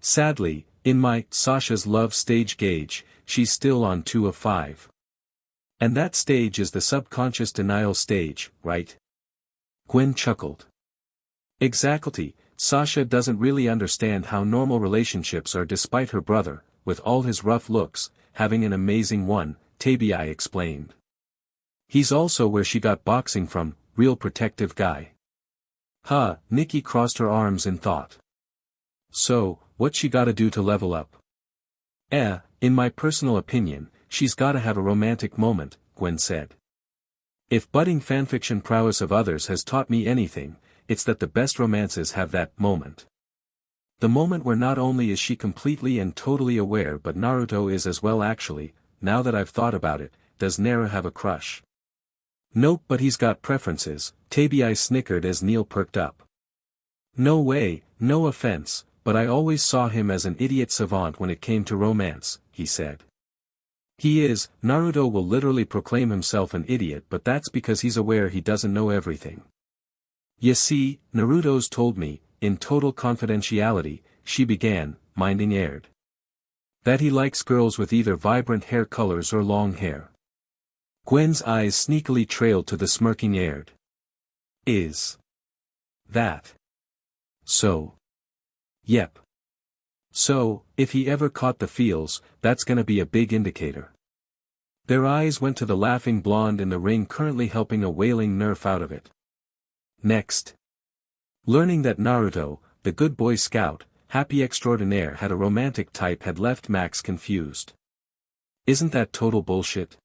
Speaker 2: Sadly, in my Sasha's love stage gauge, she's still on 2 of 5. And that stage is the subconscious denial stage, right? Gwen chuckled. Exactly, Sasha doesn't really understand how normal relationships are despite her brother, with all his rough looks, having an amazing one, Tabii explained. He's also where she got boxing from, real protective guy. Nikki crossed her arms in thought. So, what's she gotta do to level up? In my personal opinion, she's gotta have a romantic moment, Gwen said. If budding fanfiction prowess of others has taught me anything, it's that the best romances have that moment. The moment where not only is she completely and totally aware but Naruto is as well. Actually, now that I've thought about it, does Nara have a crush? Nope, but he's got preferences, Tabii snickered as Neil perked up. No way, no offense, but I always saw him as an idiot savant when it came to romance, he said. He is, Naruto will literally proclaim himself an idiot, but that's because he's aware he doesn't know everything. You see, Naruto's told me, in total confidentiality, she began, minding aired. That he likes girls with either vibrant hair colors or long hair. Gwen's eyes sneakily trailed to the smirking aired. Is that so? Yep. So, if he ever caught the feels, that's gonna be a big indicator. Their eyes went to the laughing blonde in the ring currently helping a wailing Nerf out of it. Next. Learning that Naruto, the good boy scout, happy extraordinaire had a romantic type had left Max confused. Isn't that total bullshit?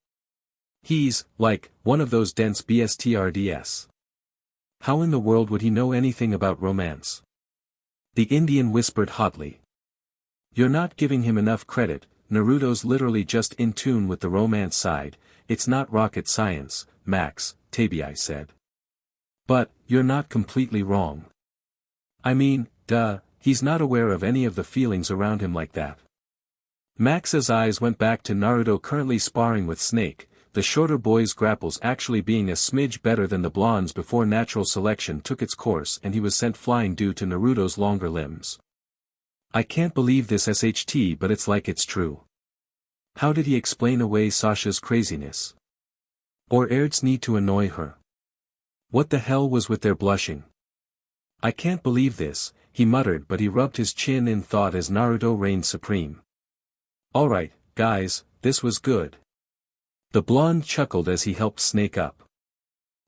Speaker 2: He's, like, one of those dense BSTRDS. How in the world would he know anything about romance? The Indian whispered hotly. You're not giving him enough credit, Naruto's literally just in tune with the romance side, it's not rocket science, Max, Tabii said. But, you're not completely wrong. I mean, he's not aware of any of the feelings around him like that. Max's eyes went back to Naruto currently sparring with Snake, the shorter boy's grapples actually being a smidge better than the blonde's before natural selection took its course and he was sent flying due to Naruto's longer limbs. I can't believe this SHT, but it's like it's true. How did he explain away Sasha's craziness? Or Erd's need to annoy her? What the hell was with their blushing? I can't believe this, he muttered, but he rubbed his chin in thought as Naruto reigned supreme. Alright, guys, this was good. The blonde chuckled as he helped Snake up.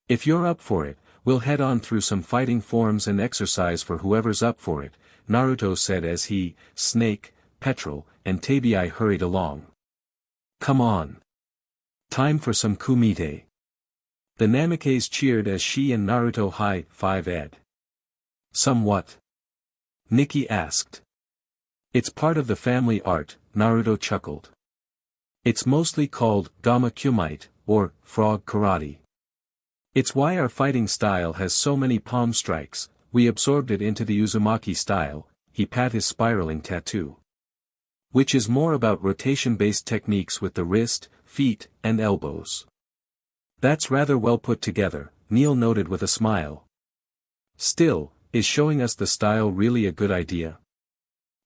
Speaker 2: If you're up for it, we'll head on through some fighting forms and exercise for whoever's up for it, Naruto said as he, Snake, Petrol, and Tabii hurried along. Come on. Time for some kumite. The Namikes cheered as she and Naruto high-fived. Somewhat? Nikki asked. It's part of the family art, Naruto chuckled. It's mostly called Gamma Kumite, or frog karate. It's why our fighting style has so many palm strikes, we absorbed it into the Uzumaki style, he pat his spiraling tattoo. Which is more about rotation-based techniques with the wrist, feet, and elbows. That's rather well put together, Neil noted with a smile. Still, is showing us the style really a good idea?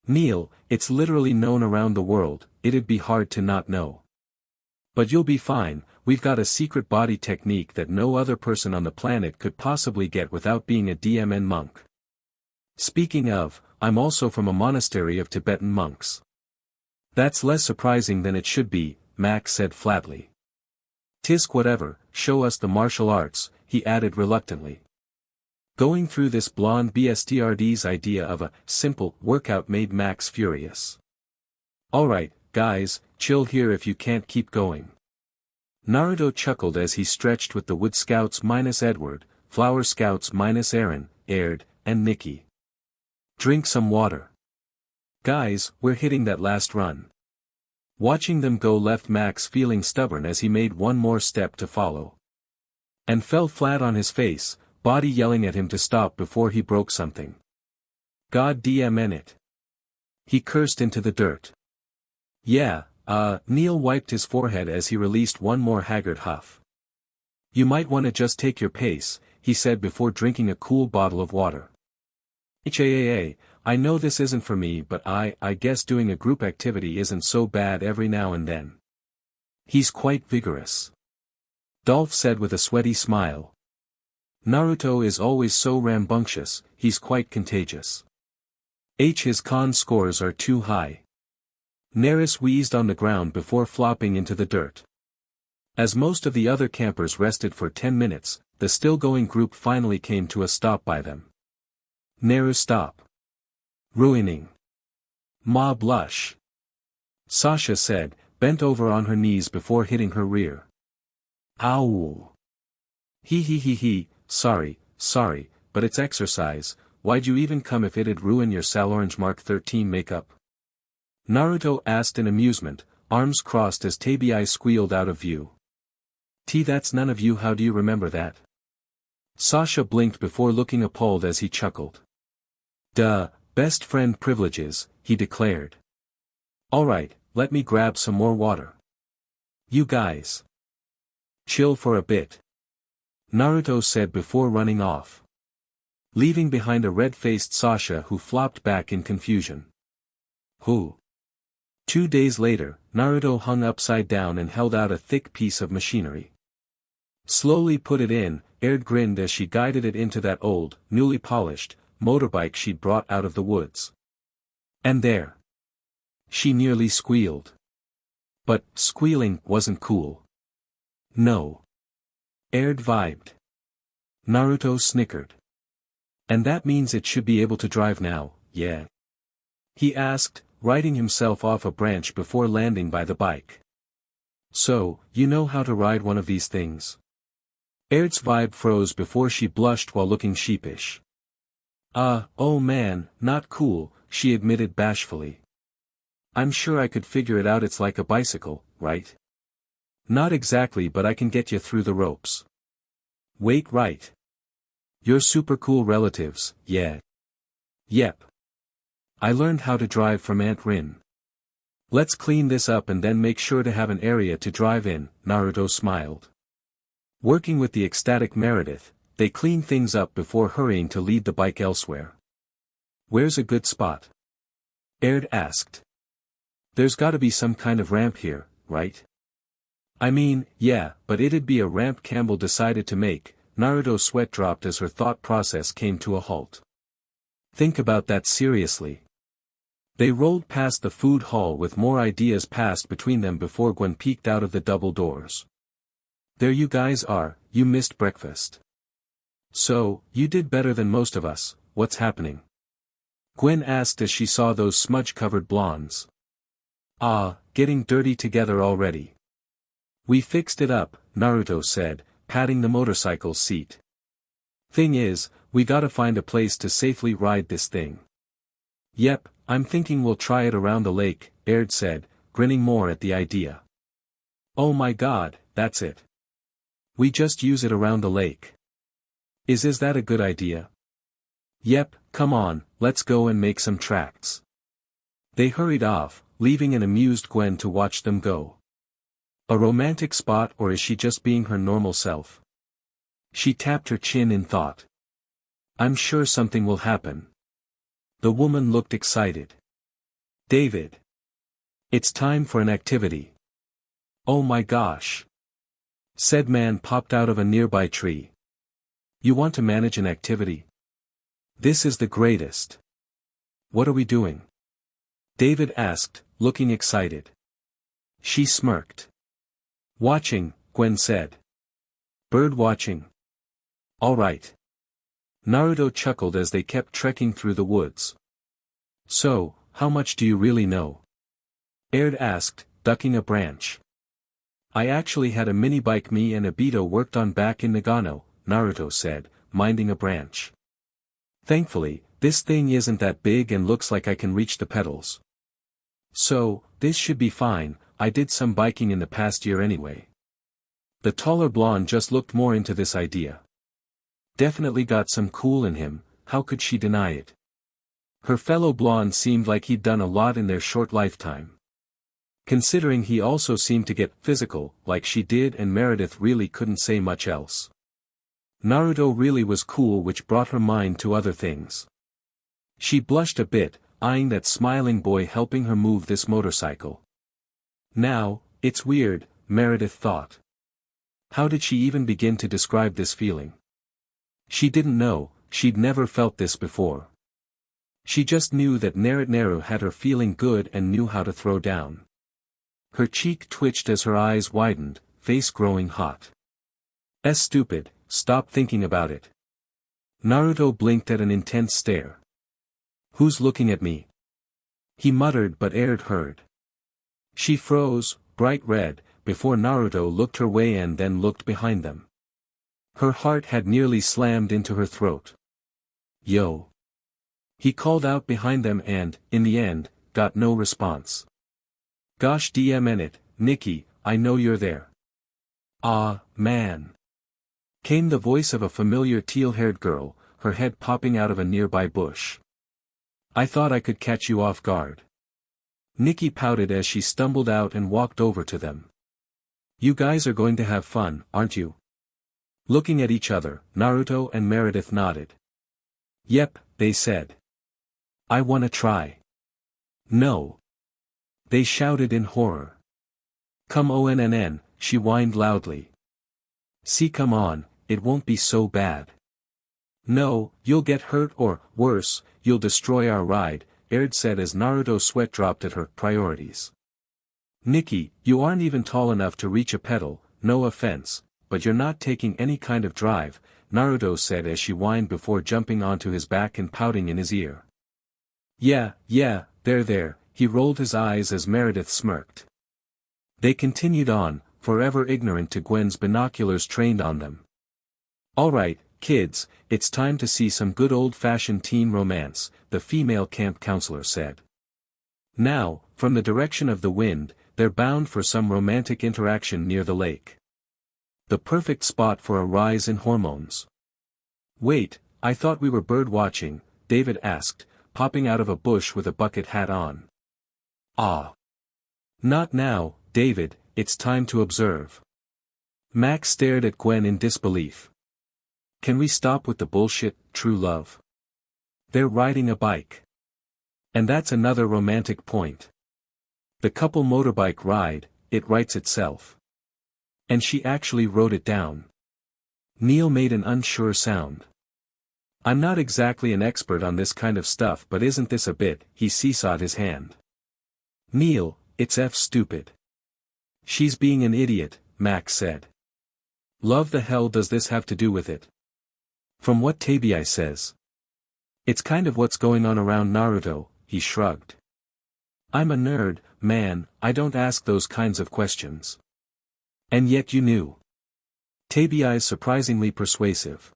Speaker 2: Neil, it's literally known around the world, it'd be hard to not know. But you'll be fine, we've got a secret body technique that no other person on the planet could possibly get without being a DMN monk. Speaking of, I'm also from a monastery of Tibetan monks. That's less surprising than it should be, Max said flatly. Tisk whatever, show us the martial arts, he added reluctantly. Going through this blonde BSTRD's idea of a simple workout made Max furious. Alright, guys, chill here if you can't keep going. Naruto chuckled as he stretched with the Wood Scouts minus Edward, Flower Scouts minus Erin, Erd, and Nikki. Drink some water. Guys, we're hitting that last run. Watching them go left Max feeling stubborn as he made one more step to follow. And fell flat on his face, body yelling at him to stop before he broke something. God damn it. He cursed into the dirt. Yeah, Neil wiped his forehead as he released one more haggard huff. You might want to just take your pace, he said before drinking a cool bottle of water. HAAA, I know this isn't for me, but I guess doing a group activity isn't so bad every now and then. He's quite vigorous. Dolph said with a sweaty smile. Naruto is always so rambunctious, he's quite contagious. His con scores are too high. Neris wheezed on the ground before flopping into the dirt. As most of the other campers rested for 10 minutes, the still-going group finally came to a stop by them. Neru stop. Ruining. Ma blush. Sasha said, bent over on her knees before hitting her rear. Ow. He, sorry, but it's exercise, why'd you even come if it'd ruin your Salorange Mark 13 makeup? Naruto asked in amusement, arms crossed as Tabii squealed out of view. That's none of you, how do you remember that? Sasha blinked before looking appalled as he chuckled. Duh, best friend privileges, he declared. Alright, let me grab some more water. You guys. Chill for a bit. Naruto said before running off. Leaving behind a red-faced Sasha who flopped back in confusion. Who? 2 days later, Naruto hung upside down and held out a thick piece of machinery. Slowly put it in, Erd grinned as she guided it into that old, newly polished, motorbike she'd brought out of the woods. And there. She nearly squealed. But, squealing wasn't cool. No. Erd vibed. Naruto snickered. And that means it should be able to drive now, yeah? He asked, riding himself off a branch before landing by the bike. So, you know how to ride one of these things? Erd's vibe froze before she blushed while looking sheepish. Oh man, not cool, she admitted bashfully. I'm sure I could figure it out, it's like a bicycle, right? Not exactly, but I can get you through the ropes. Wait, right. You're super cool relatives, yeah. Yep. I learned how to drive from Aunt Rin. Let's clean this up and then make sure to have an area to drive in, Naruto smiled. Working with the ecstatic Meredith, they cleaned things up before hurrying to lead the bike elsewhere. Where's a good spot? Erin asked. There's gotta be some kind of ramp here, right? I mean, yeah, but it'd be a ramp. Campbell decided to make. Naruto's sweat dropped as her thought process came to a halt. Think about that seriously. They rolled past the food hall with more ideas passed between them before Gwen peeked out of the double doors. There you guys are, you missed breakfast. So, you did better than most of us, what's happening? Gwen asked as she saw those smudge-covered blondes. Ah, getting dirty together already. We fixed it up, Naruto said, patting the motorcycle's seat. Thing is, we gotta find a place to safely ride this thing. Yep, I'm thinking we'll try it around the lake, Erin said, grinning more at the idea. Oh my god, that's it. We just use it around the lake. Is that a good idea? Yep, come on, let's go and make some tracks. They hurried off, leaving an amused Gwen to watch them go. A romantic spot, or is she just being her normal self? She tapped her chin in thought. I'm sure something will happen. The woman looked excited. David. It's time for an activity. Oh my gosh. Said man popped out of a nearby tree. You want to manage an activity? This is the greatest. What are we doing? David asked, looking excited. She smirked. Watching, Gwen said. Bird watching. All right. Naruto chuckled as they kept trekking through the woods. So, how much do you really know? Erin asked, ducking a branch. I actually had a mini bike me and Obito worked on back in Nagano, Naruto said, minding a branch. Thankfully, this thing isn't that big and looks like I can reach the pedals. So, this should be fine. I did some biking in the past year anyway. The taller blonde just looked more into this idea. Definitely got some cool in him, how could she deny it? Her fellow blonde seemed like he'd done a lot in their short lifetime. Considering he also seemed to get physical, like she did, and Meredith really couldn't say much else. Naruto really was cool, which brought her mind to other things. She blushed a bit, eyeing that smiling boy helping her move this motorcycle. Now, it's weird, Meredith thought. How did she even begin to describe this feeling? She didn't know, she'd never felt this before. She just knew that Naruto had her feeling good and knew how to throw down. Her cheek twitched as her eyes widened, face growing hot. Stupid, stop thinking about it. Naruto blinked at an intense stare. Who's looking at me? He muttered, but Erin heard. She froze, bright red, before Naruto looked her way and then looked behind them. Her heart had nearly slammed into her throat. Yo. He called out behind them and, in the end, got no response. Gosh damn it, Nikki, I know you're there. Ah, man. Came the voice of a familiar teal-haired girl, her head popping out of a nearby bush. I thought I could catch you off guard. Nikki pouted as she stumbled out and walked over to them. You guys are going to have fun, aren't you? Looking at each other, Naruto and Meredith nodded. Yep, they said. I wanna try. No. They shouted in horror. Come on, she whined loudly. See, come on, it won't be so bad. No, you'll get hurt or, worse, you'll destroy our ride, Erin said as Naruto's sweat dropped at her priorities. Nikki, you aren't even tall enough to reach a pedal, no offense, but you're not taking any kind of drive, Naruto said as she whined before jumping onto his back and pouting in his ear. Yeah, there, he rolled his eyes as Meredith smirked. They continued on, forever ignorant to Gwen's binoculars trained on them. Alright, kids, it's time to see some good old-fashioned teen romance, the female camp counselor said. Now, from the direction of the wind, they're bound for some romantic interaction near the lake. The perfect spot for a rise in hormones. Wait, I thought we were bird watching, David asked, popping out of a bush with a bucket hat on. Ah. Not now, David, it's time to observe. Max stared at Gwen in disbelief. Can we stop with the bullshit, true love? They're riding a bike. And that's another romantic point. The couple motorbike ride, it writes itself. And she actually wrote it down. Neil made an unsure sound. I'm not exactly an expert on this kind of stuff, but isn't this a bit? He seesawed his hand. Neil, it's stupid. She's being an idiot, Max said. Love the hell does this have to do with it? From what Tabii says. It's kind of what's going on around Naruto, he shrugged. I'm a nerd, man, I don't ask those kinds of questions. And yet you knew. Tabii is surprisingly persuasive.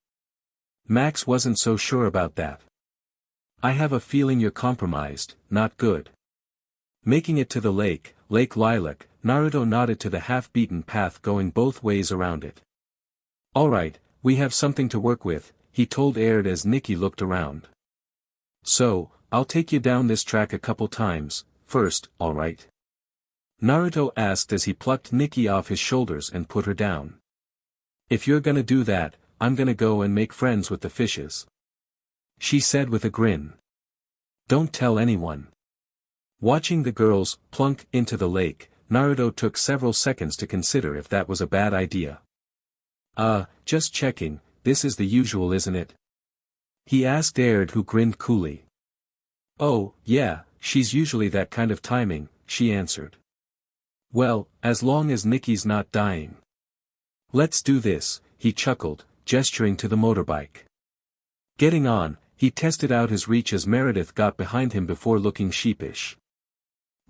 Speaker 2: Max wasn't so sure about that. I have a feeling you're compromised, not good. Making it to the lake, Lake Lilac, Naruto nodded to the half-beaten path going both ways around it. Alright, we have something to work with, he told Erin as Nikki looked around. So, I'll take you down this track a couple times, first, alright? Naruto asked as he plucked Nikki off his shoulders and put her down. If you're gonna do that, I'm gonna go and make friends with the fishes. She said with a grin. Don't tell anyone. Watching the girls plunk into the lake, Naruto took several seconds to consider if that was a bad idea. Just checking, this is the usual isn't it? He asked Erin who grinned coolly. Oh, yeah, she's usually that kind of timing, she answered. Well, as long as Nikki's not dying. Let's do this, he chuckled, gesturing to the motorbike. Getting on, he tested out his reach as Meredith got behind him before looking sheepish.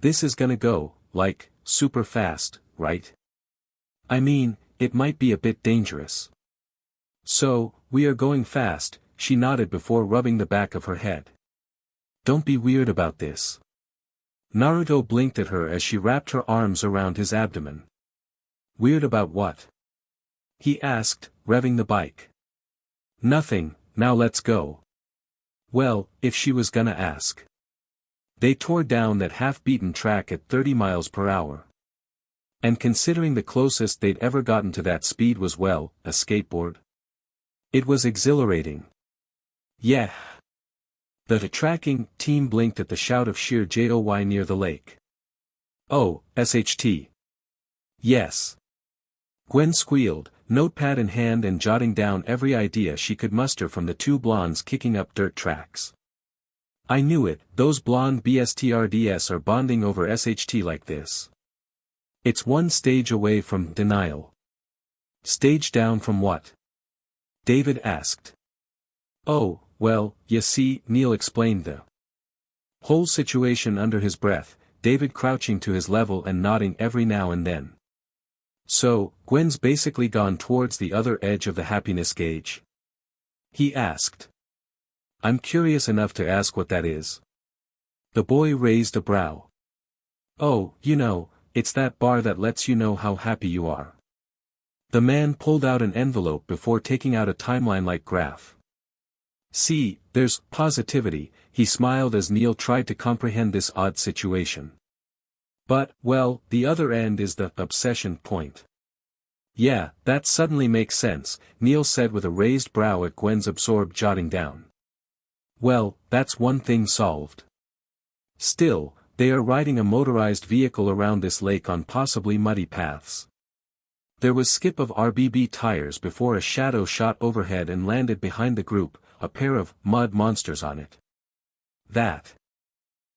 Speaker 2: This is gonna go, like, super fast, right? I mean, it might be a bit dangerous. So, we are going fast, she nodded before rubbing the back of her head. Don't be weird about this. Naruto blinked at her as she wrapped her arms around his abdomen. Weird about what? He asked, revving the bike. Nothing, now let's go. Well, if she was gonna ask. They tore down that half-beaten track at 30 miles per hour. And considering the closest they'd ever gotten to that speed was well, a skateboard. It was exhilarating. Yeah. The tracking team blinked at the shout of sheer joy near the lake. Oh, SHT. Yes. Gwen squealed, notepad in hand and jotting down every idea she could muster from the two blondes kicking up dirt tracks. I knew it, those blonde BSTRDS are bonding over SHT like this. It's one stage away from denial. Stage down from what? David asked. Oh, well, you see, Neil explained the whole situation under his breath, David crouching to his level and nodding every now and then. So, Gwen's basically gone towards the other edge of the happiness gauge? He asked. I'm curious enough to ask what that is. The boy raised a brow. Oh, you know, it's that bar that lets you know how happy you are. The man pulled out an envelope before taking out a timeline-like graph. See, there's positivity, he smiled as Neil tried to comprehend this odd situation. But, well, the other end is the obsession point. Yeah, that suddenly makes sense, Neil said with a raised brow at Gwen's absorbed jotting down. Well, that's one thing solved. Still, they are riding a motorized vehicle around this lake on possibly muddy paths. There was skip of RBB tires before a shadow shot overhead and landed behind the group, a pair of mud monsters on it. That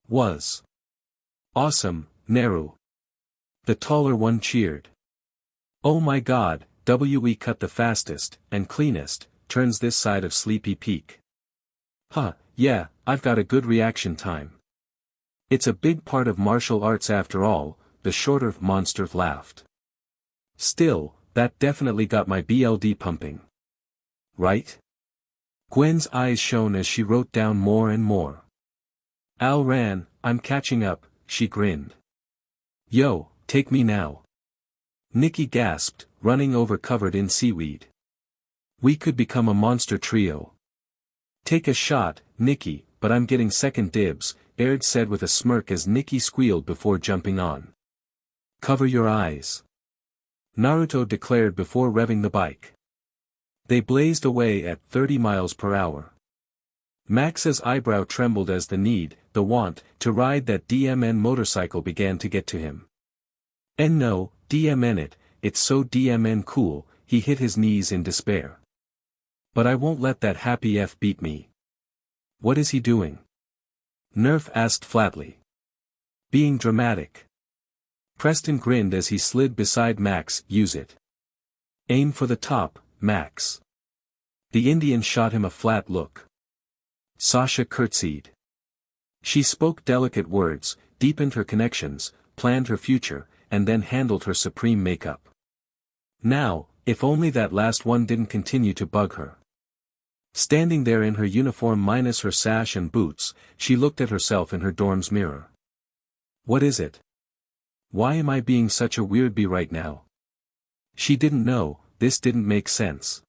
Speaker 2: was awesome, Neru. The taller one cheered. Oh my god, we cut the fastest, and cleanest, turns this side of Sleepy Peak. Huh, yeah, I've got a good reaction time. It's a big part of martial arts after all, the shorter monster laughed. Still, that definitely got my BLD pumping. Right? Gwen's eyes shone as she wrote down more and more. Al ran, I'm catching up, she grinned. Yo, take me now. Nikki gasped, running over covered in seaweed. We could become a monster trio. Take a shot, Nikki, but I'm getting second dibs, Erin said with a smirk as Nikki squealed before jumping on. Cover your eyes, Naruto declared before revving the bike. They blazed away at 30 miles per hour. Max's eyebrow trembled as the want, to ride that DMN motorcycle began to get to him. And no, DMN it's so DMN cool, he hit his knees in despair. But I won't let that happy F beat me. What is he doing? Nerf asked flatly. Being dramatic. Preston grinned as he slid beside Max. Use it. Aim for the top, Max. The Indian shot him a flat look. Sasha curtsied. She spoke delicate words, deepened her connections, planned her future, and then handled her supreme makeup. Now, if only that last one didn't continue to bug her. Standing there in her uniform minus her sash and boots, she looked at herself in her dorm's mirror. What is it? Why am I being such a weirdbee right now? She didn't know, this didn't make sense.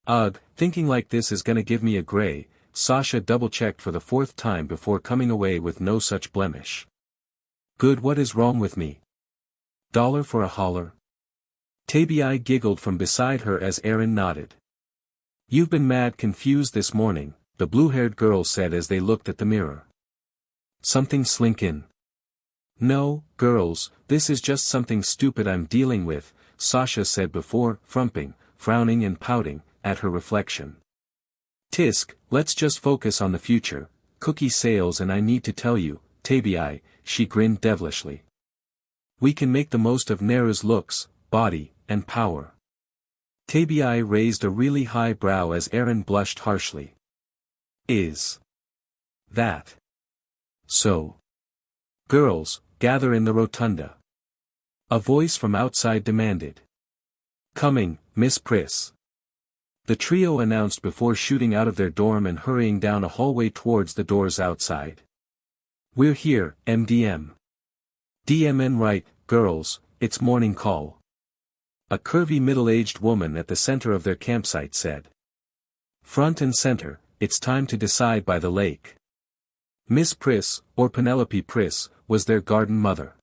Speaker 2: Ugh, thinking like this is gonna give me a gray. Sasha double-checked for the 4th time before coming away with no such blemish. Good, what is wrong with me? $1 for a holler? Tabii giggled from beside her as Erin nodded. You've been mad confused this morning, the blue-haired girl said as they looked at the mirror. Something slink in. No, girls, this is just something stupid I'm dealing with, Sasha said before, frowning and pouting, at her reflection. Tisk, let's just focus on the future, cookie sales, and I need to tell you, Tabii, she grinned devilishly. We can make the most of Neru's looks, body, and power. Tabii raised a really high brow as Erin blushed harshly. Is that so? Girls, gather in the rotunda. A voice from outside demanded. Coming, Miss Priss. The trio announced before shooting out of their dorm and hurrying down a hallway towards the doors outside. We're here, MDM. DMN right, girls, it's morning call. A curvy middle-aged woman at the center of their campsite said. Front and center, it's time to decide by the lake. Miss Priss, or Penelope Priss, was their garden mother.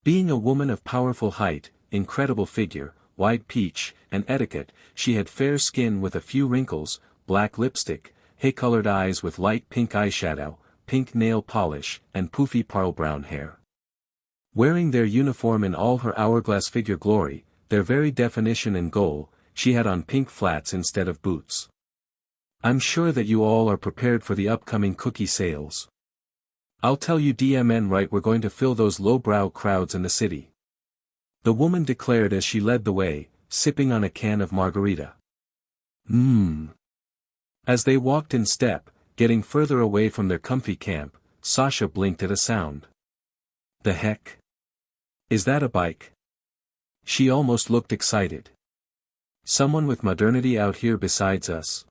Speaker 2: Being a woman of powerful height, incredible figure, white peach, and etiquette, she had fair skin with a few wrinkles, black lipstick, hay-colored eyes with light pink eyeshadow, pink nail polish, and poofy pearl brown hair. Wearing their uniform in all her hourglass figure glory, their very definition and goal, she had on pink flats instead of boots. I'm sure that you all are prepared for the upcoming cookie sales. I'll tell you DMN right, we're going to fill those lowbrow crowds in the city. The woman declared as she led the way, sipping on a can of margarita. As they walked in step, getting further away from their comfy camp, Sasha blinked at a sound. The heck? Is that a bike? She almost looked excited. Someone with modernity out here besides us?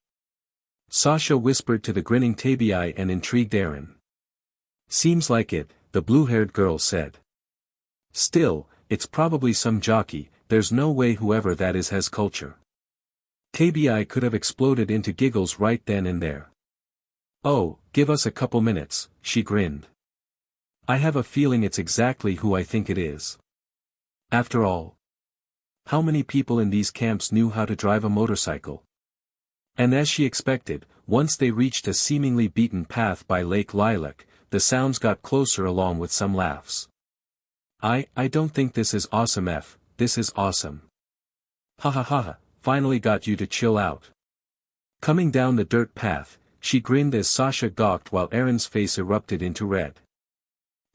Speaker 2: Sasha whispered to the grinning Tabii and intrigued Erin. Seems like it, the blue-haired girl said. Still, it's probably some jockey, there's no way whoever that is has culture. Tabii could have exploded into giggles right then and there. Oh, give us a couple minutes, she grinned. I have a feeling it's exactly who I think it is. After all, how many people in these camps knew how to drive a motorcycle? And as she expected, once they reached a seemingly beaten path by Lake Lilac, the sounds got closer along with some laughs. I don't think this is awesome F, this is awesome. Ha ha ha ha, finally got you to chill out. Coming down the dirt path, she grinned as Sasha gawked while Erin's face erupted into red.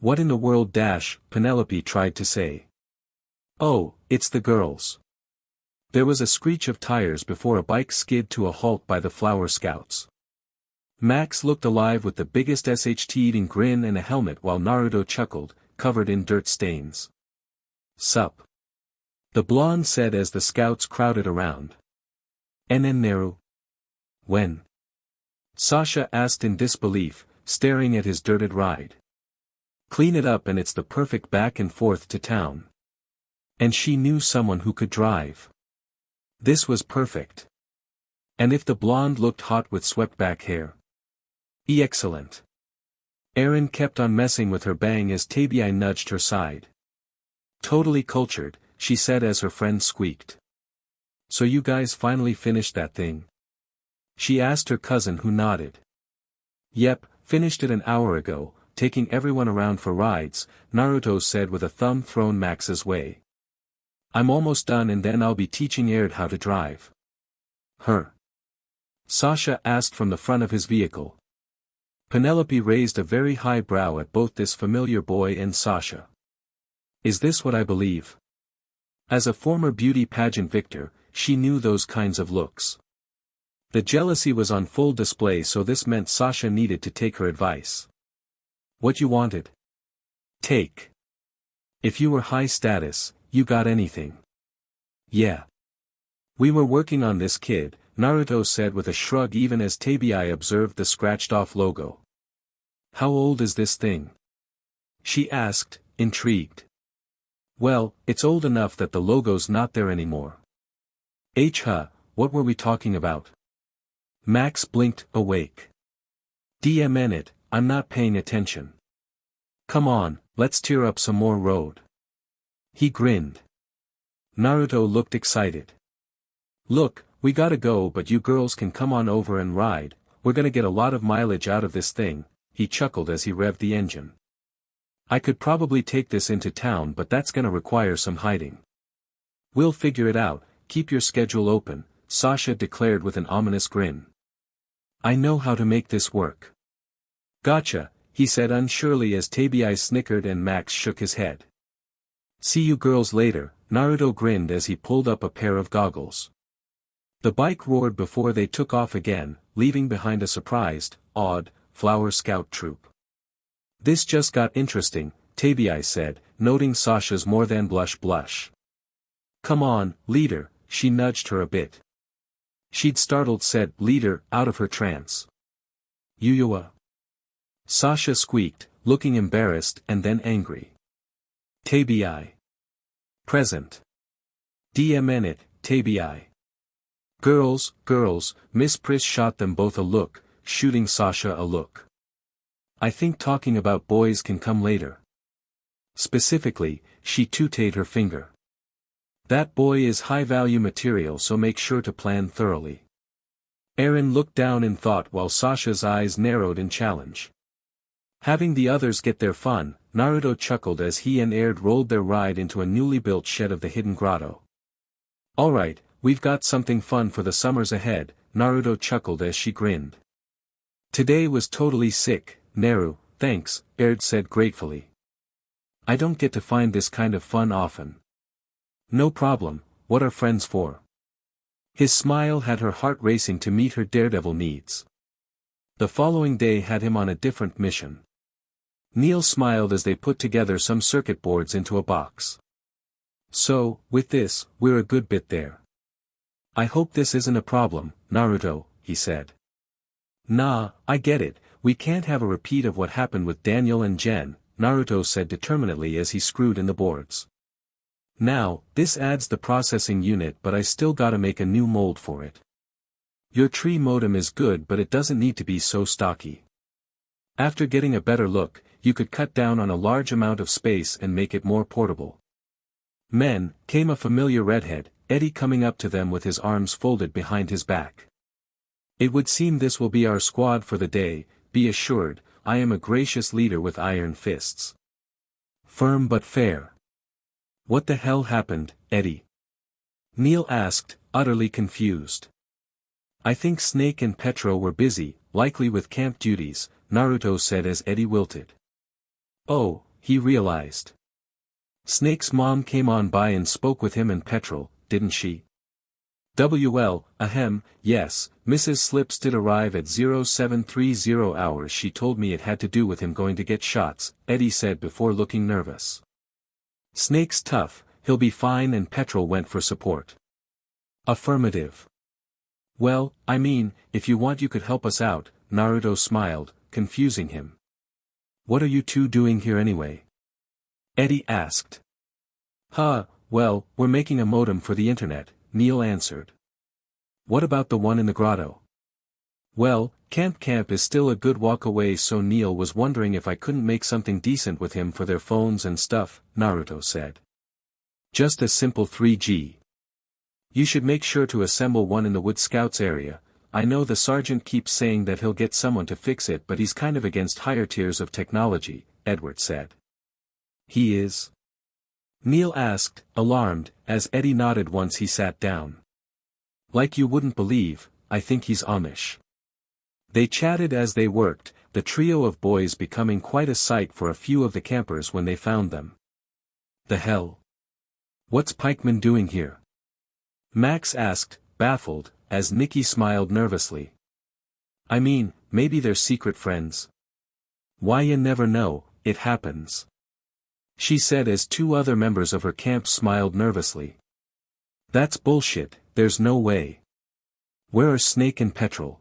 Speaker 2: What in the world Penelope tried to say. Oh, it's the girls. There was a screech of tires before a bike skid to a halt by the Flower Scouts. Max looked alive with the biggest SHT-eating grin and a helmet while Naruto chuckled, covered in dirt stains. Sup? The blonde said as the scouts crowded around. NN Neru? When? Sasha asked in disbelief, staring at his dirted ride. Clean it up and it's the perfect back and forth to town. And she knew someone who could drive. This was perfect. And if the blonde looked hot with swept back hair. Excellent. Erin kept on messing with her bang as Tabii nudged her side. Totally cultured, she said as her friend squeaked. So you guys finally finished that thing? She asked her cousin, who nodded. Yep, finished it an hour ago, taking everyone around for rides, Naruto said with a thumb thrown Max's way. I'm almost done and then I'll be teaching Erin how to drive. Her? Sasha asked from the front of his vehicle. Penelope raised a very high brow at both this familiar boy and Sasha. Is this what I believe? As a former beauty pageant victor, she knew those kinds of looks. The jealousy was on full display, so this meant Sasha needed to take her advice. What you wanted? Take. If you were high status, you got anything. Yeah. We were working on this kid, Naruto said with a shrug even as Tabii observed the scratched-off logo. How old is this thing? She asked, intrigued. Well, it's old enough that the logo's not there anymore. What were we talking about? Max blinked, awake. DMN, I'm not paying attention. Come on, let's tear up some more road. He grinned. Naruto looked excited. Look, we gotta go, but you girls can come on over and ride, we're gonna get a lot of mileage out of this thing, he chuckled as he revved the engine. I could probably take this into town, but that's gonna require some hiding. We'll figure it out, keep your schedule open, Sasha declared with an ominous grin. I know how to make this work. Gotcha, he said unsurely as Tabii snickered and Max shook his head. See you girls later, Naruto grinned as he pulled up a pair of goggles. The bike roared before they took off again, leaving behind a surprised, awed, flower scout troop. This just got interesting, Tabii said, noting Sasha's more than blush. Come on, leader, she nudged her a bit. She'd startled said leader out of her trance. Yuyuwa. Sasha squeaked, looking embarrassed and then angry. Tabii. Present. DMN, Tabii. Girls, Miss Pris shot them both a look, shooting Sasha a look. I think talking about boys can come later. Specifically, she tutted her finger. That boy is high-value material, so make sure to plan thoroughly. Erin looked down in thought while Sasha's eyes narrowed in challenge. Having the others get their fun, Naruto chuckled as he and Erin rolled their ride into a newly built shed of the hidden grotto. Alright, we've got something fun for the summers ahead, Naruto chuckled as she grinned. Today was totally sick, Naru, thanks, Erin said gratefully. I don't get to find this kind of fun often. No problem, what are friends for? His smile had her heart racing to meet her daredevil needs. The following day had him on a different mission. Neil smiled as they put together some circuit boards into a box. So, with this, we're a good bit there. I hope this isn't a problem, Naruto, he said. Nah, I get it, we can't have a repeat of what happened with Daniel and Jen, Naruto said determinedly as he screwed in the boards. Now, this adds the processing unit, but I still gotta make a new mold for it. Your tree modem is good, but it doesn't need to be so stocky. After getting a better look, you could cut down on a large amount of space and make it more portable. Men, came a familiar redhead, Eddie coming up to them with his arms folded behind his back. It would seem this will be our squad for the day, be assured, I am a gracious leader with iron fists. Firm but fair. What the hell happened, Eddie? Neil asked, utterly confused. I think Snake and Petro were busy, likely with camp duties, Naruto said as Eddie wilted. Oh, he realized. Snake's mom came on by and spoke with him and Petro, didn't she? Yes, Mrs. Slips did arrive at 0730 hours. She told me it had to do with him going to get shots, Eddie said before looking nervous. Snake's tough, he'll be fine, and Petro went for support. Affirmative. Well, I mean, if you want you could help us out, Naruto smiled, confusing him. What are you two doing here anyway? Eddie asked. Well, we're making a modem for the internet, Neil answered. What about the one in the grotto? Well, Camp is still a good walk away, so Neil was wondering if I couldn't make something decent with him for their phones and stuff, Naruto said. Just a simple 3G. You should make sure to assemble one in the Wood Scouts area. I know the sergeant keeps saying that he'll get someone to fix it, but he's kind of against higher tiers of technology, Edward said. He is? Neil asked, alarmed, as Eddie nodded once he sat down. Like you wouldn't believe, I think he's Amish. They chatted as they worked, the trio of boys becoming quite a sight for a few of the campers when they found them. The hell? What's Pikeman doing here? Max asked, baffled, as Nikki smiled nervously. I mean, maybe they're secret friends. Why you never know, it happens. She said as two other members of her camp smiled nervously. That's bullshit, there's no way. Where are Snake and Petrol?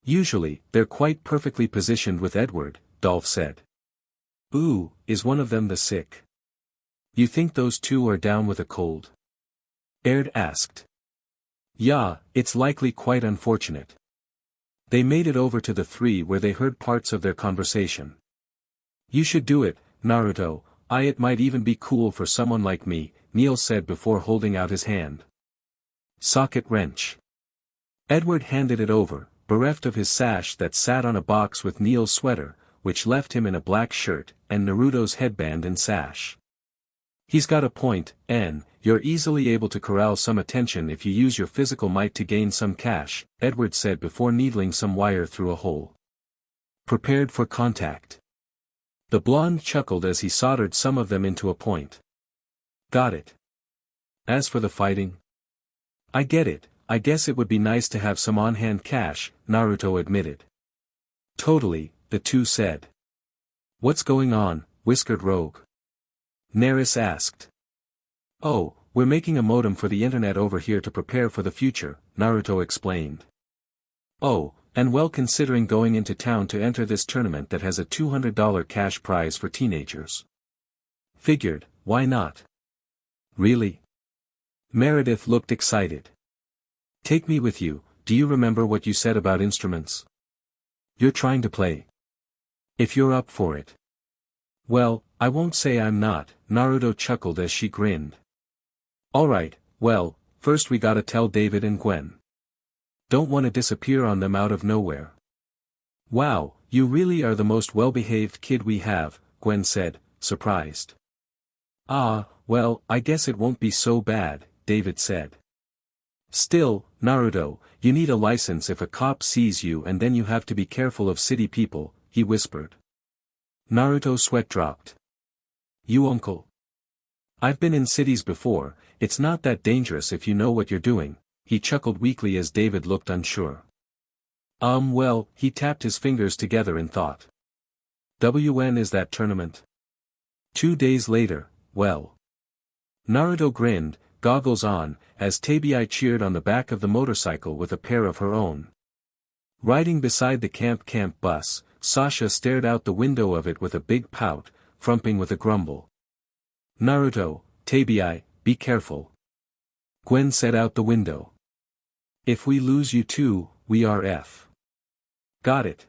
Speaker 2: Usually, they're quite perfectly positioned with Edward, Dolph said. Ooh, is one of them the sick? You think those two are down with a cold? Aird asked. Yeah, it's likely quite unfortunate. They made it over to the 3 where they heard parts of their conversation. You should do it, Naruto. It might even be cool for someone like me, Neil said before holding out his hand. Socket wrench. Edward handed it over, bereft of his sash that sat on a box with Neil's sweater, which left him in a black shirt, and Naruto's headband and sash. He's got a point, N. You're easily able to corral some attention if you use your physical might to gain some cash, Edward said before needling some wire through a hole. Prepared for contact. The blonde chuckled as he soldered some of them into a point. Got it. As for the fighting? I get it, I guess it would be nice to have some on-hand cash, Naruto admitted. Totally, the two said. What's going on, Whiskered Rogue? Neris asked. Oh, we're making a modem for the internet over here to prepare for the future, Naruto explained. Oh, and well, considering going into town to enter this tournament that has a $200 cash prize for teenagers. Figured, why not? Really? Meredith looked excited. Take me with you, do you remember what you said about instruments? You're trying to play. If you're up for it. Well, I won't say I'm not, Naruto chuckled as she grinned. Alright, well, first we gotta tell David and Gwen. Don't want to disappear on them out of nowhere. Wow, you really are the most well-behaved kid we have, Gwen said, surprised. Ah, well, I guess it won't be so bad, David said. Still, Naruto, you need a license if a cop sees you, and then you have to be careful of city people, he whispered. Naruto's sweat dropped. You uncle? I've been in cities before, it's not that dangerous if you know what you're doing, he chuckled weakly as David looked unsure. Well, he tapped his fingers together in thought. When is that tournament? 2 days later, well. Naruto grinned, goggles on, as Tabii cheered on the back of the motorcycle with a pair of her own. Riding beside the camp bus, Sasha stared out the window of it with a big pout, frumping with a grumble. Naruto, Tabii, be careful. Gwen said out the window. If we lose you too, we are F. Got it.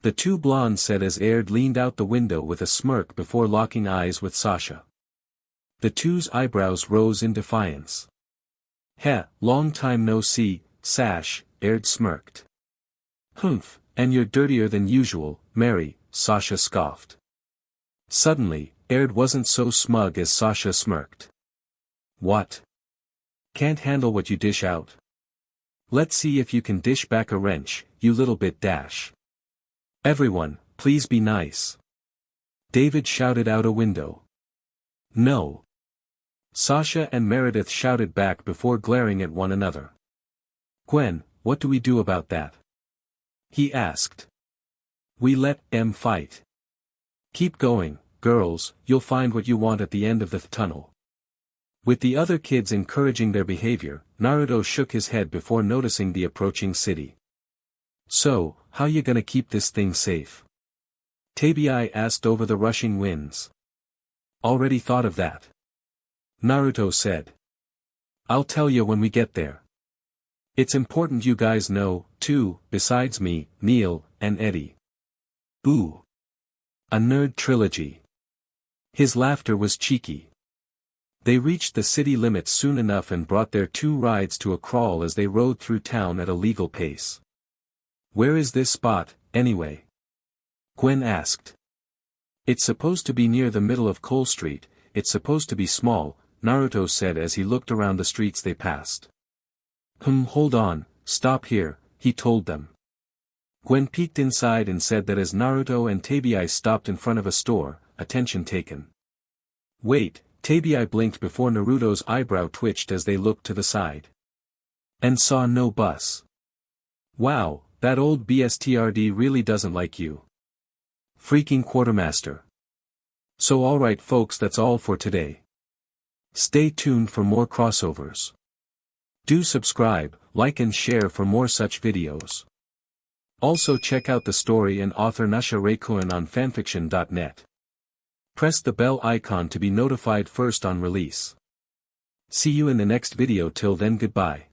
Speaker 2: The two blondes said as Aird leaned out the window with a smirk before locking eyes with Sasha. The two's eyebrows rose in defiance. Heh, long time no see, Sash, Aird smirked. Humph, and you're dirtier than usual, Mary, Sasha scoffed. Suddenly, Aird wasn't so smug as Sasha smirked. What? Can't handle what you dish out? Let's see if you can dish back a wrench, you little bit dash. Everyone, please be nice. David shouted out a window. No. Sasha and Meredith shouted back before glaring at one another. Gwen, what do we do about that? He asked. We let M fight. Keep going, girls, you'll find what you want at the end of the tunnel. With the other kids encouraging their behavior, Naruto shook his head before noticing the approaching city. So, how you gonna keep this thing safe? Tabii asked over the rushing winds. Already thought of that. Naruto said. I'll tell you when we get there. It's important you guys know, too, besides me, Neil, and Eddie. Ooh. A nerd trilogy. His laughter was cheeky. They reached the city limits soon enough and brought their 2 rides to a crawl as they rode through town at a legal pace. "Where is this spot, anyway?" Gwen asked. "It's supposed to be near the middle of Cole Street, it's supposed to be small," Naruto said as he looked around the streets they passed. Hold on, stop here," he told them. Gwen peeked inside and said that as Naruto and Tabii stopped in front of a store, attention taken. "Wait," Tabii blinked before Naruto's eyebrow twitched as they looked to the side. And saw no bus. "Wow, that old BSTRD really doesn't like you. Freaking quartermaster." So alright folks, that's all for today. Stay tuned for more crossovers. Do subscribe, like and share for more such videos. Also check out the story and author Nasha Rei-Kun on FANFICTIONnet. Press the bell icon to be notified first on release. See you in the next video. Till then, goodbye.